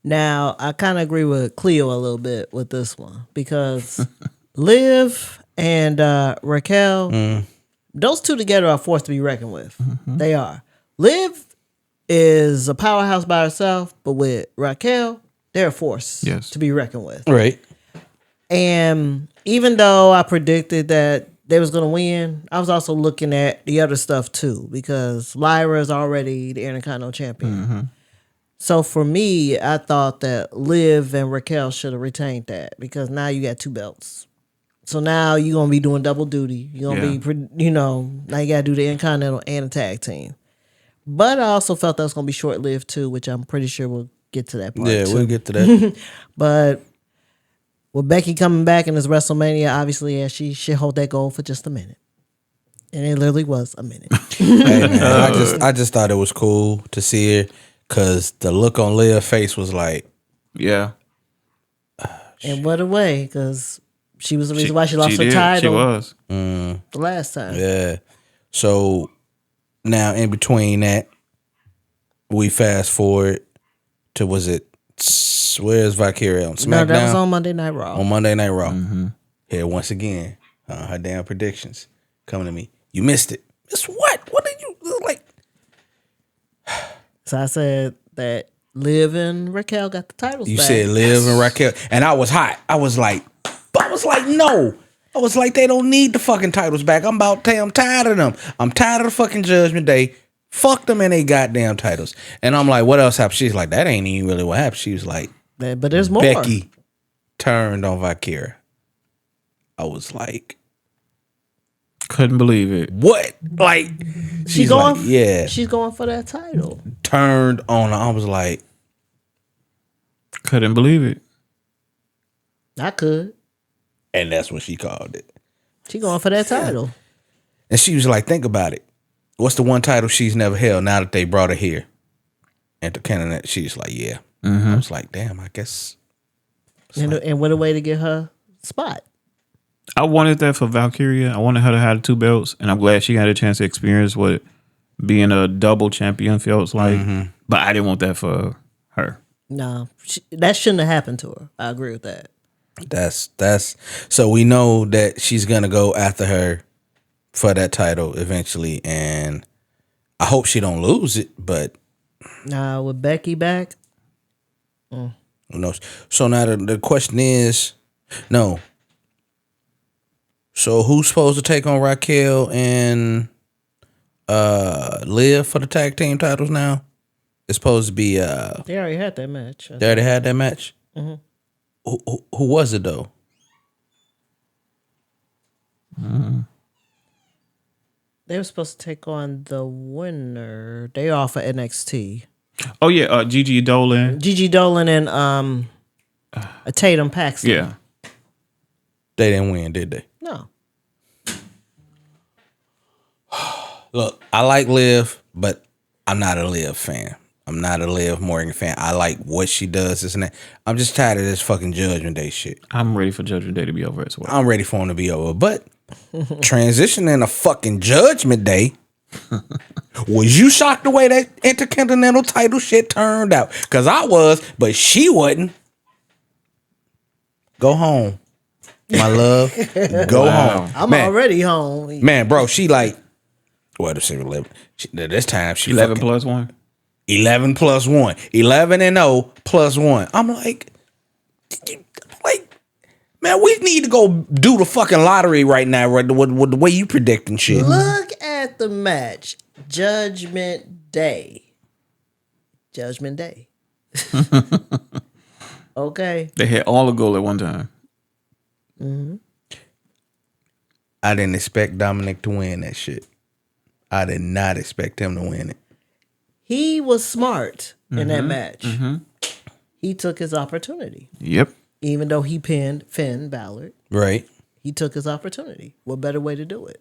Now, I kind of agree with Cleo a little bit with this one because Liv and Raquel, those two together are a force to be reckoned with. They are. Liv is a powerhouse by herself, but with Raquel, they're a force to be reckoned with. Right. And even though I predicted that they was going to win, I was also looking at the other stuff too because Lyra is already the Intercontinental Champion. So for me, I thought that Liv and Raquel should have retained that because now you got 2 belts. So now you're going to be doing double duty. You're going to be, now you got to do the Intercontinental and the tag team. But I also felt that was going to be short-lived too, which I'm pretty sure we'll get to that part too. We'll get to that. But with Becky coming back in this WrestleMania, obviously, she should hold that goal for just a minute. And it literally was a minute. Hey, man, I just thought it was cool to see her because the look on Leah's face was like... Yeah. And what a way, because she was the reason why she lost her title. She was. The last time. Yeah. So now in between that, we fast forward to, where's Valkyria on SmackDown? No, that was on Monday Night Raw. On Monday Night Raw. Here once again, her damn predictions coming to me. You missed it. Missed what? What did you like? So I said that Liv and Raquel got the titles You back. said Liv and Raquel. And I was hot. I was like, no. I was like, they don't need the fucking titles back. I'm tired of them. I'm tired of the fucking Judgment Day. Fuck them and they goddamn titles. And I'm like, what else happened? She's like, that ain't even really what happened. She was like, but there's more. Becky turned on Valkyria. I was like, couldn't believe it. what? Like, She's like, she's going for that title. Turned on her. I was like, couldn't believe it. I could. and that's what she called it. She going for that title. And she was like, think about it. What's the one title she's never held now that they brought her here? And to Canada, she's like, yeah. I was like, damn, I guess. And what a way to get her spot. I wanted that for Valkyria. I wanted her to have the 2 belts, and I'm glad she got a chance to experience what being a double champion feels like. But I didn't want that for her. No, that shouldn't have happened to her. I agree with that. That's so we know that she's gonna go after her for that title eventually, and I hope she don't lose it. But with Becky back, who knows? So now the question is, no. So who's supposed to take on Raquel and Liv for the tag team titles now? It's supposed to be they already had that match. They already had that match? Who was it though? They were supposed to take on the winner. They off for NXT. Oh yeah, Gigi Dolan. Gigi Dolan and Tatum Paxton. Yeah. They didn't win, did they? No. Look, I like Liv, but I'm not a Liv fan. I'm not a Liv Morgan fan. I like what she does, this and that. I'm just tired of this fucking Judgment Day shit. I'm ready for Judgment Day to be over as well. I'm ready for him to be over. But transitioning a fucking Judgment Day, was you shocked the way that Intercontinental title shit turned out? Because I was, but she wasn't. Go home, my love. Go home. I'm already home. Man, bro, she like, what is it, 11? This time she 11 plus 1. 11 plus 1. 11 and 0 plus 1. I'm like, man, we need to go do the fucking lottery right now, right? With the way you predicting shit. Look at the match. Judgment Day. Judgment Day. Okay. They had all the goal at one time. I didn't expect Dominic to win that shit. I did not expect him to win it. He was smart in that match. He took his opportunity. Yep. Even though he pinned Finn Balor. Right. He took his opportunity. What better way to do it?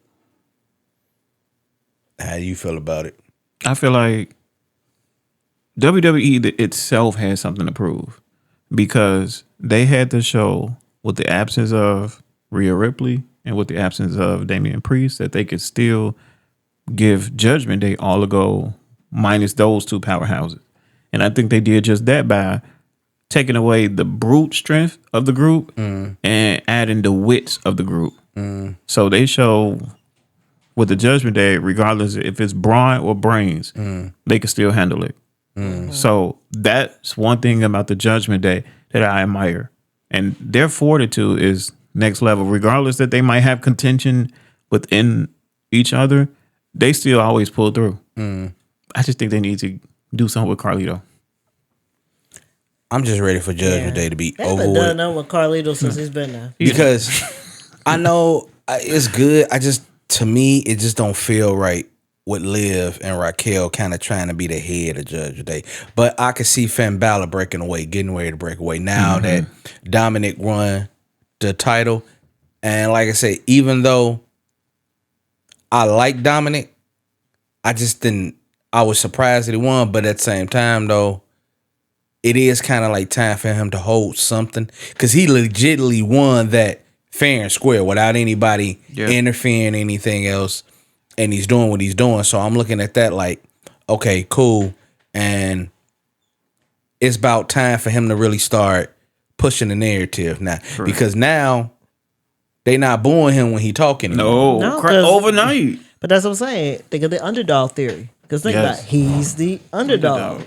How do you feel about it? I feel like WWE itself has something to prove because they had the show with the absence of Rhea Ripley and with the absence of Damian Priest, that they could still give Judgment Day all the gold minus those two powerhouses. And I think they did just that by taking away the brute strength of the group and adding the wits of the group. So they show with the Judgment Day, regardless if it's brawn or brains, they can still handle it. So that's one thing about the Judgment Day that I admire. And their fortitude is next level. Regardless that they might have contention within each other, they still always pull through. I just think they need to do something with Carlito. I'm just ready for Judgment Day to be over with. They haven't done nothing with Carlito since he's been there. Because I know it's good. To me, it just don't feel right with Liv and Raquel kind of trying to be the head of Judgment Day. But I could see Finn Balor breaking away, getting ready to break away now that Dominic won the title. And like I said, even though I like Dominic, I was surprised that he won. But at the same time, though, it is kind of like time for him to hold something. Because he legitimately won that fair and square without anybody interfering, anything else. And he's doing what he's doing. So I'm looking at that like, okay, cool. And it's about time for him to really start pushing the narrative now. Correct. Because now they not booing him when he talking. No, overnight. But that's what I'm saying. Think of the underdog theory. Because think about it. He's the underdog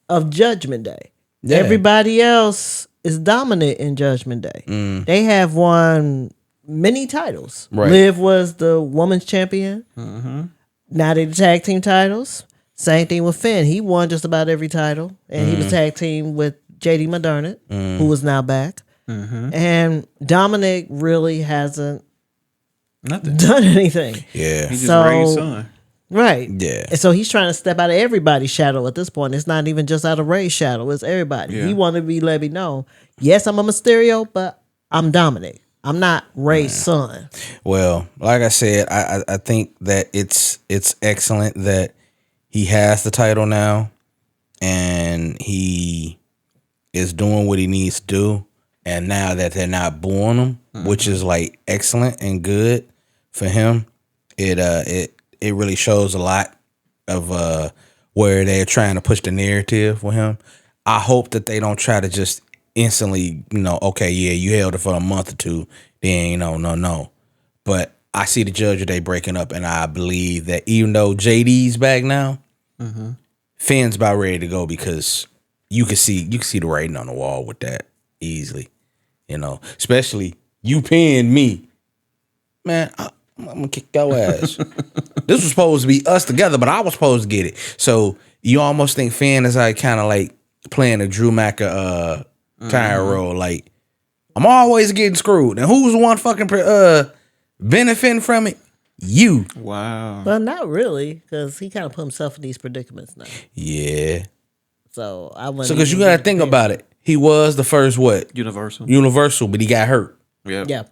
of Judgment Day. Yeah. Everybody else is dominant in Judgment Day. They have won many titles. Right. Liv was the women's champion. Now they the tag team titles. Same thing with Finn. He won just about every title. And he was tag team with JD McDermott, who is now back. And Dominic really hasn't done anything. Yeah. He just raised son. Right. Yeah. And so he's trying to step out of everybody's shadow at this point. It's not even just out of Ray's shadow. It's everybody. Yeah. He wanted to be let me know, yes, I'm a Mysterio, but I'm Dominic. I'm not Ray's son. Well, like I said, I think that it's excellent that he has the title now and he is doing what he needs to do. And now that they're not booing him, which is like excellent and good for him, it really shows a lot of where they're trying to push the narrative with him. I hope that they don't try to just instantly, okay, yeah, you held it for a month or two, then no. But I see the Judgment Day breaking up, and I believe that even though JD's back now, Finn's about ready to go because you can see the writing on the wall with that easily, especially you pinned me, man. I'm gonna kick your ass. This was supposed to be us together, but I was supposed to get it. So you almost think Finn is like kind of like playing a Drew Macker tire role. Like, I'm always getting screwed. And who's the one fucking benefiting from it? You. Wow. Well, not really, because he kind of put himself in these predicaments now. Yeah. So I wouldn't. So because you got to think about it. He was the first what? Universal, but he got hurt. Yeah.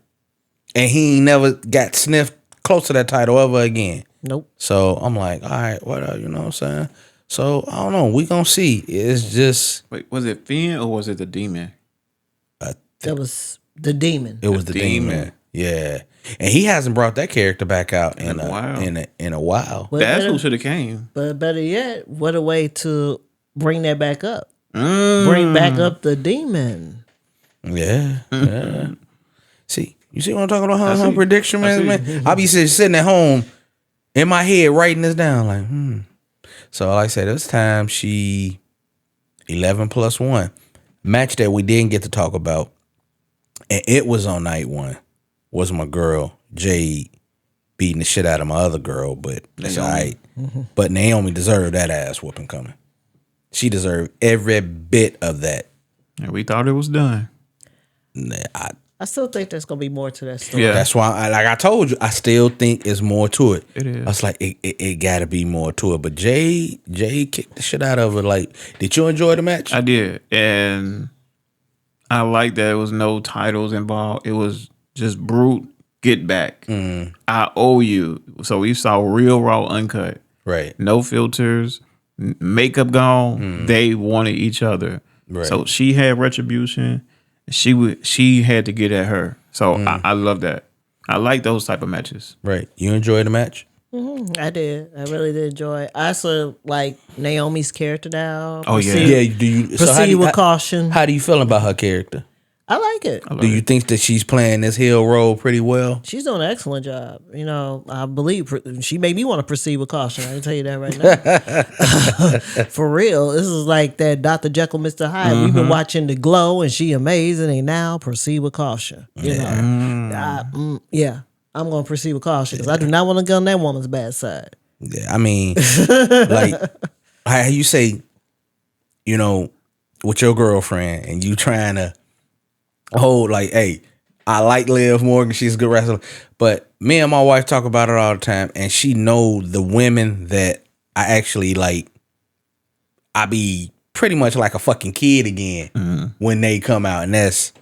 And he ain't never got sniffed close to that title ever again. Nope. So I'm like, all right, what up? You know what I'm saying? So I don't know. We gonna see. It's just. Wait, was it Finn or was it the Demon? That was the Demon. It was the Demon. Yeah, and he hasn't brought that character back out in a while. Well, that's who should have came. But better yet, what a way to bring that back up. Bring back up the Demon. Yeah. Yeah. See. You see what I'm talking about? Her prediction, man. I be sitting at home in my head writing this down, like, So like I said, this time she 11+1 match that we didn't get to talk about, and it was on night one. Was my girl Jade beating the shit out of my other girl, but that's all right. But Naomi deserved that ass whooping coming. She deserved every bit of that. And we thought it was done. I still think there's gonna be more to that story. Yeah, that's why, like I told you, I still think it's more to it. It is. I was like, it got to be more to it. But Jay kicked the shit out of her. Like, did you enjoy the match? I did, and I like that there was no titles involved. It was just brute get back. I owe you. So we saw real raw uncut. Right. No filters, makeup gone. They wanted each other. Right. So she had retribution. She had to get at her. So I love that. I like those type of matches. Right. You enjoyed the match? I did. I really did enjoy it. I also like Naomi's character now. Oh, yeah. Yeah. Do you Proceed with caution. How do you feel about her character? I like it. Do you think that she's playing this heel role pretty well? She's doing an excellent job. You know, I believe she made me want to proceed with caution. I can tell you that right now. For real, this is like that Dr. Jekyll, Mr. Hyde. We've been watching The Glow, and she amazing. And now proceed with caution. You know, I'm going to proceed with caution because I do not want to go on that woman's bad side. Yeah, I mean, like how you say, you know, with your girlfriend, and you trying to hold like, hey, I like Liv Morgan, she's a good wrestler, but me and my wife talk about it all the time, and she know the women that I actually like. I be pretty much like a fucking kid again when they come out, and that's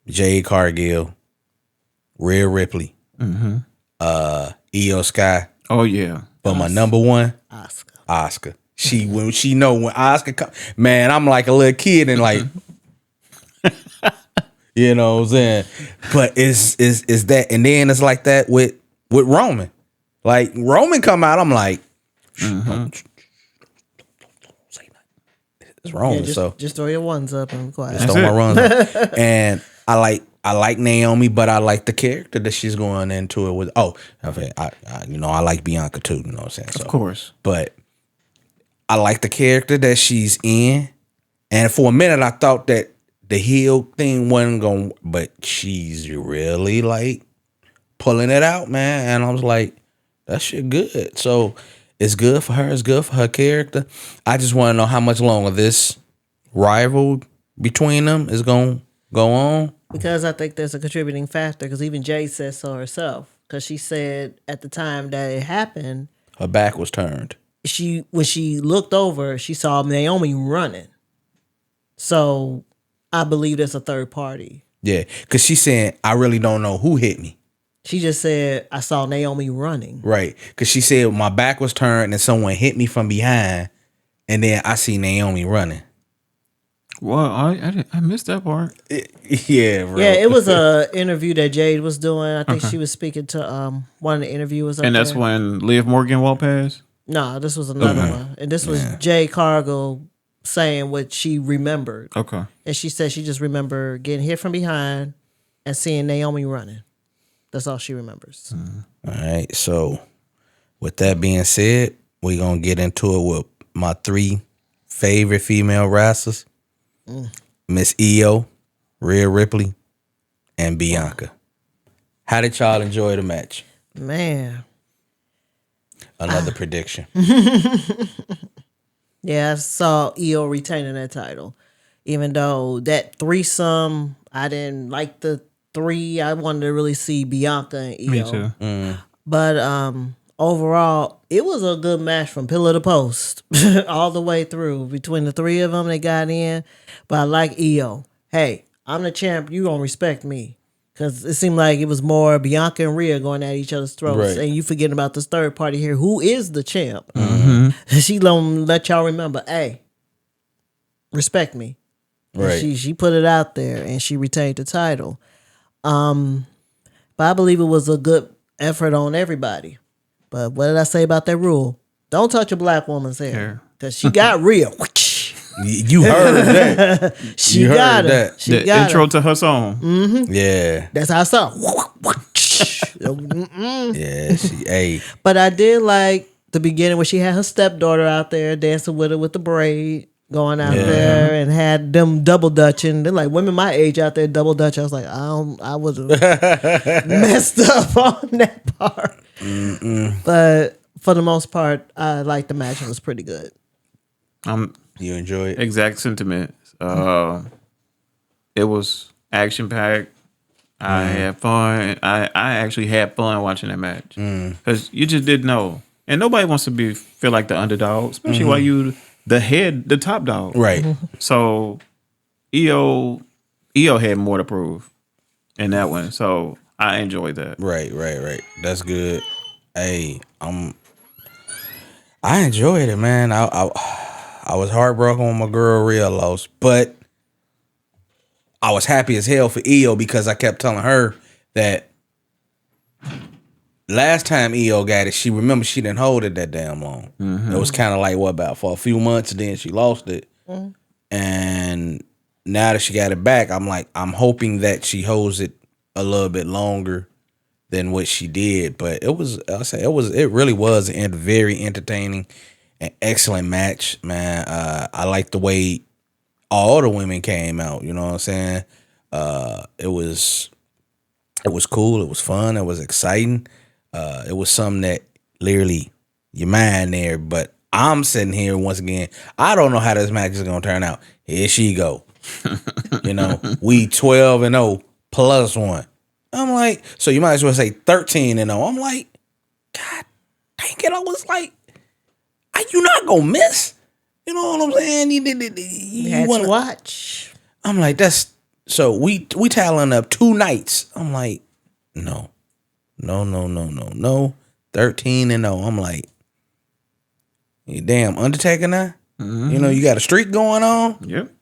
Jade Cargill, Rhea Ripley, Io Sky. Oh yeah, but my number one, Oscar. When she know when Oscar come, man, I'm like a little kid and like. You know what I'm saying? But is that, and then it's like that with Roman. Like Roman come out, I'm like, it's Roman. Yeah, just throw your ones up and be quiet. Just throw my runs up. And I like Naomi, but I like the character that she's going into it with. Oh, I like Bianca too. You know what I'm saying? So, of course. But I like the character that she's in, and for a minute I thought that the heel thing wasn't going, but she's really like pulling it out, man. And I was like, that shit good. So it's good for her. It's good for her character. I just want to know how much longer this rival between them is going to go on. Because I think there's a contributing factor. Because even Jade said so herself. Because she said at the time that it happened, her back was turned. When she looked over, she saw Naomi running. So I believe there's a third party. Yeah, because she's saying, I really don't know who hit me. She just said, I saw Naomi running. Right, because she said my back was turned and someone hit me from behind, and then I see Naomi running. Well, I missed that part. Yeah, bro. Yeah, it was a interview that Jade was doing. I think she was speaking to one of the interviewers. And that's when Liv Morgan walked past? No, this was another one. And this was Jade Cargill saying what she remembered. Okay. And she said she just remembered getting hit from behind and seeing Naomi running. That's all she remembers. All right. So with that being said, we're going to get into it with my 3 favorite female wrestlers. Miss Io, Rhea Ripley, and Bianca. How did y'all enjoy the match? Man. Another prediction. Yeah, I saw Io retaining that title. Even though that threesome, I didn't like the 3. I wanted to really see Bianca and Io. Me too. But overall, it was a good match from pillar to post all the way through. Between the 3 of them, they got in. But I like Io. Hey, I'm the champ. You gonna respect me. Because it seemed like it was more Bianca and Rhea going at each other's throats. Right. And you forgetting about this third party here. Who is the champ? She gonna let y'all remember, hey, respect me. Right. She put it out there and she retained the title. But I believe it was a good effort on everybody. But what did I say about that rule? Don't touch a black woman's hair. Because she got Rhea. You heard that. She got it. The intro to her song. Mm-hmm. Yeah. That's how I saw. Yeah, hey. But I did like the beginning when she had her stepdaughter out there dancing with her with the braid, going out there and had them double dutching. They're like women my age out there double dutch. I was like, I was messed up on that part. But for the most part, I liked the match. It was pretty good. You enjoy it? Exact sentiment. It was action packed. I had fun. I actually had fun watching that match because you just didn't know, and nobody wants to feel like the underdog, especially while you the top dog, right? So, Io had more to prove in that one, so I enjoyed that. Right. That's good. Hey, I enjoyed it, man. I was heartbroken when my girl Rhea lost, but I was happy as hell for Io because I kept telling her that last time EO got it, she didn't hold it that damn long. It was kind of like for a few months, then she lost it. And now that she got it back, I'm hoping that she holds it a little bit longer than what she did. But it really was a very entertaining and excellent match, man. I like the way all the women came out. You know what I'm saying? It was cool. It was fun. It was exciting. It was something that literally your mind there. But I'm sitting here once again. I don't know how this match is gonna turn out. Here she go. We 12-0 plus 1. I'm like, so you might as well say 13-0. I'm like, God dang it! I was like, are you not gonna miss? You know what I'm saying? You had wanna to watch. I'm like, that's so we tallying up 2 nights. I'm like, no. 13-0. I'm like, you damn Undertaker now. You got a streak going on. Yep.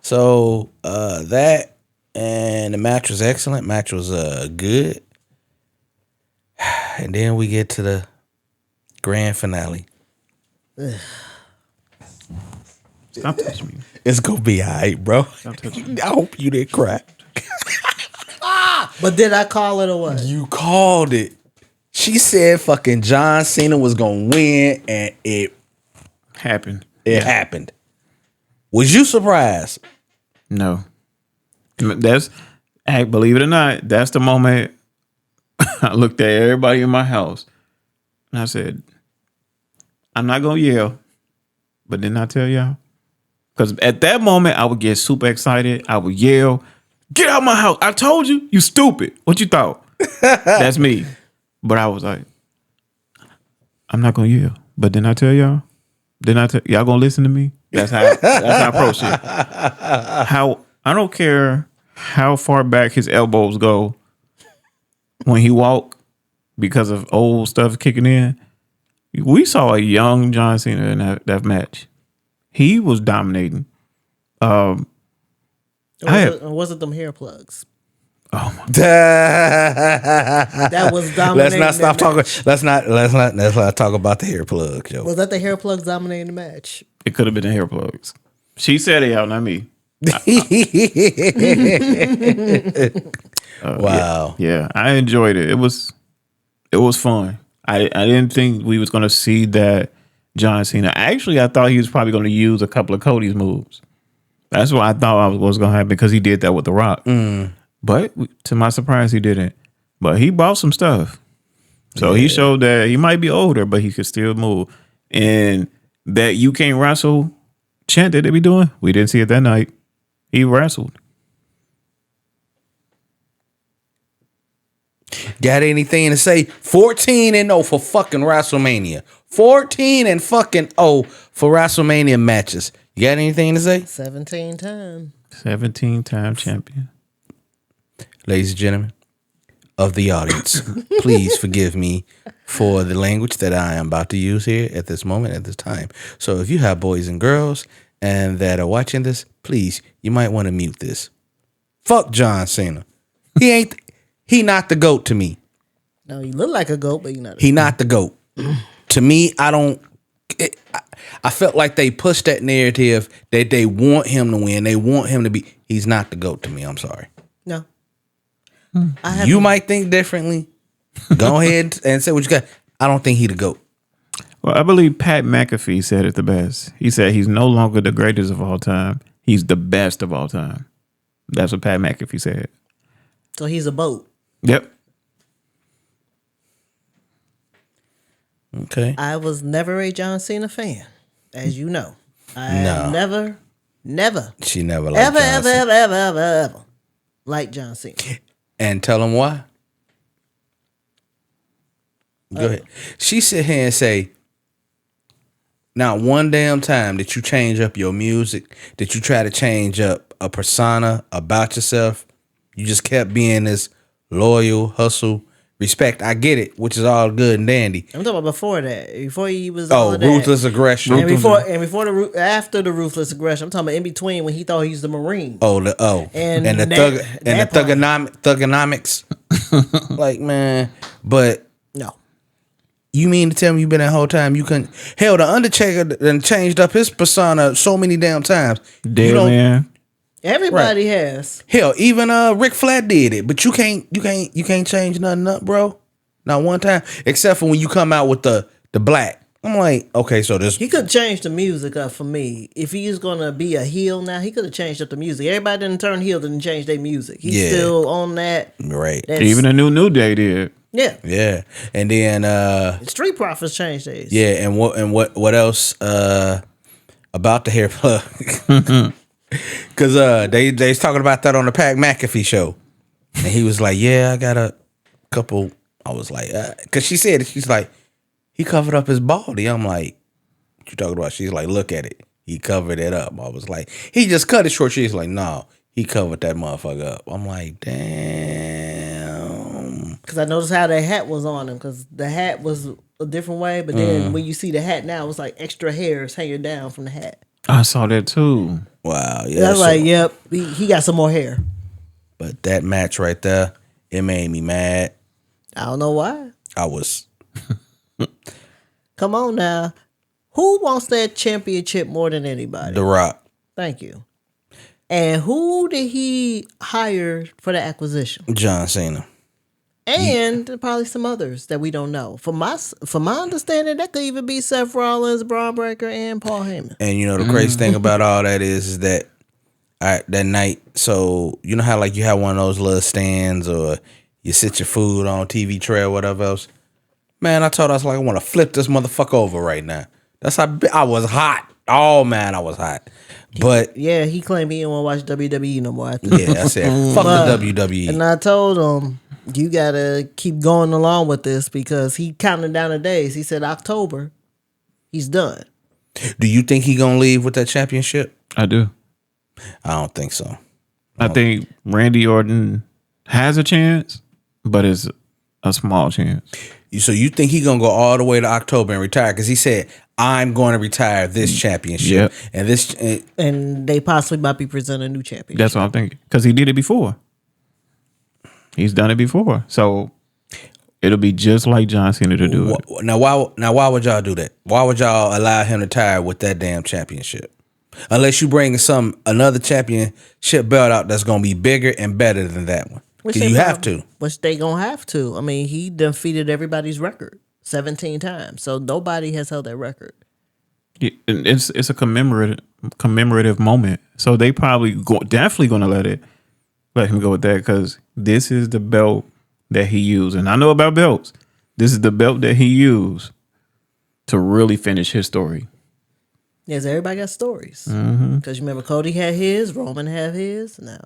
So that and the match was excellent. Match was good. And then we get to the grand finale. Stop touching me. It's gonna be all right, bro. Stop touching me. I hope you didn't cry. But did I call it or what? You called it. She said fucking John Cena was gonna win, and it Happened. happened. Was you surprised? No. Believe it or not, that's the moment I looked at everybody in my house and I said, I'm not gonna yell, but didn't I tell y'all? Because at that moment I would get super excited. I would yell, get out of my house. I told you, you stupid. What you thought? That's me. But I was like, I'm not gonna yell. But didn't I tell y'all? Y'all gonna listen to me? That's how I approach it. I don't care how far back his elbows go when he walk because of old stuff kicking in. We saw a young John Cena in that match. He was dominating. Was it them hair plugs? Oh my! That was dominating. Let's not stop talking. Let's not talk about the hair plug, Joe. Was that the hair plugs dominating the match? It could have been the hair plugs. She said it out, not me. Wow. Yeah, I enjoyed it. It was fun. I didn't think we was gonna see that John Cena. Actually, I thought he was probably gonna use a couple of Cody's moves. That's what I thought was gonna happen because he did that with The Rock. But to my surprise, he didn't. But he bought some stuff. So he showed that he might be older, but he could still move. And that you can't wrestle chant that they be doing, we didn't see it that night. He wrestled. Got anything to say? 14-0 for fucking WrestleMania. 14-0 for WrestleMania matches. You got anything to say? 17-time. 17-time champion. Ladies and gentlemen of the audience, please forgive me for the language that I am about to use here at this moment, at this time. So if you have boys and girls and that are watching this, please, you might want to mute this. Fuck John Cena. He not the GOAT to me. No, you look like a goat, but you're not. He not the GOAT. To me, I felt like they pushed that narrative that they want him to win. They want him to be. He's not the GOAT to me. I'm sorry. No. You might think differently. Go ahead and say what you got. I don't think he the GOAT. Well, I believe Pat McAfee said it the best. He said he's no longer the greatest of all time. He's the best of all time. That's what Pat McAfee said. So he's a boat. Yep. Okay. I was never a John Cena fan, as you know. Never. She never liked John Cena. Ever like John Cena. And tell him why. Go ahead. She sit here and say, not one damn time did you change up your music, did you try to change up a persona about yourself. You just kept being this loyal, hustle, respect. I get it, which is all good and dandy. I'm talking about before that. Before he was all of that. Ruthless aggression. After the ruthless aggression. I'm talking about in between when he thought he was the Marine. And the thugonomics. Like, man, But No. you mean to tell me you've been that whole time? You couldn't. Hell, the Undertaker done changed up his persona so many damn times. Dead man. Everybody has. Hell, even Ric Flair did it, but you can't change nothing up, bro. Not one time, except for when you come out with the black. I'm like, okay, so this He could change the music up for me. If he's gonna be a heel now, he could have changed up the music. Everybody didn't turn heel, didn't change their music. He's still on that. right. Even the New Day did. Yeah. Yeah, and then Street Profits changed theirs. yeah, and what else about the hair plug? Because they's talking about that on the Pat McAfee show, and he was like, "Yeah, I got a couple." I was like, because she's like, he covered up his baldy. I'm like, what you talking about? She's like, look at it. He covered it up. I was like, he just cut it short. She's like, no, he covered that motherfucker up. I'm like, damn. Because I noticed how that hat was on him. Because the hat was a different way, but then when you see the hat now, it's like extra hairs hanging down from the hat. I saw that too. Wow. Yeah. I was like, yep, he got some more hair. But that match right there, it made me mad. I don't know why. I was. Come on now. Who wants that championship more than anybody? The Rock. Thank you. And who did he hire for the acquisition? John Cena. And probably some others that we don't know. From my understanding, that could even be Seth Rollins, Braun Breaker, and Paul Heyman. And you know the crazy thing about all that is that that night, so you know how like you have one of those little stands or you sit your food on TV tray or whatever else. Man, I told us like I want to flip this motherfucker over right now. That's how I was hot. Oh man, I was hot. But yeah, he claimed he didn't want to watch WWE no more after. Yeah, I said fuck the WWE. And I told him you gotta keep going along with this because he counted down the days. He said October, he's done. Do you think he gonna leave with that championship? I do. I don't think so. I think Randy Orton has a chance, but it's a small chance. So you think he gonna go all the way to October and retire? Because he said, "I'm going to retire this championship," and this, and they possibly might be presenting a new championship. That's what I'm thinking. Because he did it before. He's done it before, so it'll be just like John Cena to do it. Now, why would y'all do that? Why would y'all allow him to retire with that damn championship? Unless you bring another championship belt out that's gonna be bigger and better than that one. You have to. Which they gonna have to. I mean, he defeated everybody's record 17 times, so nobody has held that record. Yeah, it's a commemorative moment, so they probably definitely gonna let him go with that because this is the belt that he used, and I know about belts. This is the belt that he used to really finish his story. Yes, everybody got stories. Because you remember Cody had his, Roman had his. Now,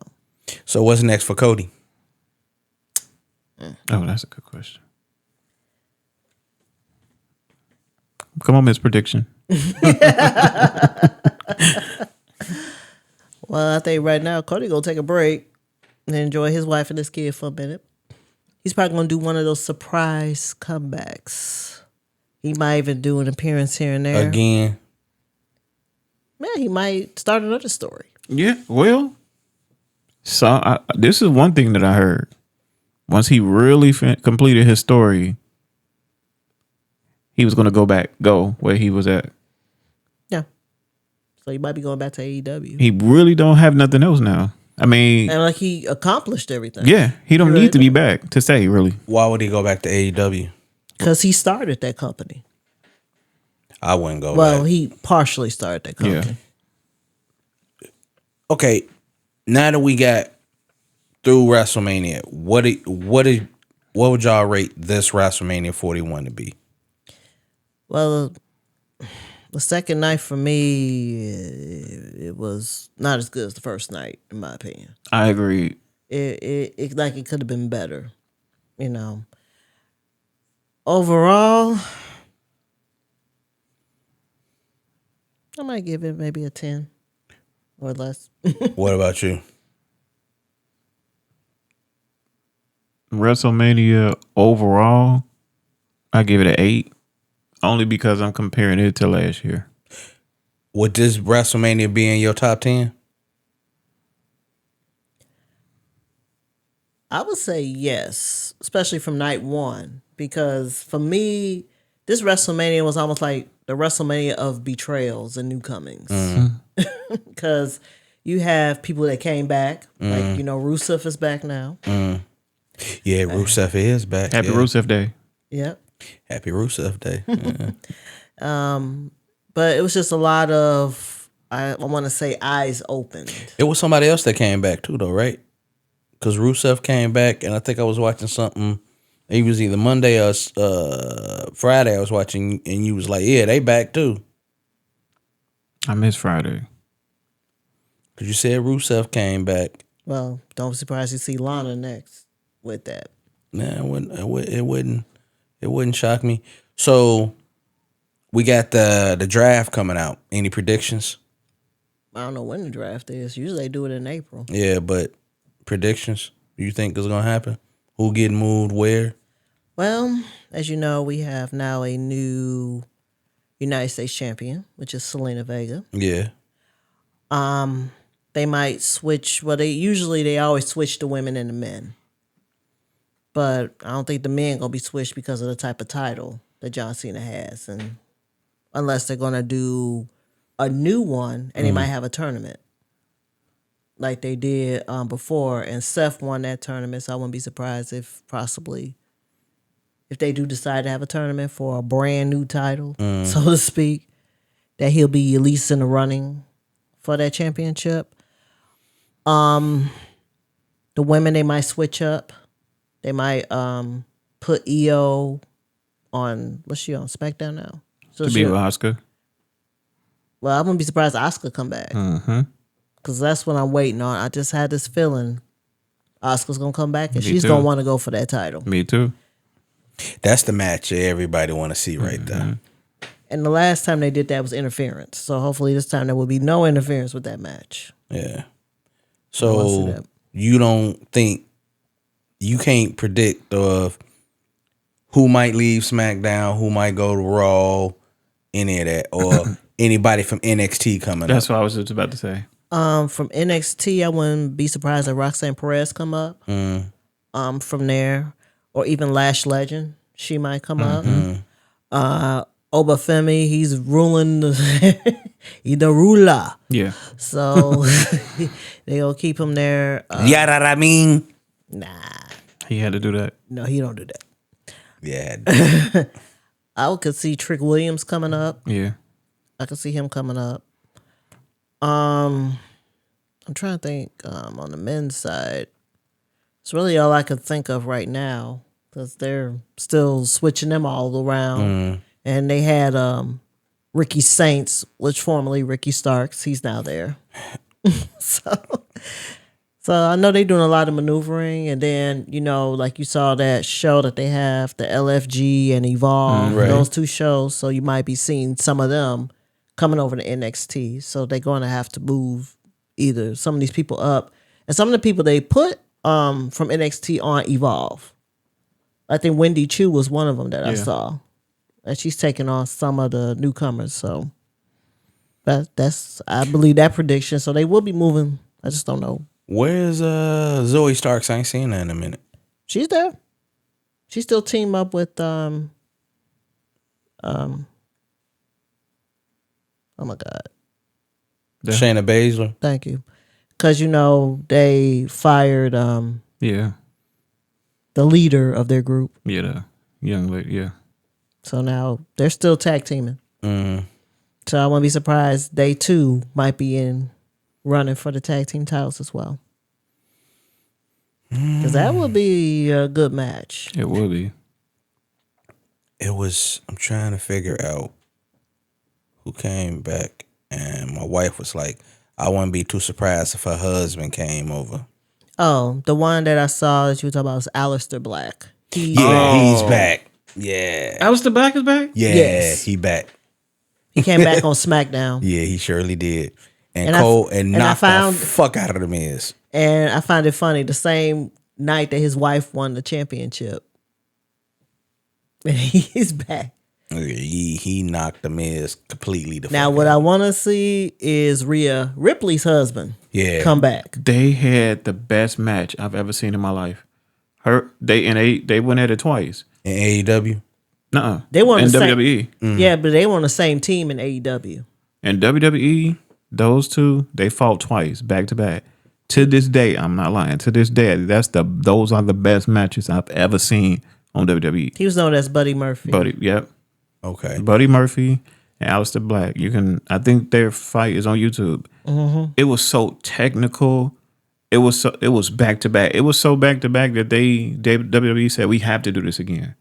so what's next for Cody? Oh, that's a good question. Come on, Miss Prediction. Well, I think right now Cody gonna take a break and enjoy his wife and his kid for a minute. He's probably gonna do one of those surprise comebacks. He might even do an appearance here and there Again. Man, he might start another story. Yeah, well, so this is one thing that I heard. Once he really completed his story, he was going to go where he was at. Yeah. So he might be going back to AEW. He really don't have nothing else now. I mean, and like he accomplished everything. Yeah, he don't need to be back to stay, really. Why would he go back to AEW? Because he started that company. I wouldn't go Well, back. he partially started that company. Yeah. Okay, now that we got through WrestleMania, what would y'all rate this WrestleMania 41 to be? Well, the second night for me, it was not as good as the first night, in my opinion. I agree. It like it could have been better, you know. Overall, I might give it maybe a 10 or less. What about you? WrestleMania overall, I give it an 8. Only because I'm comparing it to last year. Would this WrestleMania be in your top 10? I would say yes, especially from night one. because for me, this WrestleMania was almost like the WrestleMania of betrayals and newcomings. Because you have people that came back, like, Rusev is back now. Yeah, Rusev is back. Happy Rusev Day. Yep. Happy Rusev Day. Yeah. But it was just a lot of, I want to say, eyes opened. It was somebody else that came back too, though, right? Because Rusev came back, and I think I was watching something. It was either Monday or Friday. I was watching, and you was like, "Yeah, they back too." I miss Friday. Because you said Rusev came back. Well, don't be surprised you see Lana next with that. Nah, it wouldn't shock me. So we got the draft coming out. Any predictions? I don't know when the draft is. Usually they do it in April. Yeah, but predictions? Do you think is gonna happen? Who getting moved where? Well, as you know, we have now a new United States champion, which is Selena Vega. Yeah. They might switch. Well, they always switch the women and the men. But I don't think the men gonna be switched because of the type of title that John Cena has, and unless they're gonna do a new one, and they might have a tournament like they did before. And Seth won that tournament, so I wouldn't be surprised if they do decide to have a tournament for a brand new title, so to speak, that he'll be at least in the running for that championship. The women, they might switch up. They might put Io on, what's she on, SmackDown now? So To be with Asuka. Well, I wouldn't be surprised if Asuka come back. Because that's what I'm waiting on. I just had this feeling Asuka's going to come back and she's going to want to go for that title. Me too. That's the match everybody want to see right there. And the last time they did that was interference. So hopefully this time there will be no interference with that match. Yeah. So you don't think, you can't predict of who might leave SmackDown, who might go to Raw, any of that, or anybody from NXT coming up? That's what I was just about to say. From NXT, I wouldn't be surprised if Roxanne Perez come up. From there, or even Lash Legend, she might come up. Obafemi, he's ruling he's the ruler. Yeah. So they'll keep him there. I mean, Nah, He had to do that. no, he don't do that. yeah. I could see Trick Williams coming up. Yeah. I could see him coming up. I'm trying to think on the men's side. It's really all I could think of right now because they're still switching them all around. And they had Ricky Saints, which formerly Ricky Starks. He's now there. So I know they're doing a lot of maneuvering. And then, like you saw that show that they have, the LFG and Evolve, right. those two shows. So you might be seeing some of them coming over to NXT. So they're going to have to move either some of these people up. And some of the people they put from NXT on Evolve. I think Wendy Chu was one of them that I saw. And she's taking on some of the newcomers. So that's I believe that prediction. So they will be moving. I just don't know. Where's Zoe Starks? I ain't seen her in a minute. She's there. She still team up with oh my God. Shayna Baszler. Thank you. Because they fired Yeah. the leader of their group. Yeah. The young lady. Yeah. So now they're still tag teaming. So I wouldn't be surprised they too might be in running for the tag team titles as well. Because that would be a good match. It would be. I'm trying to figure out who came back, and my wife was like, I wouldn't be too surprised if her husband came over. Oh, the one that I saw that you were talking about was Aleister Black. He's back. Yeah. Aleister Black is back? Yeah, Yes. he back. He came back on SmackDown. Yeah, he surely did. And I Cole knocked found- the fuck out of the Miz. And I find it funny, the same night that his wife won the championship. And he's back. He knocked the Miz completely. Now, what I want to see is Rhea Ripley's husband come back. They had the best match I've ever seen in my life. They went at it twice. In AEW? Nuh-uh. They were on in the same- WWE. Yeah, but they were on the same team in AEW. In WWE, those two, they fought twice, back to back. To this day, I'm not lying. To this day, those are the best matches I've ever seen on WWE. He was known as Buddy Murphy. Buddy, yep. Okay. Buddy Murphy and Aleister Black. I think their fight is on YouTube. Mm-hmm. It was so technical. It was back to back. It was so back to back that WWE said we have to do this again.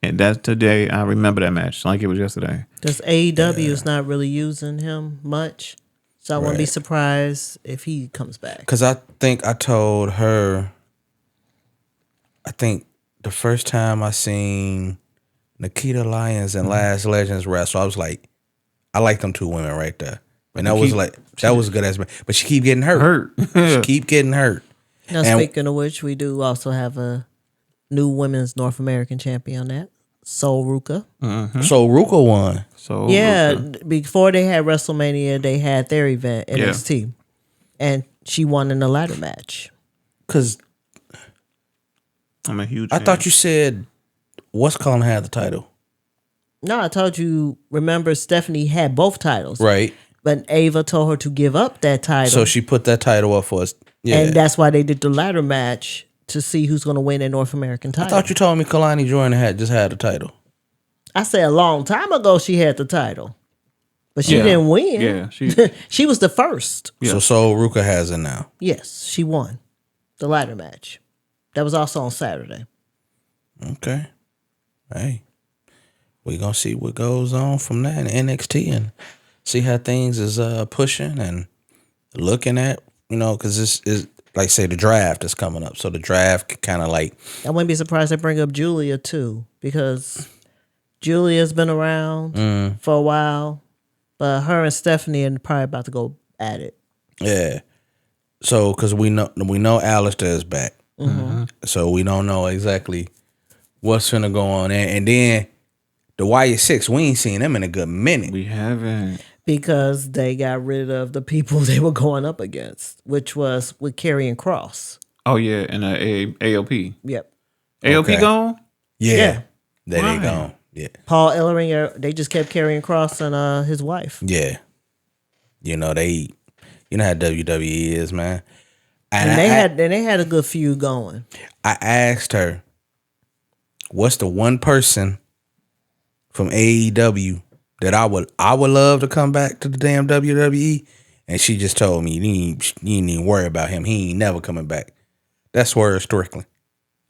And that's today. I remember that match like it was yesterday. Because AEW is not really using him much. So I wouldn't be surprised if he comes back. Because I think I told her, I think the first time I seen Nikita Lyons and Last Legends wrestle, I was like, I like them two women right there. And that was a good ass match. But she keep getting hurt. She keep getting hurt. Now, speaking of which, we do also have a new women's North American champion that Sol Ruka. Mm-hmm. So Ruka won. So Yeah, before they had WrestleMania, they had their event, NXT. And she won in the ladder match. Because I'm a huge I fan. thought you said what's calling had the title. No, I told you, remember Stephanie had both titles. Right. But Ava told her to give up that title. So she put that title up for us. Yeah. And that's why they did the ladder match to see who's going to win the North American title. I thought you told me Kalani Jordan had the title. I said a long time ago she had the title. But she didn't win. Yeah, she was the first. Yeah. So Ruka has it now. Yes, she won the ladder match. That was also on Saturday. Okay. Hey, we're going to see what goes on from that in NXT and see how things is pushing and looking at, because this is, like say, the draft is coming up. So the draft kind of like... I wouldn't be surprised they bring up Julia too, because Julia's been around for a while, but her and Stephanie are probably about to go at it. Yeah. So, because we know Aleister is back. Mm-hmm. So we don't know exactly what's going to go on there. And then the Wyatt Six, we ain't seen them in a good minute. We haven't. Because they got rid of the people they were going up against, which was with Karrion Kross. Oh yeah, and AOP. Yep. AOP Okay. gone? Yeah. There Why? they go. Yeah. Paul Ellering, they just kept Karrion Kross and his wife. Yeah. You know how WWE is, man. And they had a good feud going. I asked her, what's the one person from AEW that I would love to come back to the damn WWE? And she just told me, you ain't even worry about him. He ain't never coming back. That's Swerve Strickland.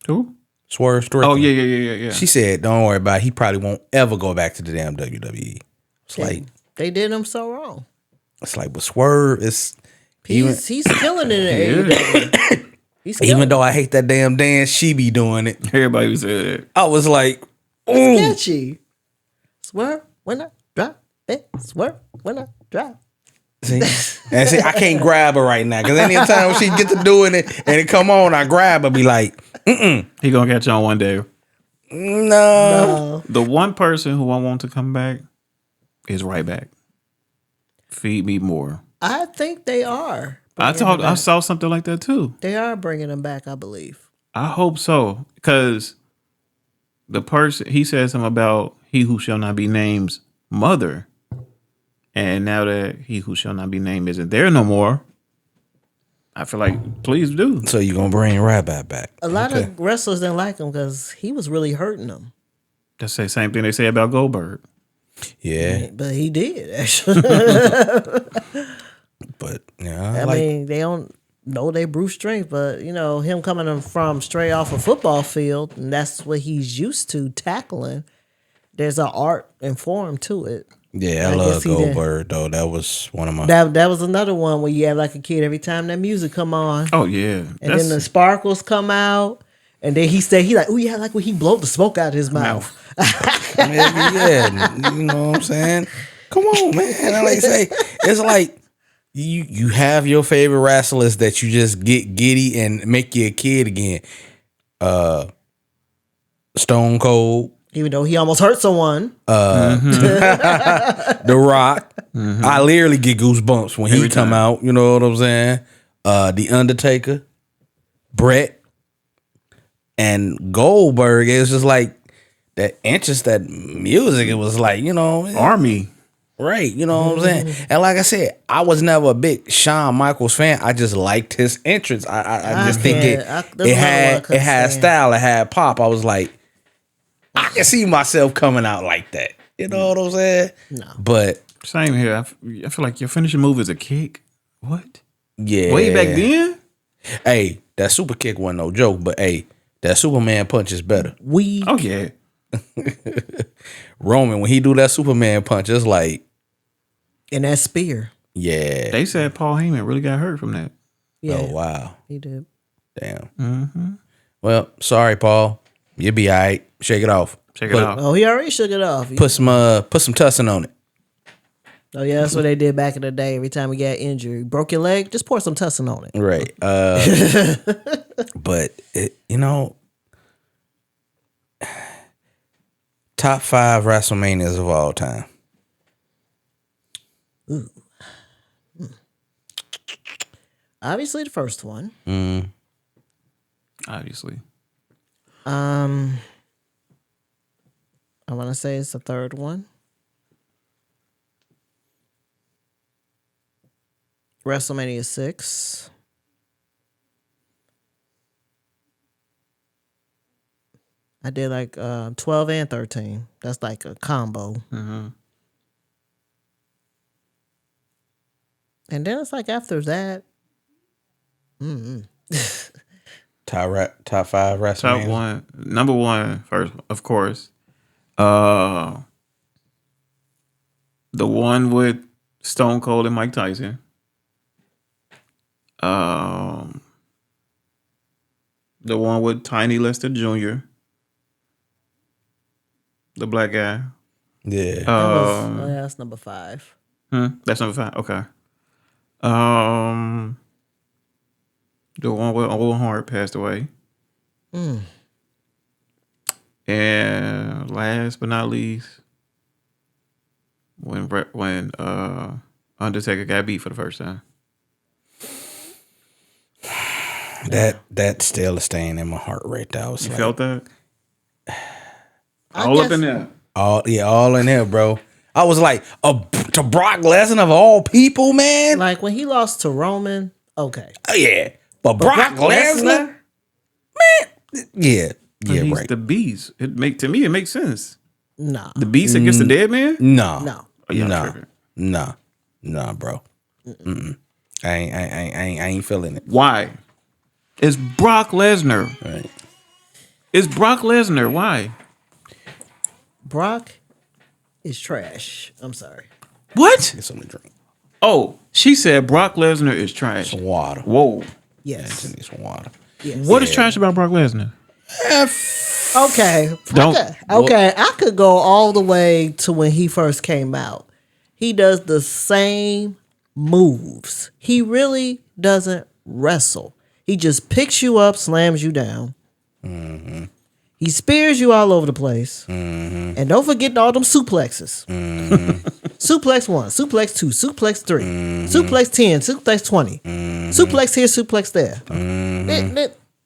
Who? Swerve Strickland. Oh yeah. She said, don't worry about it. He probably won't ever go back to the damn WWE. It's like, They did him so wrong. it's like, but Swerve is... He's killing it in AEW. He's killing Even though I hate that damn dance, she be doing it. Everybody was that. I was like, ooh. sketchy. Swerve when I drop it. Swerve when I drop. See, I can't grab her right now because anytime she get to doing it and it come on, I grab her, be like, He gonna catch on one day. no. The one person who I want to come back is right back. Feed me more. I think they are. I saw something like that too. They are bringing him back, I believe. I hope so, because the person, he said something about he who shall not be named's mother, and now that he who shall not be named isn't there no more, I feel like please do. So you gonna bring Rabbi back? A lot of wrestlers didn't like him because he was really hurting them. That's the same thing they say about Goldberg. Yeah, But he did, actually. but yeah, I mean, they don't know they brute strength, but him coming from straight off a football field, and that's what he's used to tackling. There's an art and form to it. yeah, I love Goldberg though. That was one of my. That was another one where you have like a kid every time that music come on, Oh yeah, and then the sparkles come out, and then he like, oh yeah, like when he blow the smoke out of his mouth. yeah, you know what I'm saying? Come on, man. I like to say, it's like you have your favorite wrestlers that you just get giddy and make you a kid again. Stone Cold, Even though he almost hurt someone. The Rock. I literally get goosebumps when he come out. You know what I'm saying? The Undertaker, Brett, and Goldberg. It's just like that interest, that music, it was like, you know, Army. right, you know what I'm saying? And like I said, I was never a big Shawn Michaels fan. I just liked his entrance. I just think it had style, it had pop. I was like, I can see myself coming out like that. You know what I'm saying? No. But same here. I feel like your finishing move is a kick. What? yeah. Way back then? Hey, that super kick wasn't no joke, but hey, that Superman punch is better. Oh yeah. Roman, when he do that Superman punch, it's like, and that spear. yeah. They said Paul Heyman really got hurt from that. Yeah. Oh wow. He did. Damn. Mm-hmm. Well, sorry, Paul. You'll be all right. Shake it off. Shake it off. Oh, he already shook it off. Put some tussin on it. Oh yeah, that's what they did back in the day. Every time we got injured, broke your leg, just pour some tussin on it. Right. But you know, top 5 WrestleManias of all time. Ooh. Obviously, the first one. Obviously. I want to say it's the third one. WrestleMania 6. I did like 12 and 13. That's like a combo. Mm-hmm. And then it's like after that. Top 5 WrestleMania. Top 1. Number 1 first, of course. The one with Stone Cold and Mike Tyson. The one with Tiny Lister Jr. The black guy. Yeah. That's number 5. That's number 5. Okay. The one where Owen Hart passed away. And last but not least, when Undertaker got beat for the first time. That's still a stain in my heart right there. You felt that? I All up guess- in there. All in there, bro. I was like, to Brock Lesnar of all people, man. Like when he lost to Roman, okay. Oh, yeah. But Brock Lesnar? Man. Yeah. Yeah, He's right. the beast. It makes sense. Nah. The beast against the dead man? No. No. Oh, yeah, I'm No. tripping. No, bro. I ain't feeling it. Why? It's Brock Lesnar. Right. It's Brock Lesnar. Why? Brock is trash. I'm sorry. What? Get something to drink. Oh, she said Brock Lesnar is trash. Some water. Whoa. Yes. I need some water. Yes. What is trash about Brock Lesnar? Okay. I could go all the way to when he first came out. He does the same moves. He really doesn't wrestle. He just picks you up, slams you down. Mm-hmm. He spears you all over the place. Mm-hmm. And don't forget all them suplexes. Mm-hmm. Suplex 1, suplex 2, suplex 3, suplex 10, suplex 20. Suplex here, suplex there.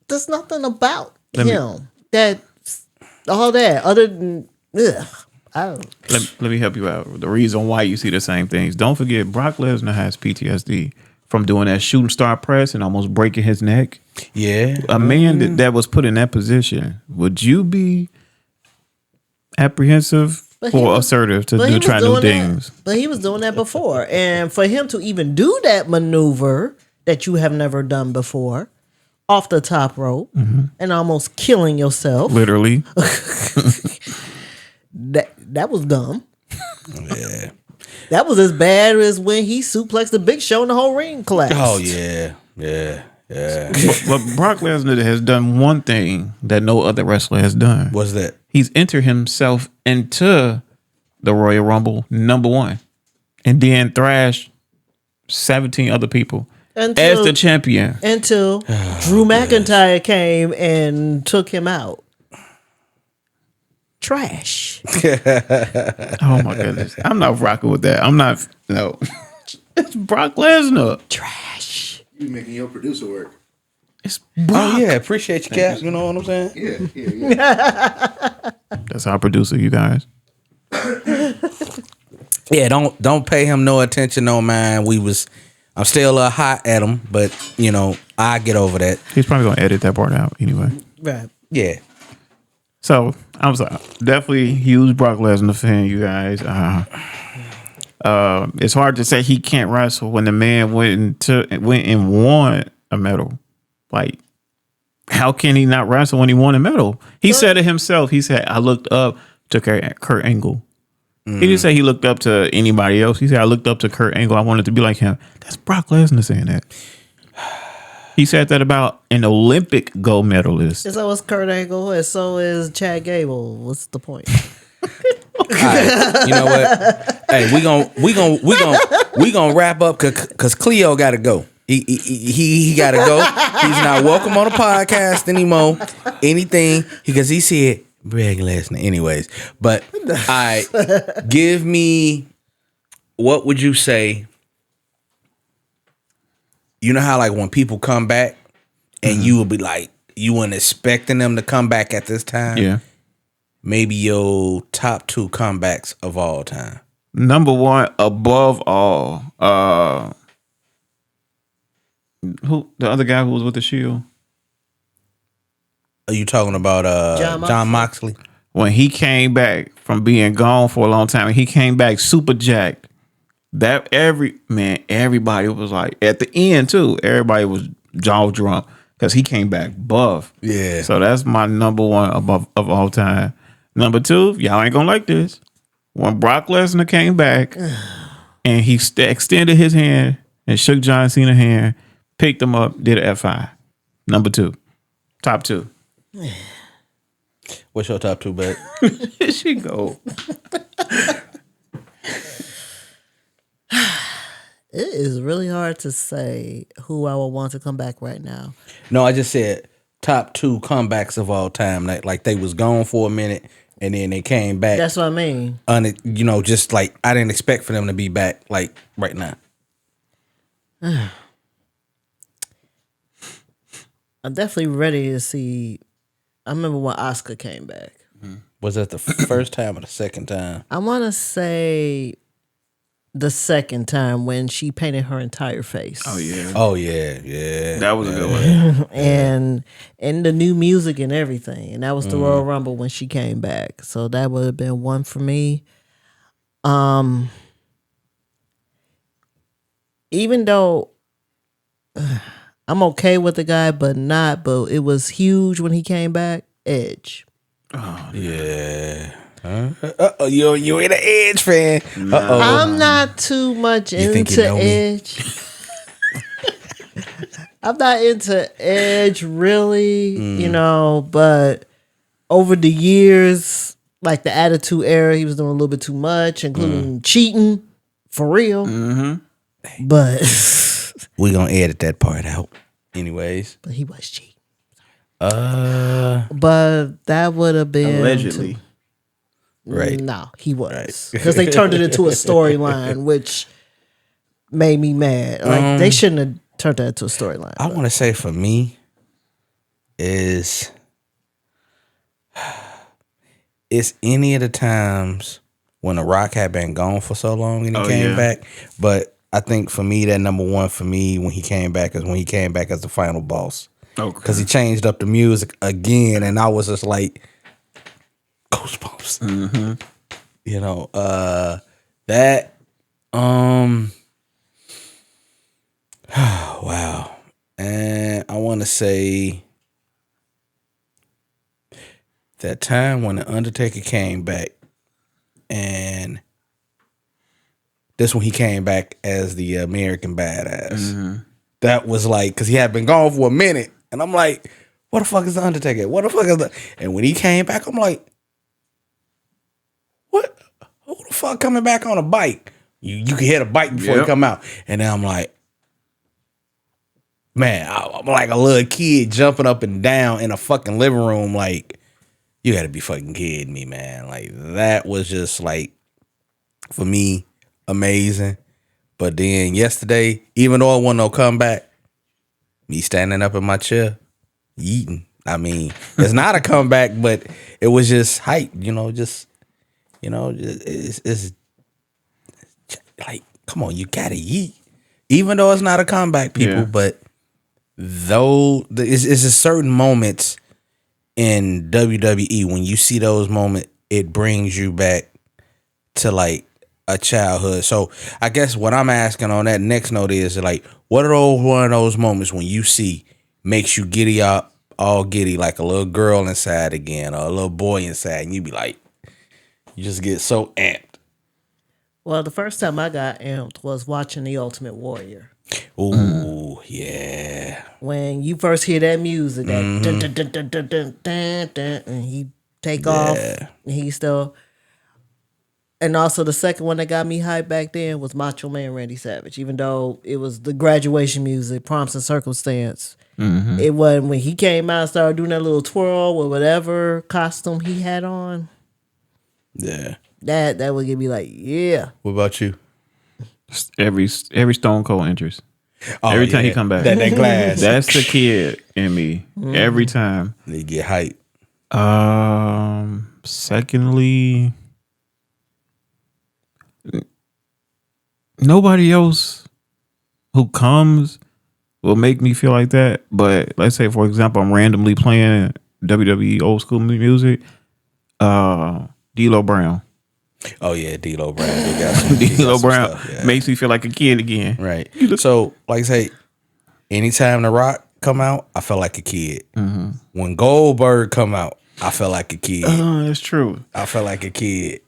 There's nothing about him that's all that other than Let me help you out. The reason why you see the same things. Don't forget, Brock Lesnar has PTSD from doing that shooting star press and almost breaking his neck. Yeah. A man that was put in that position, would you be apprehensive or assertive to try new things? But he was doing that before. And for him to even do that maneuver that you have never done before off the top rope and almost killing yourself. Literally. That was dumb. Yeah. That was as bad as when he suplexed the Big Show and the whole ring collapsed. Oh, yeah. Yeah. Yeah. But Brock Lesnar has done one thing that no other wrestler has done. What's that? He's entered himself into the Royal Rumble #1 and then thrashed 17 other people as the champion. Until Drew McIntyre came and took him out. Trash. Oh my goodness. I'm not rocking with that. No. It's Brock Lesnar. Trash. You making your producer work. It's Brock. Oh, yeah. Appreciate you, Cap. You know what I'm saying? Yeah. That's our producer, you guys. Yeah, don't pay him no attention, no mind. I'm still a little hot at him, but I get over that. He's probably gonna edit that part out anyway. Right. Yeah. So I was definitely huge Brock Lesnar fan, you guys. It's hard to say he can't wrestle when the man went and won a medal. Like, how can he not wrestle when he won a medal? He said it himself. He said, "I looked up to Kurt Angle." He didn't say he looked up to anybody else. He said, "I looked up to Kurt Angle. I wanted to be like him." That's Brock Lesnar saying that. He said that about an Olympic gold medalist. And so is Kurt Angle, and so is Chad Gable. What's the point? All right, you know what? Hey, we gonna wrap up because Cleo got to go. He got to go. He's not welcome on the podcast anymore. Anything because he said Brock Lesnar. Anyways, but give me, what would you say? You know how like when people come back and you will be like, you weren't expecting them to come back at this time? Yeah. Maybe your top 2 comebacks of all time. Number 1, above all, who the other guy who was with the Shield? Are you talking about John Moxley? When he came back from being gone for a long time, he came back super jacked. That everybody was like, at the end too, everybody was jaw drunk because he came back buff. Yeah. So that's my number 1 of all time. Number 2, y'all ain't gonna like this. When Brock Lesnar came back and he extended his hand and shook John Cena's hand, picked him up, did an F5. Number 2. Top 2. What's your top 2, bud? Here she go. It is really hard to say who I would want to come back right now. No, I just said top 2 comebacks of all time. Like they was gone for a minute and then they came back. That's what I mean. Just like I didn't expect for them to be back like right now. I'm definitely ready to see. I remember when Asuka came back. Was that the first time or the second time? I want to say the second time when she painted her entire face. Oh yeah. Oh yeah. That was a good one. and the new music and everything. And that was the Royal Rumble when she came back. So that would have been one for me. Even though I'm okay with the guy, but it was huge when he came back. Edge. Oh yeah. Uh-oh, you ain't an Edge fan. Uh-oh. I'm not too much into Edge. I'm not into Edge really, but over the years, like the Attitude Era, he was doing a little bit too much, including cheating for real. Mm-hmm. But we're gonna edit that part out. Anyways. But he was cheating. But that would have been allegedly. Right. No, he was. Because they turned it into a storyline, which made me mad. Like, they shouldn't have turned that into a storyline. I want to say for me is it's any of the times when The Rock had been gone for so long and he came back. But I think for me, that number 1 for me when he came back is when he came back as the final boss. Okay. Because he changed up the music again, and I was just like, goosebumps. Mm-hmm. That wow. And I want to say that time when the Undertaker came back, and this when he came back as the American Badass. Mm-hmm. That was like, because he had been gone for a minute, and I'm like, what the fuck is the Undertaker? What the fuck is the? And when he came back, I'm like, what? Who the fuck coming back on a bike? You can hit a bike before you come out. And then I'm like, man, I'm like a little kid jumping up and down in a fucking living room. Like, you gotta be fucking kidding me, man. Like, that was just like, for me, amazing. But then yesterday, even though I wasn't no comeback, me standing up in my chair, eating. I mean, it's not a comeback, but it was just hype, it's like, come on, you gotta eat. Even though it's not a comeback, people, but though it's a certain moments in WWE when you see those moments, it brings you back to like a childhood. So I guess what I'm asking on that next note is like, what are one of those moments when you see makes you giddy up, all giddy, like a little girl inside again or a little boy inside, and you be like, you just get so amped. Well, the first time I got amped was watching The Ultimate Warrior. Ooh, yeah. When you first hear that music, that dun, dun, dun, dun, dun, dun, dun, dun, and he take off, and he still. And also the second one that got me hyped back then was Macho Man Randy Savage. Even though it was the graduation music, Prompts and Circumstance. It wasn't when he came out and started doing that little twirl with whatever costume he had on. Yeah. That would get me like, yeah. What about you? Every Stone Cold entrance. Every time he come back. That glass. That's the kid in me. Every time. They get hype. Secondly, nobody else who comes will make me feel like that. But let's say, for example, I'm randomly playing WWE old school music. D'Lo Brown. Oh yeah, D'Lo Brown. D'Lo Brown makes me feel like a kid again. Right. So, like I say, anytime The Rock come out, I felt like a kid. When Goldberg come out, I felt like a kid. That's true. I felt like a kid.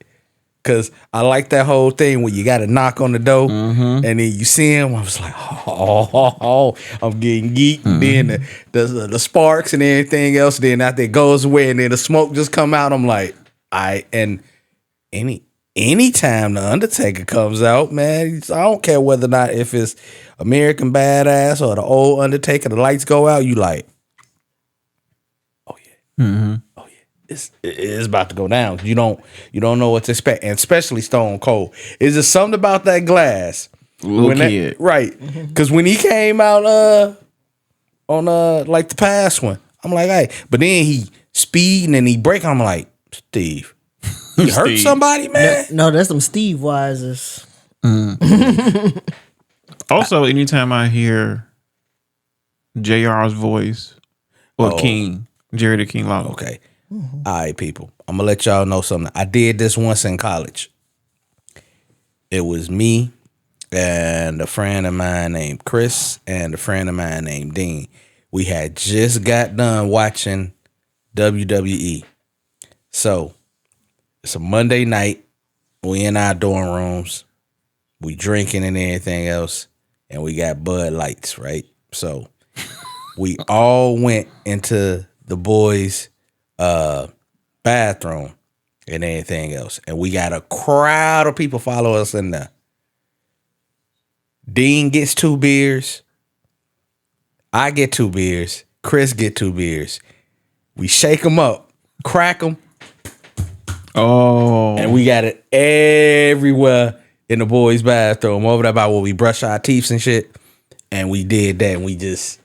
Cause I like that whole thing where you got to knock on the door and then you see him. I was like, oh, I'm getting geeked. And then the sparks and everything else. Then after it goes away and then the smoke just come out. I'm like, anytime the Undertaker comes out, man, I don't care whether or not if it's American Badass or the old Undertaker, the lights go out. You like, oh yeah, oh yeah. It's about to go down. You don't know what to expect, and especially Stone Cold. Is there something about that glass? Little kid, right? Because when he came out on like the past one, I'm like, hey, but then he speeding and he breaking. I'm like, Steve, you hurt somebody, man? No, that's some Steve Wises. Also, anytime I hear JR's voice or King, Jerry the King Lawler. Okay. All right, people. I'm gonna let y'all know something. I did this once in college. It was me and a friend of mine named Chris and a friend of mine named Dean. We had just got done watching WWE. So it's a Monday night. We in our dorm rooms. We drinking and everything else. And we got Bud Lights, right? So we all went into the boys' bathroom and anything else. And we got a crowd of people follow us in there. Dean gets 2 beers. I get 2 beers. Chris get 2 beers. We shake them up, crack them. Oh. And we got it everywhere in the boys' bathroom. Over there by where we brush our teeth and shit. And we did that. And we just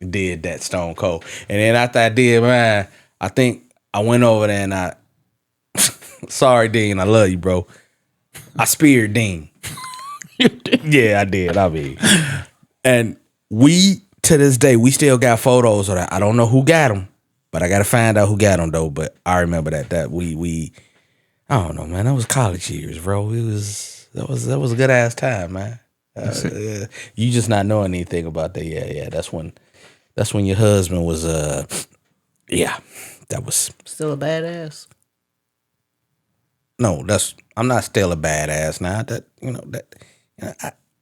did that Stone Cold. And then after I did mine, I think I went over there and I sorry, Dean, I love you, bro. I speared Dean. Yeah, I did. I mean, and we to this day we still got photos of that. I don't know who got them, but I gotta find out who got them though. But I remember that we I don't know, man. That was college years, bro. That was a good ass time, man. You just not knowing anything about that. Yeah. That's when your husband was yeah. That was still a badass. No, I'm not still a badass now.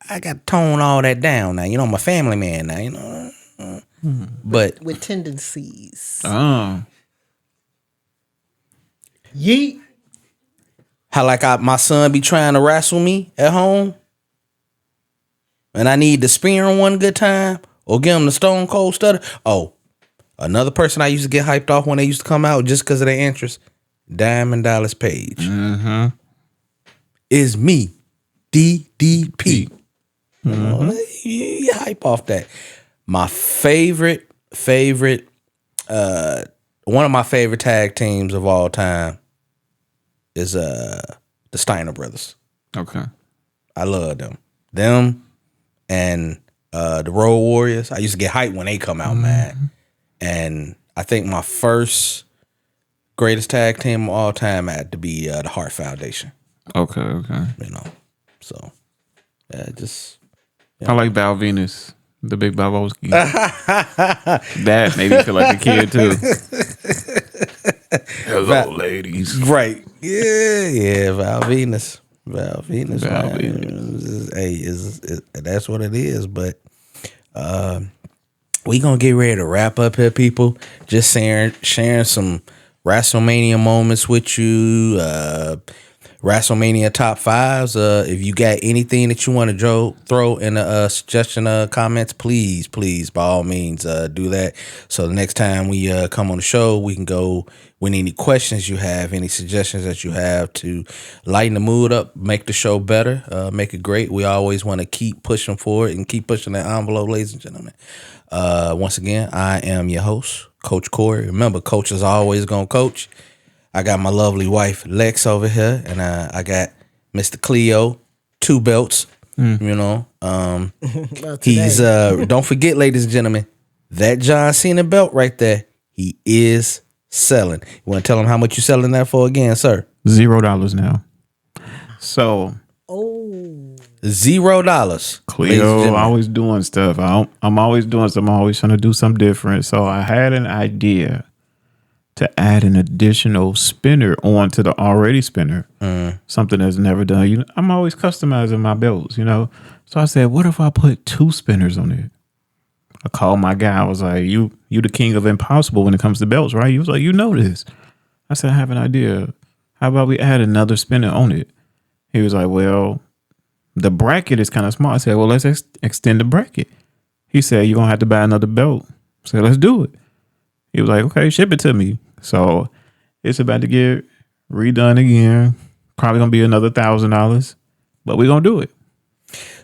I got to tone all that down now. I'm a family man now. But with tendencies. Oh. Yeet. How like my son be trying to wrestle me at home, and I need to spear him one good time or give him the Stone Cold Stutter. Oh, another person I used to get hyped off when they used to come out just because of their interest, Diamond Dallas Page. Is me, DDP. You hype off that. My favorite one of my favorite tag teams of all time is the Steiner brothers. Okay. I love them. Them and the Road Warriors. I used to get hyped when they come out, man. And I think my first greatest tag team of all time had to be the Hart Foundation. Okay. You know, so yeah, just. I like Val Venus, the Big Bobowski. That made me feel like a kid too. Hello, ladies. Right. Yeah, Val Venus. Hey, that's what it is. But we gonna get ready to wrap up here, people. Just sharing some WrestleMania moments with you. WrestleMania top fives. If you got anything that you want to throw in the suggestion comments, please, by all means, do that. So the next time we come on the show, we can go with any questions you have, any suggestions that you have to lighten the mood up, make the show better, make it great. We always want to keep pushing forward and keep pushing that envelope, ladies and gentlemen. Once again, I am your host, Coach Corey. Remember, Coach is always going to coach. I got my lovely wife, Lex, over here, and I got Mr. Cleo, 2 belts, you know. He's, don't forget, ladies and gentlemen, that John Cena belt right there, he is selling. You want to tell him how much you selling that for again, sir? $0 now. So. $0. Cleo always doing stuff. I'm always doing something. I'm always trying to do something different. So I had an idea to add an additional spinner onto the already spinner. Something that's never done. You know, I'm always customizing my belts, you know. So I said, what if I put 2 spinners on it? I called my guy. I was like, you the king of impossible when it comes to belts, right? He was like, you know this. I said, I have an idea. How about we add another spinner on it? He was like, well, the bracket is kind of small. I said, well, let's extend the bracket. He said, you're going to have to buy another belt. I said, let's do it. He was like, okay, ship it to me. So it's about to get redone again. Probably going to be another $1,000, but we're going to do it.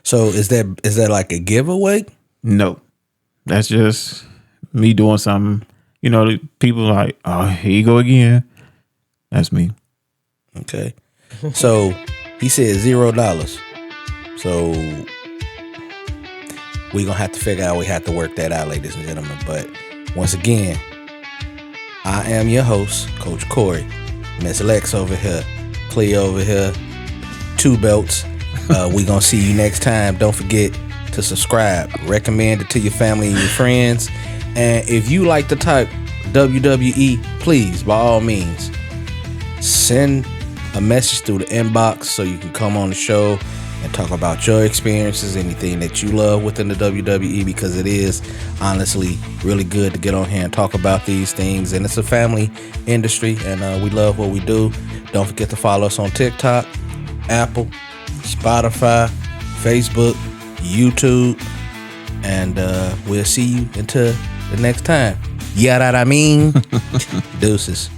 So is that like a giveaway? No, that's just me doing something. You know, people are like, oh, here you go again. That's me. Okay. So he said $0. So we're going to have to figure out, we have to work that out, ladies and gentlemen. But once again, I am your host, Coach Corey. Miss Lex over here, Cleo over here, 2 belts. We gonna see you next time. Don't forget to subscribe, recommend it to your family and your friends. And if you like to type WWE, please, by all means, send a message through the inbox so you can come on the show and talk about your experiences, anything that you love within the WWE, because it is honestly really good to get on here and talk about these things. And it's a family industry, and we love what we do. Don't forget to follow us on TikTok, Apple, Spotify, Facebook, YouTube, and we'll see you until the next time. Yeah, that I mean. Deuces.